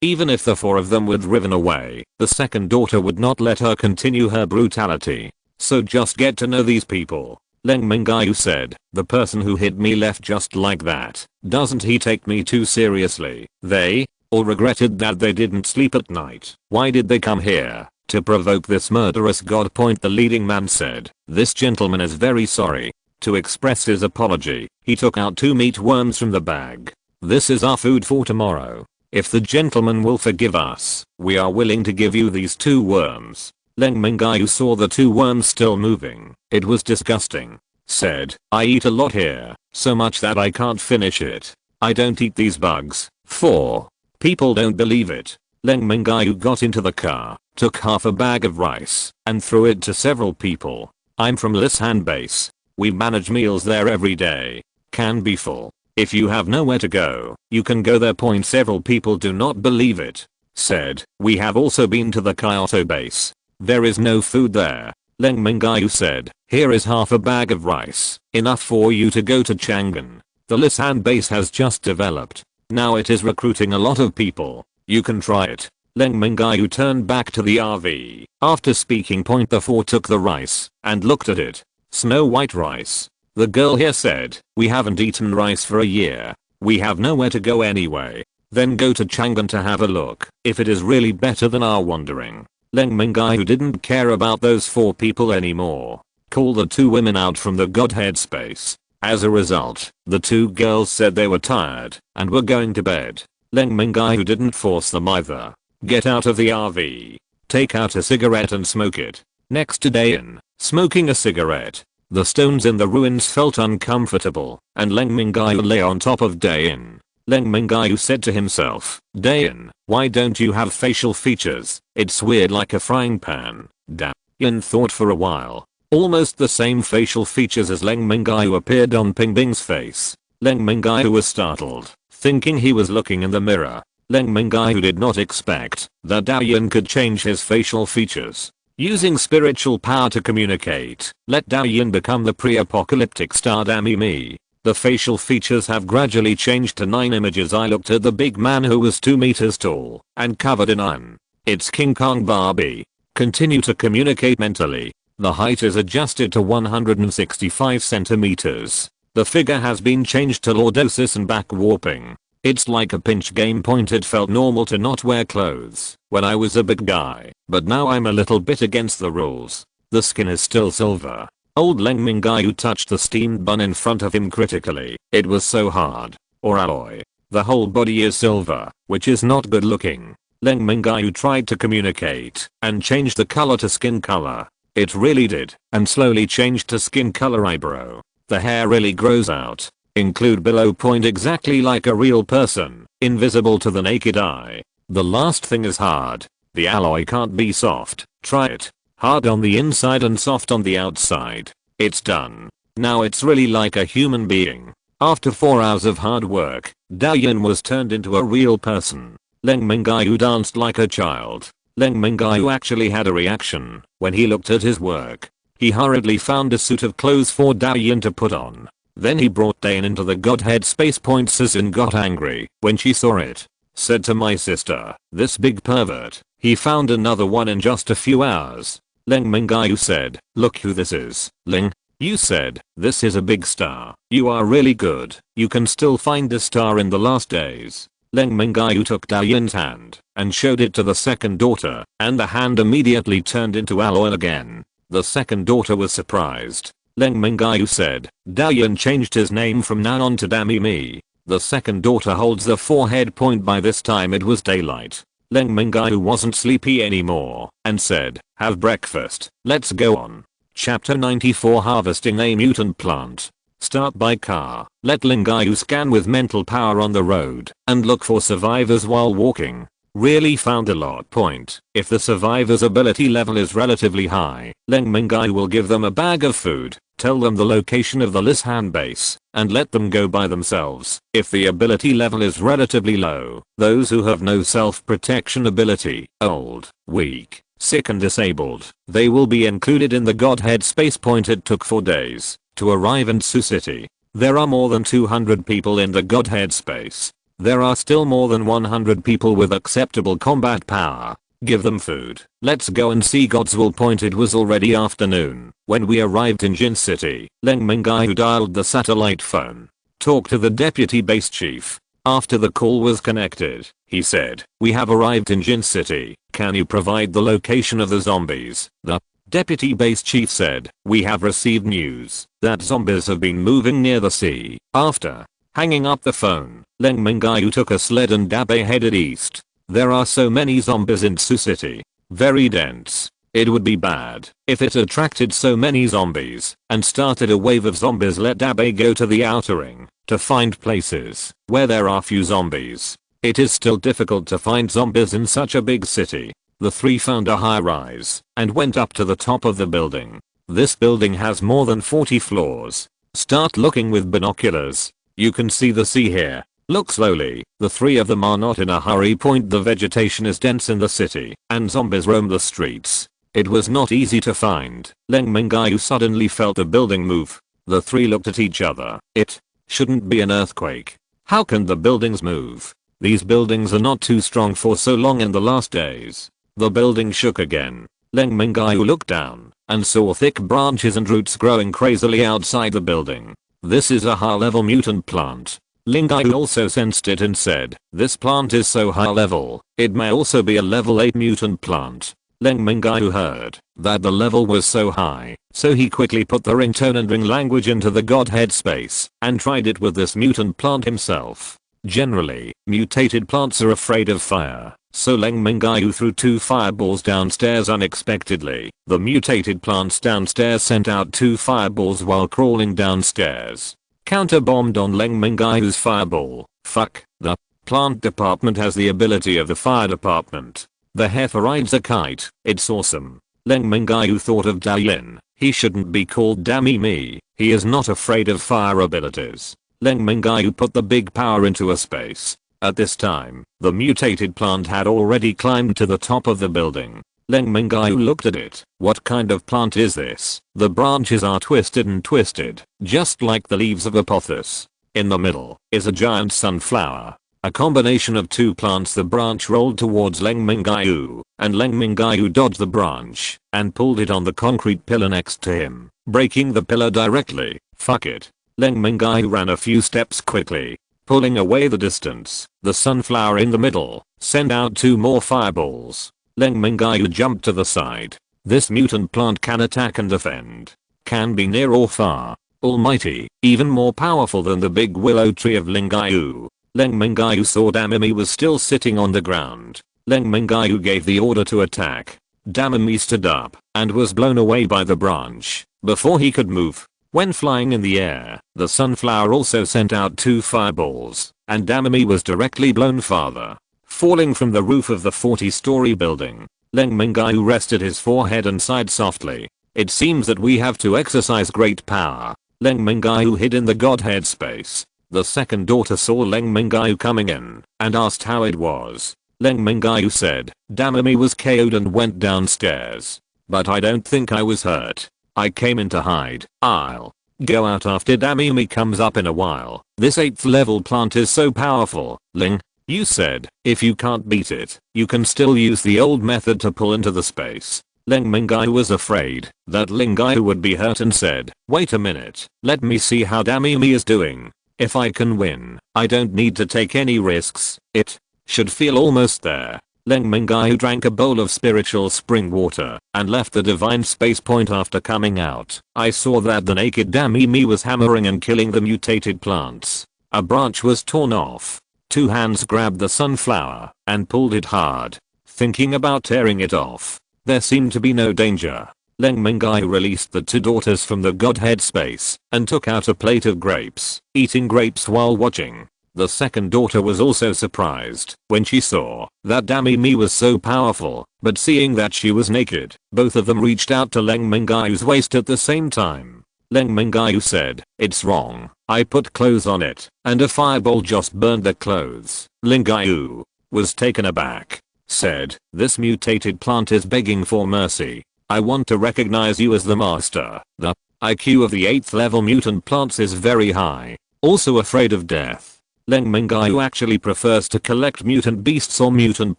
Even if the 4 of them were driven away, the second daughter would not let her continue her brutality. So just get to know these people. Leng Mingyue said, the person who hit me left just like that. Doesn't he take me too seriously? They all regretted that they didn't sleep at night. Why did they come here? To provoke this murderous god. The leading man said, this gentleman is very sorry. To express his apology, he took out 2 meat worms from the bag. This is our food for tomorrow. If the gentleman will forgive us, we are willing to give you these 2 worms. Leng Mingyue saw the 2 worms still moving. It was disgusting. Said, I eat a lot here, so much that I can't finish it. I don't eat these bugs. 4 people don't believe it. Leng Mingyue got into the car, took half a bag of rice, and threw it to several people. I'm from Lisan base. We manage meals there every day. Can be full. If you have nowhere to go, you can go there. Several people do not believe it. Said, we have also been to the Kyoto base. There is no food there. Leng Mingyue said, here is half a bag of rice, enough for you to go to Chang'an. The Lisan base has just developed. Now it is recruiting a lot of people. You can try it. Leng Mingyue turned back to the RV. After speaking, the 4 took the rice and looked at it. Snow white rice. The girl here said, we haven't eaten rice for a year. We have nowhere to go anyway. Then go to Chang'an to have a look if it is really better than our wandering. Leng Mingyue didn't care about those 4 people anymore. Called the 2 women out from the Godhead space. As a result, the 2 girls said they were tired and were going to bed. Leng Mingyue didn't force them either. Get out of the RV. Take out a cigarette and smoke it. Next to Dayan, smoking a cigarette. The stones in the ruins felt uncomfortable, and Leng Mingyue lay on top of Dayan. Leng Mingyue said to himself, Dayan, why don't you have facial features? It's weird like a frying pan. Dayan thought for a while. Almost the same facial features as Leng Mingyue appeared on Pingbing's face. Leng Mingyue was startled, thinking he was looking in the mirror. Leng Mingyue did not expect that Dayan could change his facial features. Using spiritual power to communicate, let Dayan become the pre-apocalyptic star Damimi. The facial features have gradually changed to 9 images. I looked at the big man who was 2 meters tall and covered in iron. It's King Kong Barbie. Continue to communicate mentally. The height is adjusted to 165 centimeters. The figure has been changed to lordosis and back warping. It's like a pinch game. It felt normal to not wear clothes when I was a big guy, but now I'm a little bit against the rules. The skin is still silver. Old Leng Mingyue touched the steamed bun in front of him critically. It was so hard. Or alloy. The whole body is silver, which is not good looking. Leng Mingyue tried to communicate and change the color to skin color. It really did, and slowly changed to skin color eyebrow. The hair really grows out. Include below point exactly like a real person, invisible to the naked eye. The last thing is hard. The alloy can't be soft. Try it. Hard on the inside and soft on the outside. It's done. Now it's really like a human being. After 4 hours of hard work, Dayan was turned into a real person. Leng Mingyue danced like a child. Leng Mingyue actually had a reaction when he looked at his work. He hurriedly found a suit of clothes for Dayan to put on. Then he brought Dayan into the Godhead space. Sassoon got angry when she saw it. Said to my sister, this big pervert, he found another one in just a few hours. Leng Mingyue said, look who this is. Leng, you said, this is a big star. You are really good. You can still find a star in the last days. Leng Mingyue took Daoyin's hand and showed it to the second daughter, and the hand immediately turned into alloy again. The second daughter was surprised. Leng Mingyue said, Daoyin changed his name from now on to Dammy Me. The second daughter holds the forehead point. By this time it was daylight. Leng Mingyue wasn't sleepy anymore and said, have breakfast, let's go on. Chapter 94 Harvesting a Mutant Plant. Start by car. Let Mingyue scan with mental power on the road and look for survivors while walking. Really found a lot. Point. If the survivor's ability level is relatively high, Leng Mingyue will give them a bag of food, tell them the location of the Lishan base, and let them go by themselves. If the ability level is relatively low, those who have no self-protection ability, old, weak, sick and disabled, they will be included in the Godhead space point. It took 4 days to arrive in Sioux City. There are more than 200 people in the Godhead space. There are still more than 100 people with acceptable combat power. Give them food. Let's go and see Godswill. Point. It was already afternoon when we arrived in Jin City. Leng Mingyue dialed the satellite phone. Talked to the deputy base chief. After the call was connected, he said, we have arrived in Jin City. Can you provide the location of the zombies? The deputy base chief said, we have received news that zombies have been moving near the sea. After hanging up the phone, Leng Mingyue took a sled and Dabe headed east. There are so many zombies in Sioux City. Very dense. It would be bad if it attracted so many zombies and started a wave of zombies. Let Dabe go to the outer ring to find places where there are few zombies. It is still difficult to find zombies in such a big city. The three found a high rise and went up to the top of the building. This building has more than 40 floors. Start looking with binoculars. You can see the sea here. Look slowly. The three of them are not in a hurry. Point. The vegetation is dense in the city and zombies roam the streets. It was not easy to find. Leng Mingyue suddenly felt a building move. The three looked at each other. It shouldn't be an earthquake. How can the buildings move? These buildings are not too strong for so long in the last days. The building shook again. Leng Mingyue looked down and saw thick branches and roots growing crazily outside the building. This is a high-level mutant plant. Mingyue also sensed it and said, this plant is so high level, it may also be a level 8 mutant plant. Leng Mingyue heard that the level was so high, so he quickly put the ringtone and ring language into the Godhead space and tried it with this mutant plant himself. Generally, mutated plants are afraid of fire, so Leng Mingyue threw 2 fireballs downstairs unexpectedly. The mutated plants downstairs sent out 2 fireballs while crawling downstairs. Counter-bombed on Leng Mingyue's fireball. Fuck, the plant department has the ability of the fire department. The heifer rides a kite. It's awesome. Leng Mingyue thought of Daoyin. He shouldn't be called Dammy Me. He is not afraid of fire abilities. Leng Mingyue put the big power into a space. At this time, the mutated plant had already climbed to the top of the building. Leng Mingyue looked at it. What kind of plant is this? The branches are twisted and twisted, just like the leaves of a pothos. In the middle is a giant sunflower. A combination of 2 plants. The branch rolled towards Leng Mingyue, and Leng Mingyue dodged the branch and pulled it on the concrete pillar next to him, breaking the pillar directly. Fuck it. Leng Mingyue ran a few steps quickly, pulling away the distance. The sunflower in the middle sent out 2 more fireballs. Leng Mingyue jumped to the side. This mutant plant can attack and defend. Can be near or far. Almighty, even more powerful than the big willow tree of Mingyue. Leng Mingyue saw Dammy was still sitting on the ground. Leng Mingyue gave the order to attack. Dammy stood up and was blown away by the branch before he could move. When flying in the air, the sunflower also sent out 2 fireballs, and Dammy was directly blown farther, falling from the roof of the 40-story building. Leng Mingyue rested his forehead and sighed softly. It seems that we have to exercise great power. Leng Mingyue hid in the Godhead space. The second daughter saw Leng Mingyue coming in and asked how it was. Leng Mingyue said, Dammy was KO'd and went downstairs. But I don't think I was hurt. I came in to hide. I'll go out after Dammy comes up in a while. This 8th level plant is so powerful. Leng You said, if you can't beat it, you can still use the old method to pull into the space. Leng Mingyue was afraid that Mingyue would be hurt and said, wait a minute, let me see how Damimi is doing. If I can win, I don't need to take any risks. It should feel almost there. Leng Mingyue drank a bowl of spiritual spring water and left the divine space point after coming out. I saw that the naked Damimi was hammering and killing the mutated plants. A branch was torn off. 2 hands grabbed the sunflower and pulled it hard, thinking about tearing it off. There seemed to be no danger. Leng Mingyue released the 2 daughters from the Godhead space and took out a plate of grapes, eating grapes while watching. The second daughter was also surprised when she saw that Damimi was so powerful, but seeing that she was naked, both of them reached out to Leng Mingyue's waist at the same time. Leng Mingyue said, it's wrong. I put clothes on it, and a fireball just burned the clothes. Mingyue was taken aback. Said, this mutated plant is begging for mercy. I want to recognize you as the master. The IQ of the 8th level mutant plants is very high. Also afraid of death. Leng Mingyue actually prefers to collect mutant beasts or mutant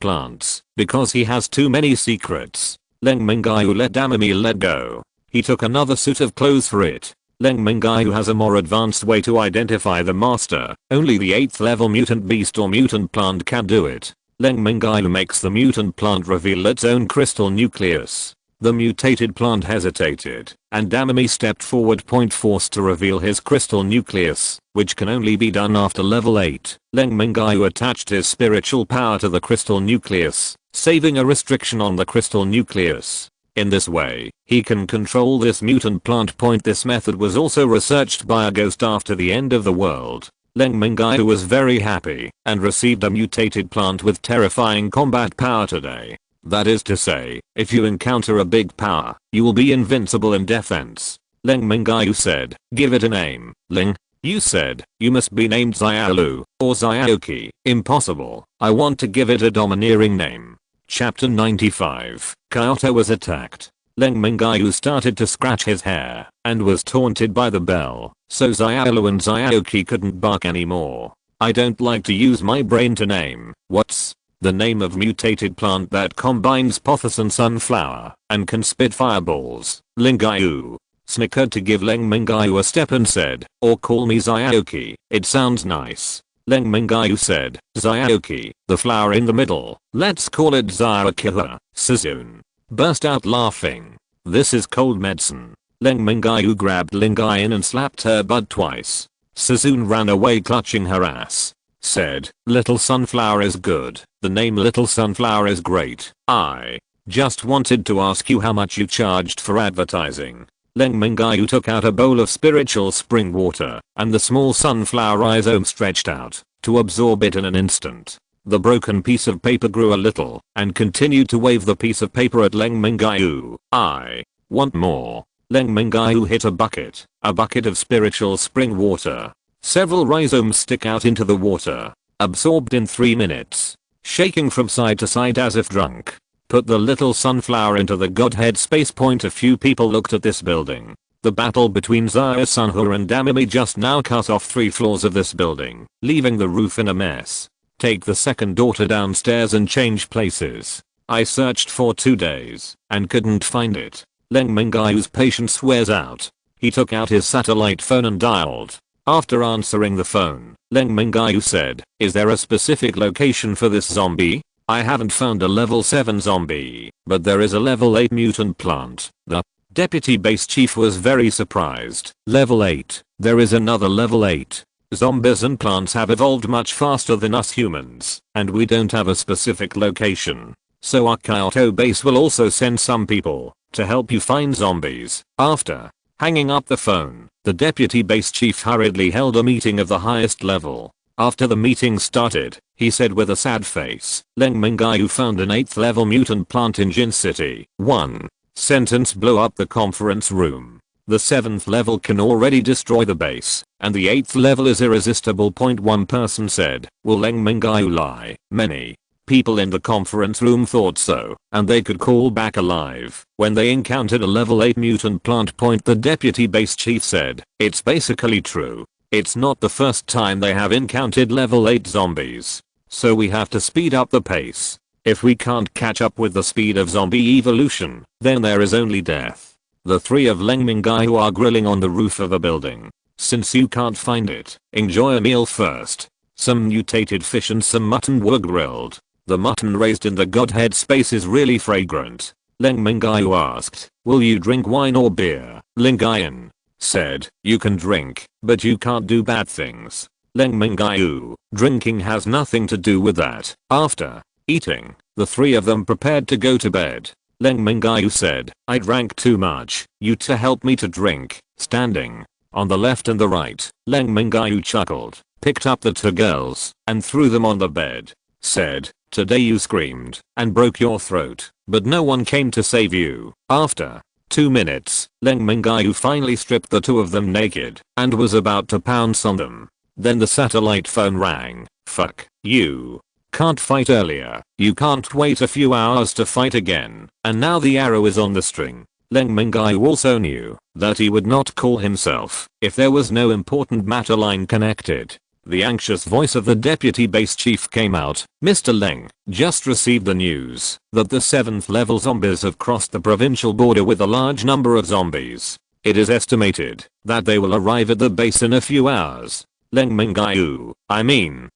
plants because he has too many secrets. Leng Mingyue let Damimi let go. He took another suit of clothes for it. Leng Mingyue has a more advanced way to identify the master. Only the 8th level mutant beast or mutant plant can do it. Leng Mingyue makes the mutant plant reveal its own crystal nucleus. The mutated plant hesitated, and Damimi stepped forward, forced to reveal his crystal nucleus, which can only be done after level 8. Leng Mingyue attached his spiritual power to the crystal nucleus, saving a restriction on the crystal nucleus. In this way, he can control this mutant plant. This method was also researched by a ghost after the end of the world. Leng Mingyue was very happy and received a mutated plant with terrifying combat power today. That is to say, if you encounter a big power, you will be invincible in defense. Leng Mingyue said, give it a name. Leng, you said, you must be named Xiaolu or Xiaoki. Impossible. I want to give it a domineering name. Chapter 95. Kyoto was attacked. Leng Mingyue started to scratch his hair and was taunted by the bell, so Xiaolu and Xiaoki couldn't bark anymore. I don't like to use my brain to name. What's the name of mutated plant that combines pothos and sunflower and can spit fireballs? Mingyue snickered to give Leng Mingyue a step and said, or call me Xiaoki, it sounds nice. Leng Mingyue said, Xiaoki, the flower in the middle, let's call it Xiaoki. Suzune burst out laughing. This is cold medicine. Leng Mingyue grabbed Lingyue and slapped her butt twice. Suzune ran away clutching her ass. Said, Little Sunflower is good. The name Little Sunflower is great. I just wanted to ask you how much you charged for advertising. Leng Mingyue took out a bowl of spiritual spring water, and the small sunflower rhizome stretched out to absorb it in an instant. The broken piece of paper grew a little and continued to wave the piece of paper at Leng Mingyue. I want more. Leng Mingyue hit a bucket of spiritual spring water. Several rhizomes stick out into the water, absorbed in 3 minutes, shaking from side to side as if drunk. Put the little sunflower into the Godhead space point. A few people looked at this building. The battle between Xia Sunhua and Damimi just now cut off 3 floors of this building, leaving the roof in a mess. Take the second daughter downstairs and change places. I searched for 2 days and couldn't find it. Leng Mingyue's patience wears out. He took out his satellite phone and dialed. After answering the phone, Leng Mingyue said, is there a specific location for this zombie? I haven't found a level 7 zombie, but there is a level 8 mutant plant. The deputy base chief was very surprised. Level 8, there is another level 8. Zombies and plants have evolved much faster than us humans, and we don't have a specific location. So our Kyoto base will also send some people to help you find zombies. After hanging up the phone, the deputy base chief hurriedly held a meeting of the highest level. After the meeting started, he said with a sad face, Leng Mingyue found an 8th level mutant plant in Jin City. 1 sentence blow up the conference room. The 7th level can already destroy the base, and the 8th level is irresistible. One person said, will Leng Mingyue lie? Many people in the conference room thought so, and they could call back alive when they encountered a level 8 mutant plant. The deputy base chief said, it's basically true. It's not the first time they have encountered level 8 zombies. so we have to speed up the pace. If we can't catch up with the speed of zombie evolution, then there is only death. The three of Leng Mingyue are grilling on the roof of a building. Since you can't find it, enjoy a meal first. Some mutated fish and some mutton were grilled. The mutton raised in the Godhead space is really fragrant. Leng Mingyue asked, will you drink wine or beer? Mingyue said, you can drink, but you can't do bad things. Leng Mingyue, drinking has nothing to do with that. After eating, the three of them prepared to go to bed. Leng Mingyue said, I drank too much, you two help me to drink. Standing on the left and the right, Leng Mingyue chuckled, picked up the two girls, and threw them on the bed. Said, today you screamed and broke your throat, but no one came to save you. After 2 minutes, Leng Mingyue finally stripped the two of them naked and was about to pounce on them. Then the satellite phone rang. Fuck you. Can't fight earlier. You can't wait a few hours to fight again. And now the arrow is on the string. Leng Mingyue also knew that he would not call himself if there was no important matter line connected. The anxious voice of the deputy base chief came out. Mr. Leng just received the news that the 7th level zombies have crossed the provincial border with a large number of zombies. It is estimated that they will arrive at the base in a few hours. Leng Mingyue,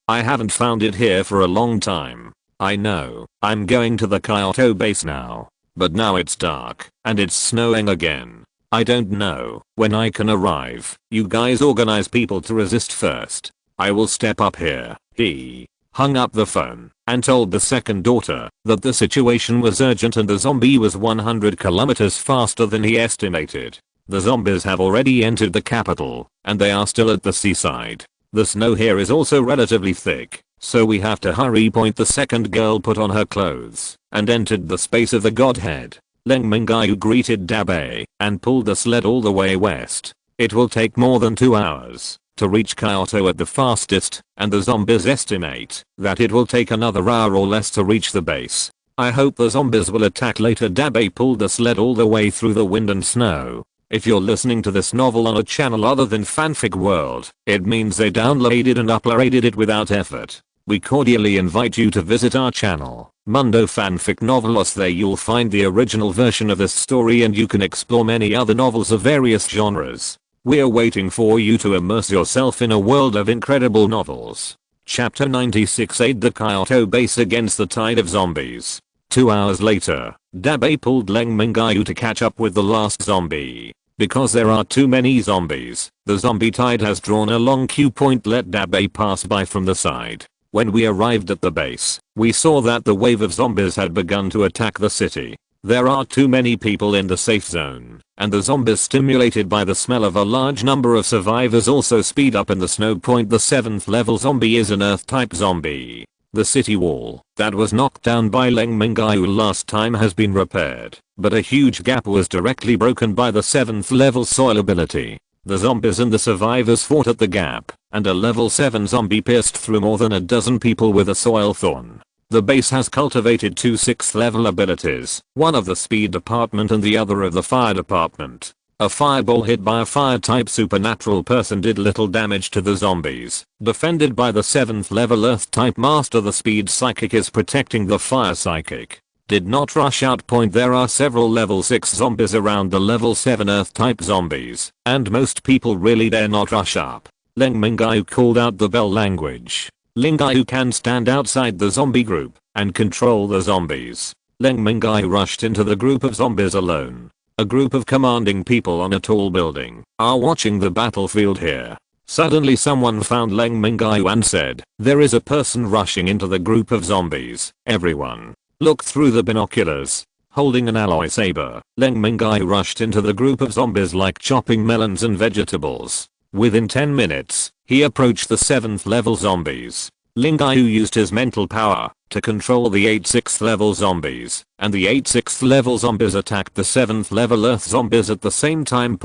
I haven't found it here for a long time. I know, I'm going to the Kyoto base now. But now it's dark, and it's snowing again. I don't know when I can arrive. You guys organize people to resist first. I will step up here. He hung up the phone and told the second daughter that the situation was urgent and the zombie was 100 kilometers faster than he estimated. The zombies have already entered the capital, and they are still at the seaside. The snow here is also relatively thick, so we have to hurry. The second girl put on her clothes and entered the space of the Godhead. Leng Mingyue greeted Dabe and pulled the sled all the way west. It will take more than 2 hours to reach Kyoto at the fastest, and the zombies estimate that it will take another hour or less to reach the base. I hope the zombies will attack later. Dabe pulled the sled all the way through the wind and snow. If you're listening to this novel on a channel other than Fanfic World, it means they downloaded and uploaded it without effort. We cordially invite you to visit our channel, Mundo Fanfic Novelos. There you'll find the original version of this story and you can explore many other novels of various genres. We're waiting for you to immerse yourself in a world of incredible novels. Chapter 96. Aid the Kyoto base against the tide of zombies. 2 hours later, Dabe pulled Leng Mingyue to catch up with the last zombie. Because there are too many zombies, the zombie tide has drawn a long queue. Let Dabe pass by from the side. When we arrived at the base, we saw that the wave of zombies had begun to attack the city. There are too many people in the safe zone, and the zombies, stimulated by the smell of a large number of survivors, also speed up in the snow. The 7th level zombie is an earth type zombie. The city wall that was knocked down by Leng Mingyue last time has been repaired, but a huge gap was directly broken by the 7th level soil ability. The zombies and the survivors fought at the gap, and a level 7 zombie pierced through more than a dozen people with a soil thorn. The base has cultivated 2 6th level abilities, one of the speed department and the other of the fire department. A fireball hit by a fire type supernatural person did little damage to the zombies. Defended by the 7th level earth type master, the speed psychic is protecting the fire psychic. Did not rush out. There are several level 6 zombies around the level 7 earth type zombies, and most people really dare not rush up. Leng Mingyue called out the bell language. Mingyue can stand outside the zombie group and control the zombies. Leng Mingyue rushed into the group of zombies alone. A group of commanding people on a tall building are watching the battlefield here. Suddenly someone found Leng Mingyue and said, there is a person rushing into the group of zombies. Everyone look through the binoculars. Holding an alloy saber, Leng Mingyue rushed into the group of zombies like chopping melons and vegetables. Within 10 minutes, he approached the 7th level zombies. Mingyue used his mental power to control the 8 6th level zombies, and the 8 6th level zombies attacked the 7th level earth zombies at the same time.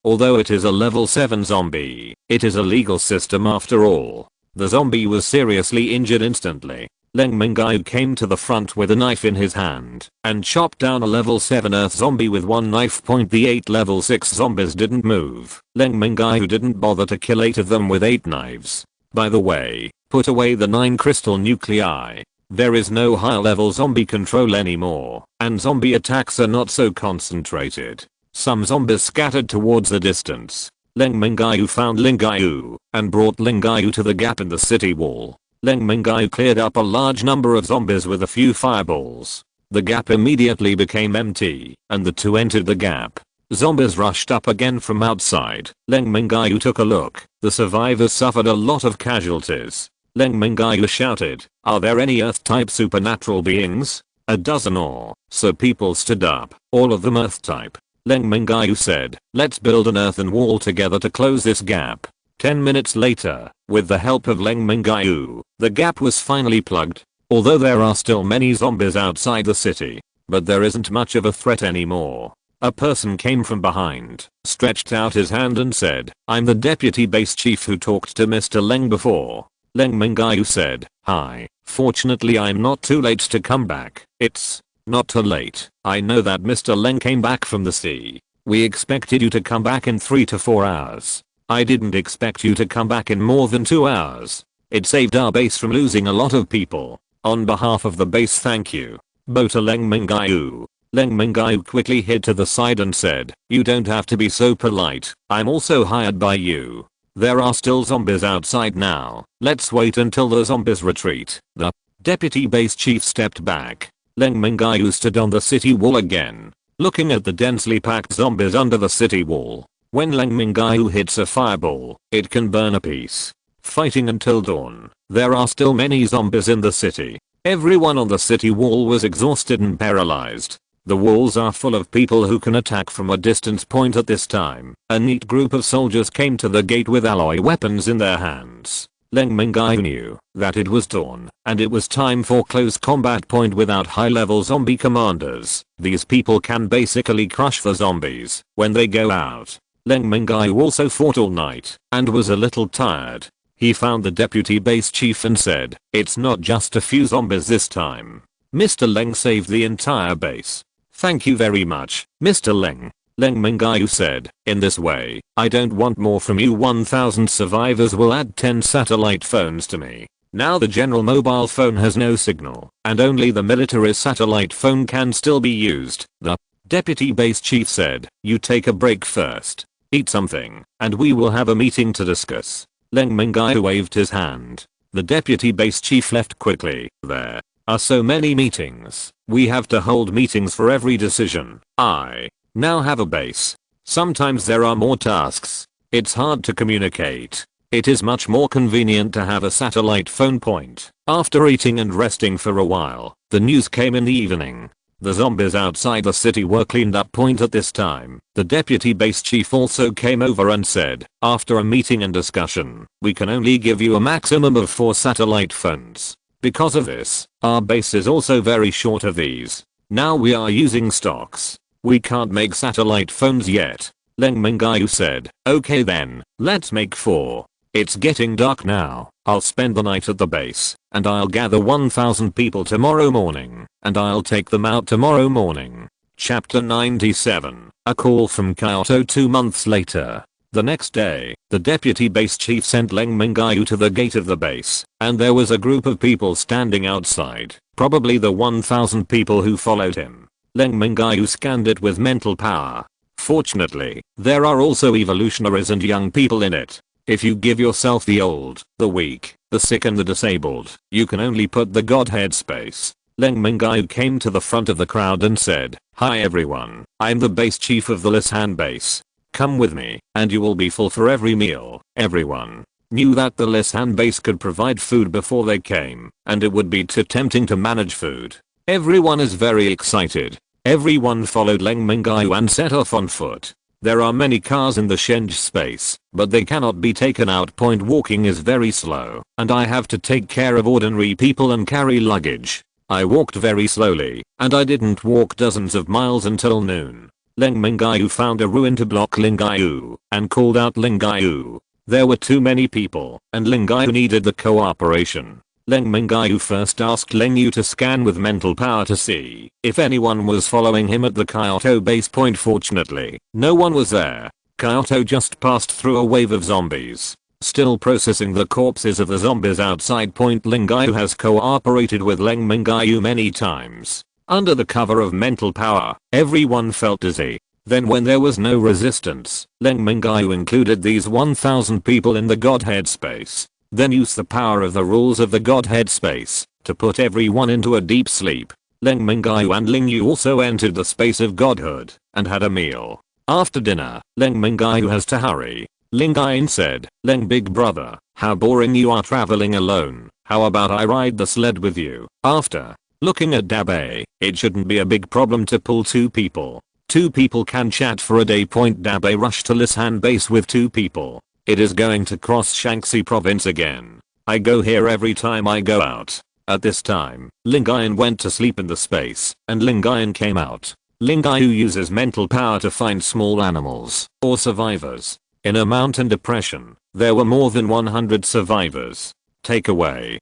Although it is a level 7 zombie, it is a legal system after all. The zombie was seriously injured instantly. Leng Mingyue came to the front with a knife in his hand and chopped down a level 7 earth zombie with one knife. The 8 level 6 zombies didn't move. Leng Mingyue didn't bother to kill 8 of them with 8 knives. By the way, Put away the 9 crystal nuclei. There is no higher level zombie control anymore, and zombie attacks are not so concentrated. Some zombies scattered towards the distance. Leng Mingyue found Mingyue and brought Mingyue to the gap in the city wall. Leng Mingyue cleared up a large number of zombies with a few fireballs. The gap immediately became empty, and the two entered the gap. Zombies rushed up again from outside. Leng Mingyue took a look. The survivors suffered a lot of casualties. Leng Mingyue shouted, "Are there any Earth-type supernatural beings?" A dozen or so people stood up, all of them Earth-type. Leng Mingyue said, "Let's build an earthen wall together to close this gap." 10 minutes later, with the help of Leng Mingyue, the gap was finally plugged. Although there are still many zombies outside the city, but there isn't much of a threat anymore. A person came from behind, stretched out his hand and said, "I'm the deputy base chief who talked to Mr. Leng before." Leng Mingyue said, "Hi, fortunately I'm not too late to come back." "It's not too late. I know that Mr. Leng came back from the sea. We expected you to come back in 3 to 4 hours. I didn't expect you to come back in more than 2 hours. It saved our base from losing a lot of people. On behalf of the base, thank you." Bow to Leng Mingyue. Leng Mingyue quickly hid to the side and said, "You don't have to be so polite. I'm also hired by you. There are still zombies outside now. Let's wait until the zombies retreat." The deputy base chief stepped back. Leng Mingyue stood on the city wall again, looking at the densely packed zombies under the city wall. When Leng Mingyue hits a fireball, it can burn a piece. Fighting until dawn. There are still many zombies in the city. Everyone on the city wall was exhausted and paralyzed. The walls are full of people who can attack from a distance point at this time. A neat group of soldiers came to the gate with alloy weapons in their hands. Leng Mingyue knew that it was dawn, and it was time for close combat point without high-level zombie commanders. These people can basically crush the zombies when they go out. Leng Mingyue also fought all night and was a little tired. He found the deputy base chief and said, "It's not just a few zombies this time. Mr. Leng saved the entire base." "Thank you very much, Mr. Leng." Leng Mingyue said, "In this way, I don't want more from you. 1,000 survivors will add 10 satellite phones to me. Now the general mobile phone has no signal, and only the military satellite phone can still be used." The deputy base chief said, "You take a break first. Eat something, and we will have a meeting to discuss." Leng Mingyue waved his hand. The deputy base chief left quickly. "There are so many meetings. We have to hold meetings for every decision. I now have a base. Sometimes there are more tasks. It's hard to communicate. It is much more convenient to have a satellite phone point." After eating and resting for a while, the news came in the evening. The zombies outside the city were cleaned up point at this time. The deputy base chief also came over and said, "After a meeting and discussion, we can only give you a maximum of 4 satellite phones. Because of this, our base is also very short of these. Now we are using stocks. We can't make satellite phones yet." Leng Mingyue said, "Okay then, let's make 4. It's getting dark now. I'll spend the night at the base, and I'll gather 1,000 people tomorrow morning, and I'll take them out tomorrow morning." Chapter 97. A call from Kyoto 2 months later. The next day, the deputy base chief sent Leng Mingyue to the gate of the base, and there was a group of people standing outside, probably the 1,000 people who followed him. Leng Mingyue scanned it with mental power. Fortunately, there are also evolutionaries and young people in it. If you give yourself the old, the weak, the sick and the disabled, you can only put the Godhead space. Leng Mingyue came to the front of the crowd and said, "Hi everyone, I'm the base chief of the Lisan base. Come with me, and you will be full for every meal." Everyone knew that the Lisan base could provide food before they came, and it would be too tempting to manage food. Everyone is very excited. Everyone followed Leng Mingyue and set off on foot. There are many cars in the Shenge space, but they cannot be taken out. Walking is very slow, and I have to take care of ordinary people and carry luggage. I walked very slowly, and I didn't walk dozens of miles until noon. Leng Mingyue found a ruin to block Mingyue, and called out Mingyue. There were too many people, and Mingyue needed the cooperation. Leng Mingyue first asked Mingyue to scan with mental power to see if anyone was following him at the Kyoto base point. Fortunately, no one was there. Kyoto just passed through a wave of zombies. Still processing the corpses of the zombies outside Point Leng Mingyue has cooperated with Leng Mingyue many times. Under the cover of mental power, everyone felt dizzy. Then when there was no resistance, Leng Mingyue included these 1000 people in the Godhead space. Then used the power of the rules of the Godhead space to put everyone into a deep sleep. Leng Mingyue and Leng Yu also entered the space of Godhood and had a meal. After dinner, Leng Mingyue has to hurry. Ling Yin said, "Leng big brother, how boring you are traveling alone. How about I ride the sled with you?" After looking at Dabe, it shouldn't be a big problem to pull 2 people. 2 people can chat for a day. Dabe rushed to Lisan base with 2 people. It is going to cross Shaanxi province again. I go here every time I go out. At this time, Ling Yin went to sleep in the space, and Ling Yin came out. Ling Yu uses mental power to find small animals, or survivors. In a mountain depression, there were more than 100 survivors. Take away.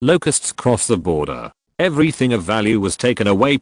Locusts cross the border. Everything of value was taken away.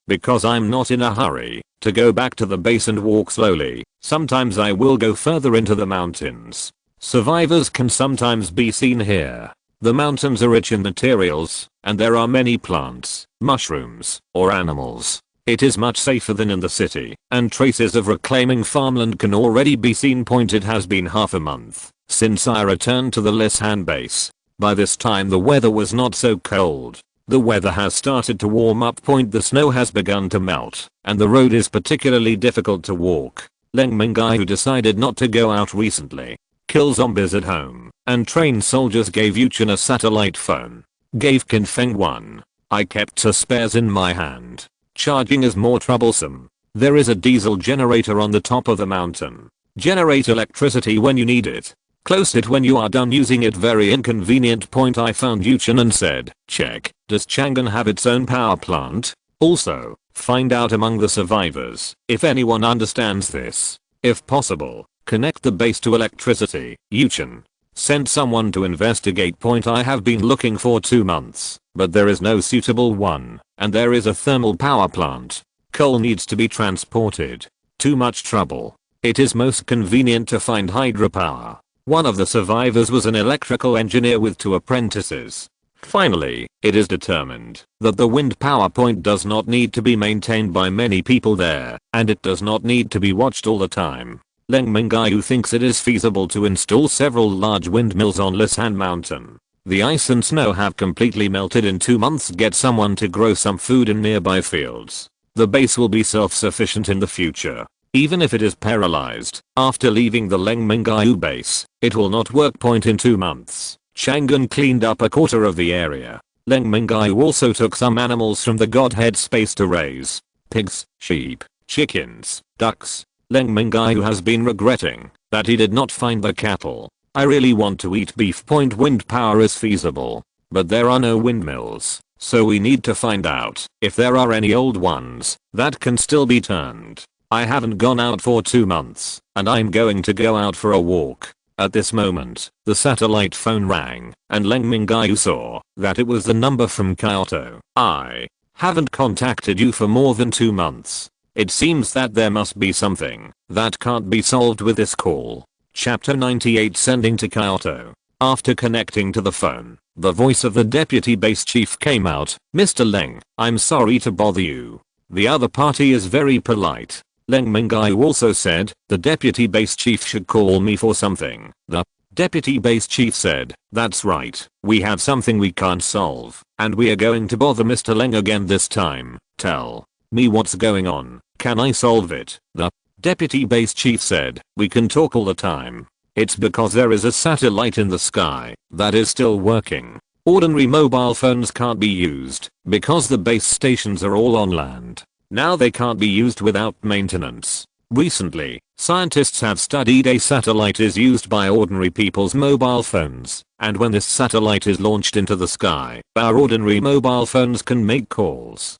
Because I'm not in a hurry to go back to the base and walk slowly, sometimes I will go further into the mountains. Survivors can sometimes be seen here. The mountains are rich in materials, and there are many plants, mushrooms, or animals. It is much safer than in the city, and traces of reclaiming farmland can already be seen. It has been half a month since I returned to the Lisan base. By this time the weather was not so cold. The weather has started to warm up. The snow has begun to melt, and the road is particularly difficult to walk. Leng Mingyue, who decided not to go out recently, kill zombies at home, and train soldiers, gave Yuchen a satellite phone. Gave Kinfeng one. I kept 2 spares in my hand. Charging is more troublesome. There is a diesel generator on the top of the mountain. Generate electricity when you need it. Close it when you are done using it. Very inconvenient. I found Yuchen and said, check, does Chang'an have its own power plant? Also, find out among the survivors if anyone understands this. If possible, connect the base to electricity. Yuchen, send someone to investigate. I have been looking for 2 months, but there is no suitable one, and there is a thermal power plant. Coal needs to be transported. Too much trouble. It is most convenient to find hydropower. One of the survivors was an electrical engineer with 2 apprentices. Finally, it is determined that the wind power point does not need to be maintained by many people there, and it does not need to be watched all the time. Leng Mingyue thinks it is feasible to install several large windmills on Lisan Mountain. The ice and snow have completely melted in 2 months. Get someone to grow some food in nearby fields. The base will be self-sufficient in the future. Even if it is paralyzed, after leaving the Leng Mingyue base, it will not work. In 2 months, Chang'an cleaned up a quarter of the area. Leng Mingyue also took some animals from the Godhead space to raise. Pigs, sheep, chickens, ducks. Leng Mingyue has been regretting that he did not find the cattle. I really want to eat beef. Wind power is feasible, but there are no windmills, so we need to find out if there are any old ones that can still be turned. I haven't gone out for 2 months, and I'm going to go out for a walk. At this moment, the satellite phone rang, and Leng Mingyue saw that it was the number from Kyoto. I haven't contacted you for more than 2 months. It seems that there must be something that can't be solved with this call. Chapter 98, Sending to Kyoto. After connecting to the phone, the voice of the deputy base chief came out. "Mr. Leng, I'm sorry to bother you. The other party is very polite." Leng Mingyue also said, "The deputy base chief should call me for something." The deputy base chief said, "That's right, we have something we can't solve, and we are going to bother Mr. Leng again this time. Tell me what's going on. Can I solve it?" The deputy base chief said, "We can talk all the time. It's because there is a satellite in the sky that is still working. Ordinary mobile phones can't be used because the base stations are all on land. Now they can't be used without maintenance. Recently, scientists have studied a satellite is used by ordinary people's mobile phones, and when this satellite is launched into the sky, our ordinary mobile phones can make calls."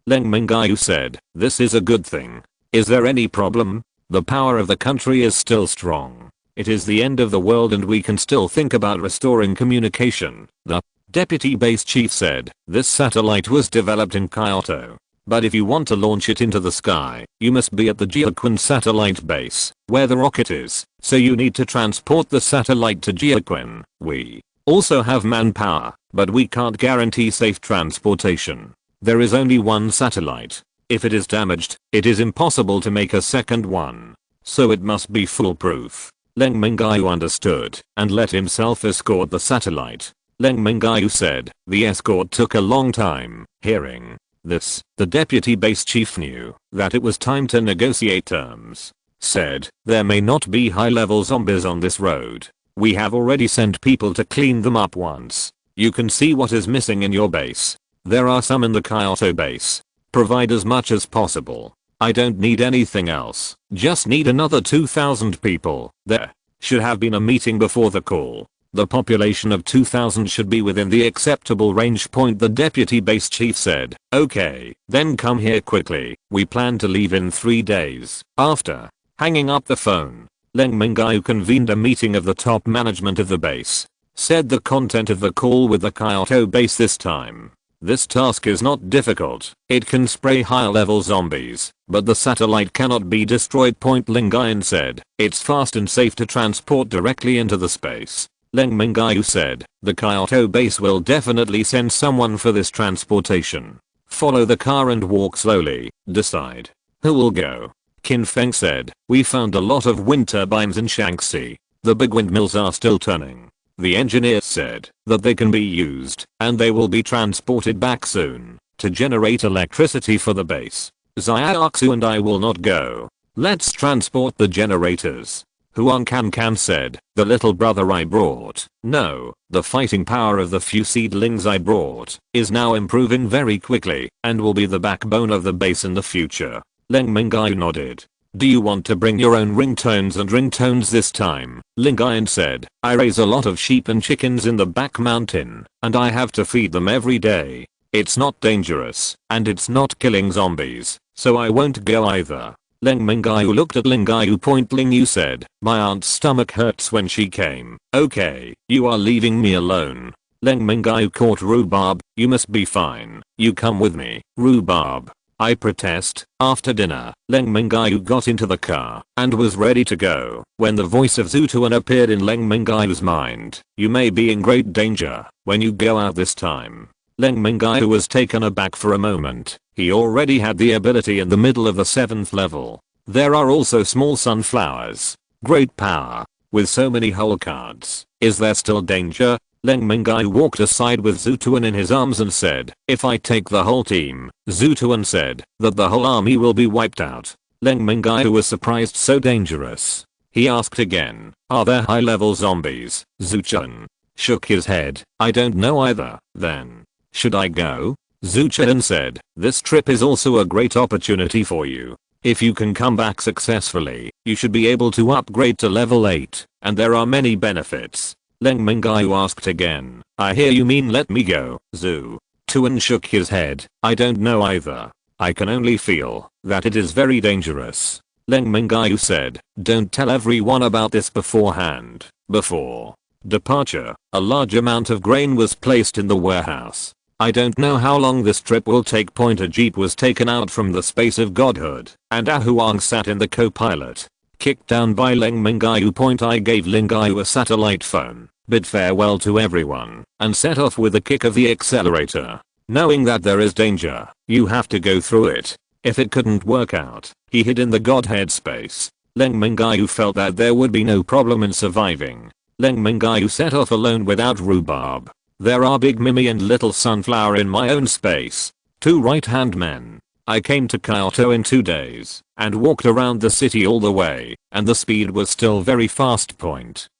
Leng Mingyue said, "This is a good thing. Is there any problem? The power of the country is still strong. It is the end of the world and we can still think about restoring communication." The deputy base chief said, "This satellite was developed in Kyoto but if you want to launch it into the sky, you must be at the Jiaquan satellite base, where the rocket is, so you need to transport the satellite to Jiaquan. We also have manpower, but we can't guarantee safe transportation. There is only one satellite. If it is damaged, it is impossible to make a second one. So it must be foolproof. Leng Mingyue understood and let himself escort the satellite. Leng Mingyue said, the escort took a long time. Hearing this, the deputy base chief knew that it was time to negotiate terms. Said, there may not be high-level zombies on this road. We have already sent people to clean them up once. You can see what is missing in your base. There are some in the Kyoto base. Provide as much as possible. I don't need anything else. Just need another 2,000 people. There should have been a meeting before the call. The population of 2,000 should be within the acceptable range point, the deputy base chief said. Okay, then come here quickly. We plan to leave in 3 days. After hanging up the phone, Leng Mingyue convened a meeting of the top management of the base. Said the content of the call with the Kyoto base this time. This task is not difficult. It can spray higher level zombies, but the satellite cannot be destroyed. Leng Mingyue said. It's fast and safe to transport directly into the space. Leng Mingyue said, the Kyoto base will definitely send someone for this transportation. Follow the car and walk slowly. Decide who will go. Qin Feng said, we found a lot of wind turbines in Shaanxi. The big windmills are still turning. The engineers said that they can be used and they will be transported back soon to generate electricity for the base. Xiaoxu and I will not go. Let's transport the generators. Huang Can said, the little brother I brought. No, the fighting power of the few seedlings I brought is now improving very quickly and will be the backbone of the base in the future. Leng Mingyue nodded. Do you want to bring your own ringtones and ringtones this time? Leng Mingyue said, I raise a lot of sheep and chickens in the back mountain and I have to feed them every day. It's not dangerous and it's not killing zombies, so I won't go either. Leng Mingyue looked at Leng Mingyue. Leng Mingyue said, my aunt's stomach hurts when she came. Okay, you are leaving me alone. Leng Mingyue caught Rhubarb, you must be fine. You come with me, Rhubarb. I protest. After dinner, Leng Mingyue got into the car and was ready to go when the voice of Zhu Tuan appeared in Leng Mingyue's mind. You may be in great danger when you go out this time. Leng Mingyue was taken aback for a moment. He already had the ability in the middle of the 7th level. There are also small sunflowers. Great power. With so many whole cards, is there still danger? Leng Mingyue walked aside with Zhu Tuan in his arms and said, if I take the whole team, Zhu Tuan said that the whole army will be wiped out. Leng Mingyue was surprised, so dangerous. He asked again, are there high level zombies? Zhu Tuan shook his head, I don't know either. Then should I go? Zhu Tuan said, this trip is also a great opportunity for you. If you can come back successfully, you should be able to upgrade to level 8, and there are many benefits. Leng Mingyue asked again, I hear you mean let me go. Zhu Tuan shook his head, I don't know either. I can only feel that it is very dangerous. Leng Mingyue said, don't tell everyone about this beforehand. Before departure, a large amount of grain was placed in the warehouse. I don't know how long this trip will take. A jeep was taken out from the space of Godhead, and Ahuang sat in the co-pilot. Kicked down by Leng Mingyue. I gave Leng Mingyue a satellite phone, bid farewell to everyone, and set off with a kick of the accelerator. Knowing that there is danger, you have to go through it. If it couldn't work out, he hid in the Godhead space. Leng Mingyue felt that there would be no problem in surviving. Leng Mingyue set off alone without Rhubarb. There are Big Mimi and Little Sunflower in my own space. 2 right-hand men. I came to Kyoto in 2 days and walked around the city all the way, and the speed was still very fast.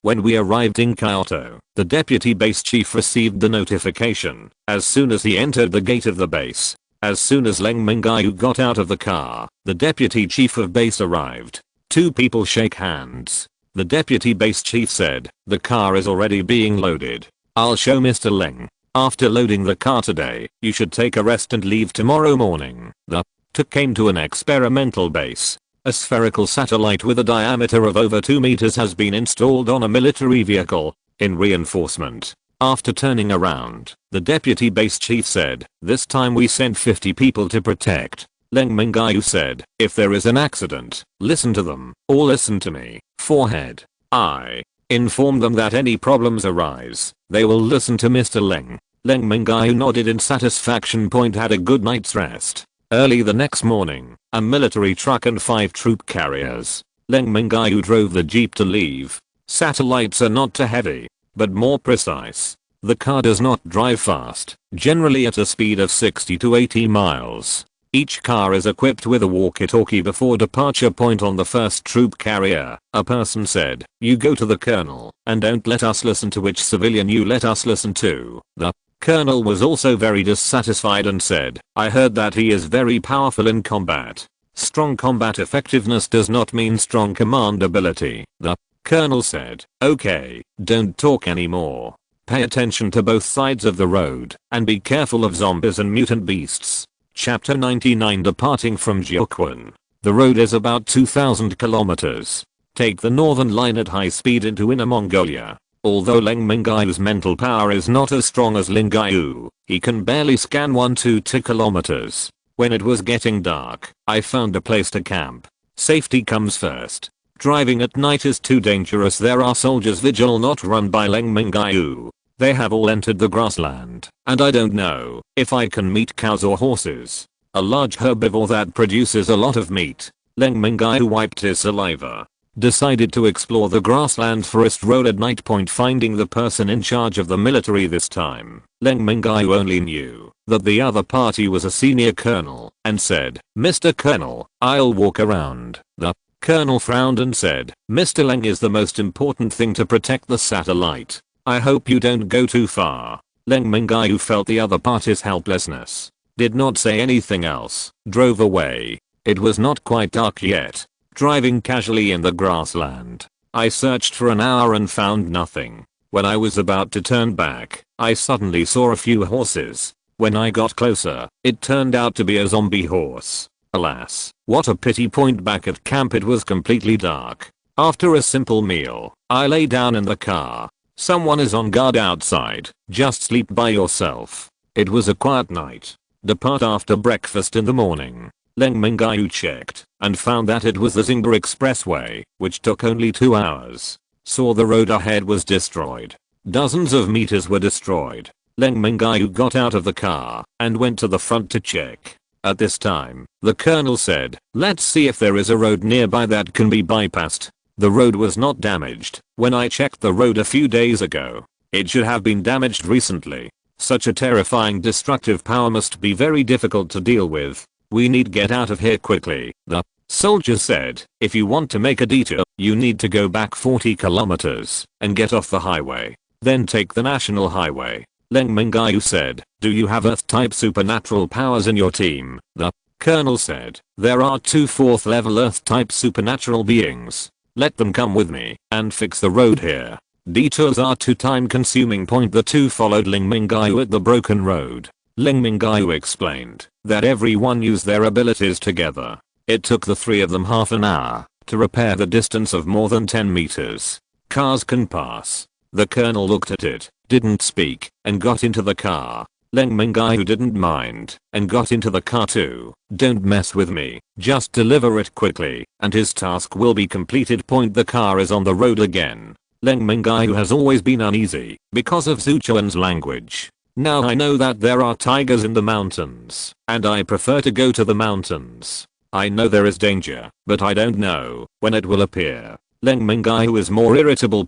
When we arrived in Kyoto, the deputy base chief received the notification as soon as he entered the gate of the base. As soon as Leng Mingyue got out of the car, the deputy chief of base arrived. 2 people shake hands. The deputy base chief said, the car is already being loaded. I'll show Mr. Leng. After loading the car today, you should take a rest and leave tomorrow morning. The TUC came to an experimental base. A spherical satellite with a diameter of over 2 meters has been installed on a military vehicle. In reinforcement, After turning around, the deputy base chief said, "This time we sent 50 people to protect." Leng Mingyue said, "If there is an accident, listen to them, or listen to me." Forehead. I inform them that any problems arise, they will listen to Mr. Leng. Leng Mingyue nodded in satisfaction. Had a good night's rest. Early the next morning, a military truck and 5 troop carriers. Leng Mingyue drove the jeep to leave. Satellites are not too heavy, but more precise. The car does not drive fast, generally at a speed of 60 to 80 miles. Each car is equipped with a walkie-talkie before departure. On the first troop carrier, a person said, "You go to the colonel, and don't let us listen to which civilian you let us listen to." The colonel was also very dissatisfied and said, "I heard that he is very powerful in combat. Strong combat effectiveness does not mean strong command ability." The colonel said, "Okay, don't talk anymore. Pay attention to both sides of the road, and be careful of zombies and mutant beasts." Chapter 99. Departing from Jiuquan. The road is about 2,000 kilometers. Take the northern line at high speed into Inner Mongolia. Although Leng Mingyue's mental power is not as strong as Mingyue, he can barely scan 1-2 kilometers. When it was getting dark, I found a place to camp. Safety comes first. Driving at night is too dangerous. There are soldiers vigil not run by Leng Mingyue. They have all entered the grassland, and I don't know if I can meet cows or horses. A large herbivore that produces a lot of meat. Leng Mingyue wiped his saliva. Decided to explore the grassland forest road at night. Finding the person in charge of the military this time, Leng Mingyue only knew that the other party was a senior colonel, and said, "Mr. Colonel, I'll walk around." The colonel frowned and said, "Mr. Leng is the most important thing to protect the satellite. I hope you don't go too far." Leng Mingyue felt the other party's helplessness. Did not say anything else. Drove away. It was not quite dark yet. Driving casually in the grassland. I searched for an hour and found nothing. When I was about to turn back, I suddenly saw a few horses. When I got closer, it turned out to be a zombie horse. Alas, what a pity. Back at camp it was completely dark. After a simple meal, I lay down in the car. Someone is on guard outside. Just sleep by yourself. It was a quiet night. Depart after breakfast in the morning. Leng Mingyue checked and found that it was the Xingba Expressway, which took only 2 hours. Saw the road ahead was destroyed. Dozens of meters were destroyed. Leng Mingyue got out of the car and went to the front to check. At this time, the colonel said, "Let's see if there is a road nearby that can be bypassed." The road was not damaged. When I checked the road a few days ago, it should have been damaged recently. Such a terrifying destructive power must be very difficult to deal with. We need get out of here quickly. The soldier said, "If you want to make a detour, you need to go back 40 kilometers and get off the highway. Then take the national highway." Leng Mingyue said, "Do you have Earth-type supernatural powers in your team?" The colonel said, "There are 2 4th-level Earth-type supernatural beings. Let them come with me and fix the road here. Detours are too time consuming." The 2 followed Leng Mingyue at the broken road. Leng Mingyue explained that everyone used their abilities together. It took the 3 of them half an hour to repair the distance of more than 10 meters. Cars can pass. The colonel looked at it, didn't speak, and got into the car. Leng Mingyue didn't mind and got into the car too. "Don't mess with me, just deliver it quickly and his task will be completed." The car is on the road again. Leng Mingyue has always been uneasy because of Sichuan's language. Now I know that there are tigers in the mountains, and I prefer to go to the mountains. I know there is danger, but I don't know when it will appear. Leng Mingyue is more irritable.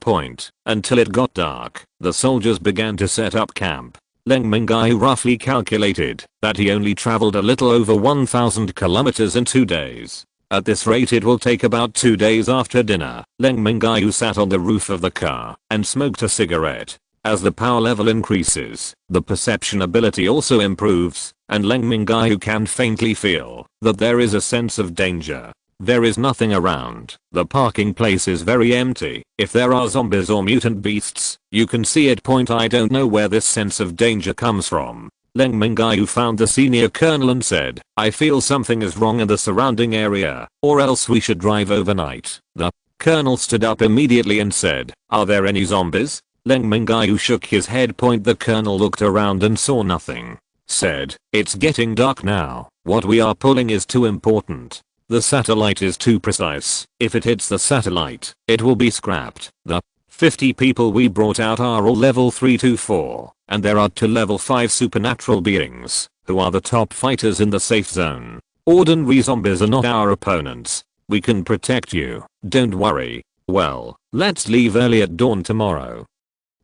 Until it got dark, the soldiers began to set up camp. Leng Mingyue roughly calculated that he only traveled a little over 1,000 kilometers in 2 days. At this rate it will take about 2 days. After dinner, Leng Mingyue sat on the roof of the car and smoked a cigarette. As the power level increases, the perception ability also improves, and Leng Mingyue can faintly feel that there is a sense of danger. There is nothing around. The parking place is very empty. If there are zombies or mutant beasts, you can see it. I don't know where this sense of danger comes from. Leng Mingyue found the senior colonel and said, "I feel something is wrong in the surrounding area, or else we should drive overnight." The colonel stood up immediately and said, "Are there any zombies?" Leng Mingyue shook his head. The colonel looked around and saw nothing. Said, "It's getting dark now. What we are pulling is too important. The satellite is too precise. If it hits the satellite, it will be scrapped. The 50 people we brought out are all level 3 to 4, and there are 2 level 5 supernatural beings, who are the top fighters in the safe zone. Ordinary zombies are not our opponents. We can protect you, don't worry. Well, let's leave early at dawn tomorrow."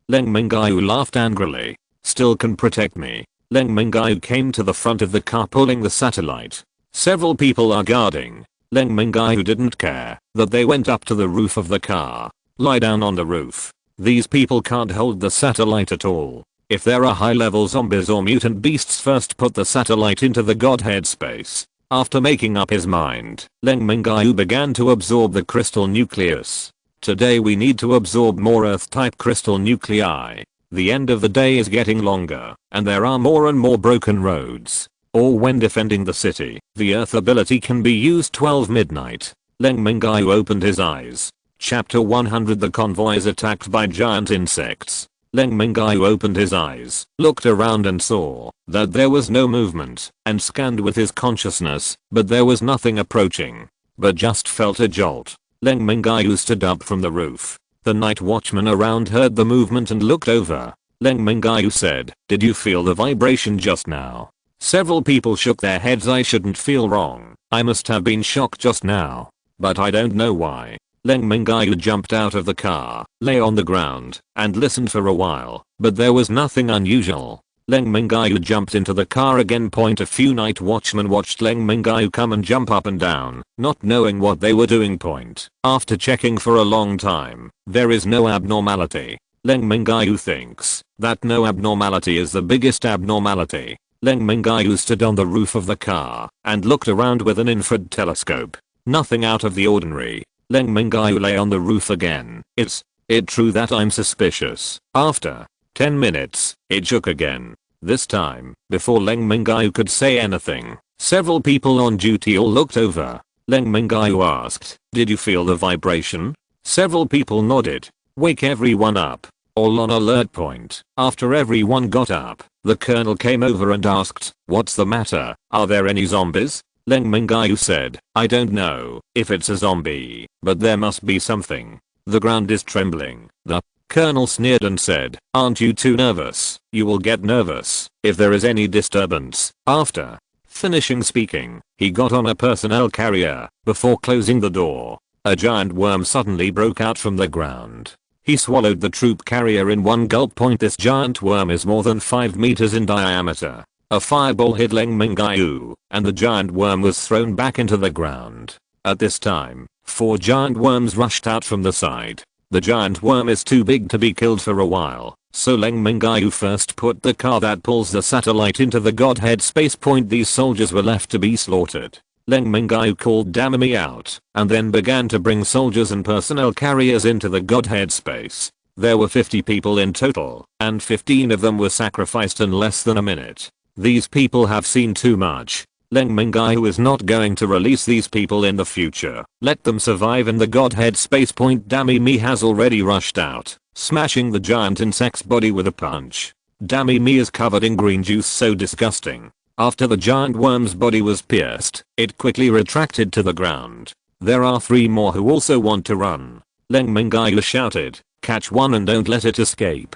Leng Mingyue laughed angrily. "Still can protect me." Leng Mingyue came to the front of the car pulling the satellite. Several people are guarding. Leng Mingyue didn't care that they went up to the roof of the car. "Lie down on the roof. These people can't hold the satellite at all. If there are high level zombies or mutant beasts, first put the satellite into the Godhead space." After making up his mind, Leng Mingyue began to absorb the crystal nucleus. "Today we need to absorb more Earth-type crystal nuclei. The end of the day is getting longer, and there are more and more broken roads. Or when defending the city, the Earth ability can be used 12 midnight." Leng Mingyue opened his eyes. Chapter 100. The convoy is attacked by giant insects. Leng Mingyue opened his eyes, looked around and saw that there was no movement, and scanned with his consciousness, but there was nothing approaching. But just felt a jolt. Leng Mingyue stood up from the roof. The night watchman around heard the movement and looked over. Leng Mingyue said, "Did you feel the vibration just now?" Several people shook their heads. "I shouldn't feel wrong. I must have been shocked just now. But I don't know why." Leng Mingyue jumped out of the car, lay on the ground, and listened for a while, but there was nothing unusual. Leng Mingyue jumped into the car again. A few night watchmen watched Leng Mingyue come and jump up and down, not knowing what they were doing. After checking for a long time, there is no abnormality. Leng Mingyue thinks that no abnormality is the biggest abnormality. Leng Mingyue stood on the roof of the car and looked around with an infrared telescope. Nothing out of the ordinary. Leng Mingyue lay on the roof again. Is it true that I'm suspicious?" After 10 minutes, it shook again. This time, before Leng Mingyue could say anything, several people on duty all looked over. Leng Mingyue asked, "Did you feel the vibration?" Several people nodded. "Wake everyone up. All on alert." After everyone got up, the colonel came over and asked, "What's the matter? Are there any zombies?" Leng Mingyue said, "I don't know if it's a zombie, but there must be something. The ground is trembling." The colonel sneered and said, "Aren't you too nervous? You will get nervous if there is any disturbance." After finishing speaking, he got on a personnel carrier. Before closing the door, a giant worm suddenly broke out from the ground. He swallowed the troop carrier in one gulp. This giant worm is more than 5 meters in diameter. A fireball hit Leng Mingyue, and the giant worm was thrown back into the ground. At this time, 4 giant worms rushed out from the side. The giant worm is too big to be killed for a while, so Leng Mingyue first put the car that pulls the satellite into the Godhead space. These soldiers were left to be slaughtered. Leng Mingyue called Damimi out, and then began to bring soldiers and personnel carriers into the Godhead space. There were 50 people in total, and 15 of them were sacrificed in less than a minute. These people have seen too much. Leng Mingyue is not going to release these people in the future. Let them survive in the Godhead space. Damimi has already rushed out, smashing the giant insect's body with a punch. Damimi is covered in green juice, so disgusting. After the giant worm's body was pierced, it quickly retracted to the ground. There are 3 more who also want to run. Leng Mingyue shouted, "Catch one and don't let it escape."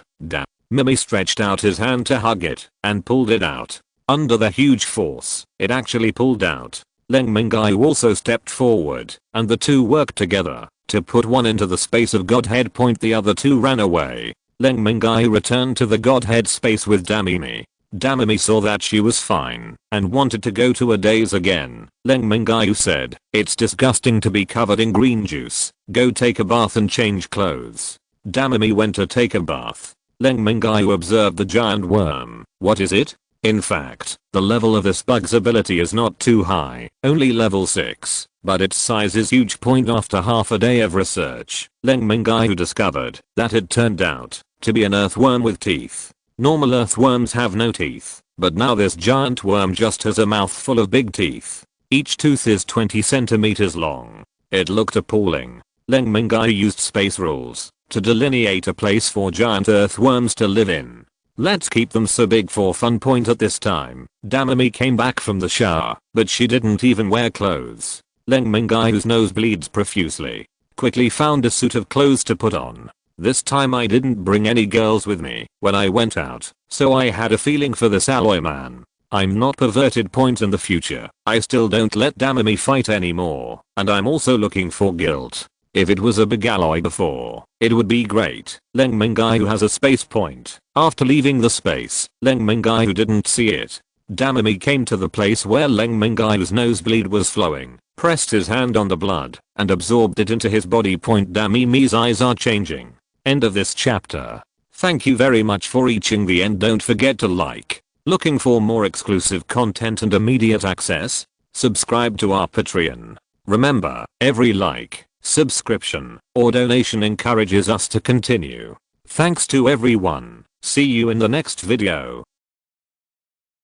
Mimi stretched out his hand to hug it and pulled it out. Under the huge force, it actually pulled out. Leng Mingyue also stepped forward, and the 2 worked together to put one into the space of Godhead. The other 2 ran away. Leng Mingyue returned to the Godhead space with Damimi. Damimi saw that she was fine and wanted to go to a daze again. Leng Mingyue said, "It's disgusting to be covered in green juice. Go take a bath and change clothes." Damimi went to take a bath. Leng Mingyue observed the giant worm. What is it? In fact, the level of this bug's ability is not too high, only level 6, but its size is huge. After half a day of research, Leng Mingyue discovered that it turned out to be an earthworm with teeth. Normal earthworms have no teeth, but now this giant worm just has a mouth full of big teeth. Each tooth is 20 centimeters long. It looked appalling. Leng Mingyue used space rules to delineate a place for giant earthworms to live in. Let's keep them so big for fun. Point at this time, Damami came back from the shower, but she didn't even wear clothes. Leng Mingyue, whose nose bleeds profusely, quickly found a suit of clothes to put on. This time I didn't bring any girls with me when I went out, so I had a feeling for this alloy man. I'm not perverted. Point in the future, I still don't let Damami fight anymore, and I'm also looking for guilt. If it was a big alloy before, it would be great. Leng Mingyue has a space point. After leaving the space, Leng Mingyue didn't see it. Damami came to the place where Leng Mingyue's nosebleed was flowing, pressed his hand on the blood, and absorbed it into his body. Damami's eyes are changing. End of this chapter. Thank you very much for reaching the end. Don't forget to like. Looking for more exclusive content and immediate access? Subscribe to our Patreon. Remember, every like, subscription, or donation encourages us to continue. Thanks to everyone. See you in the next video.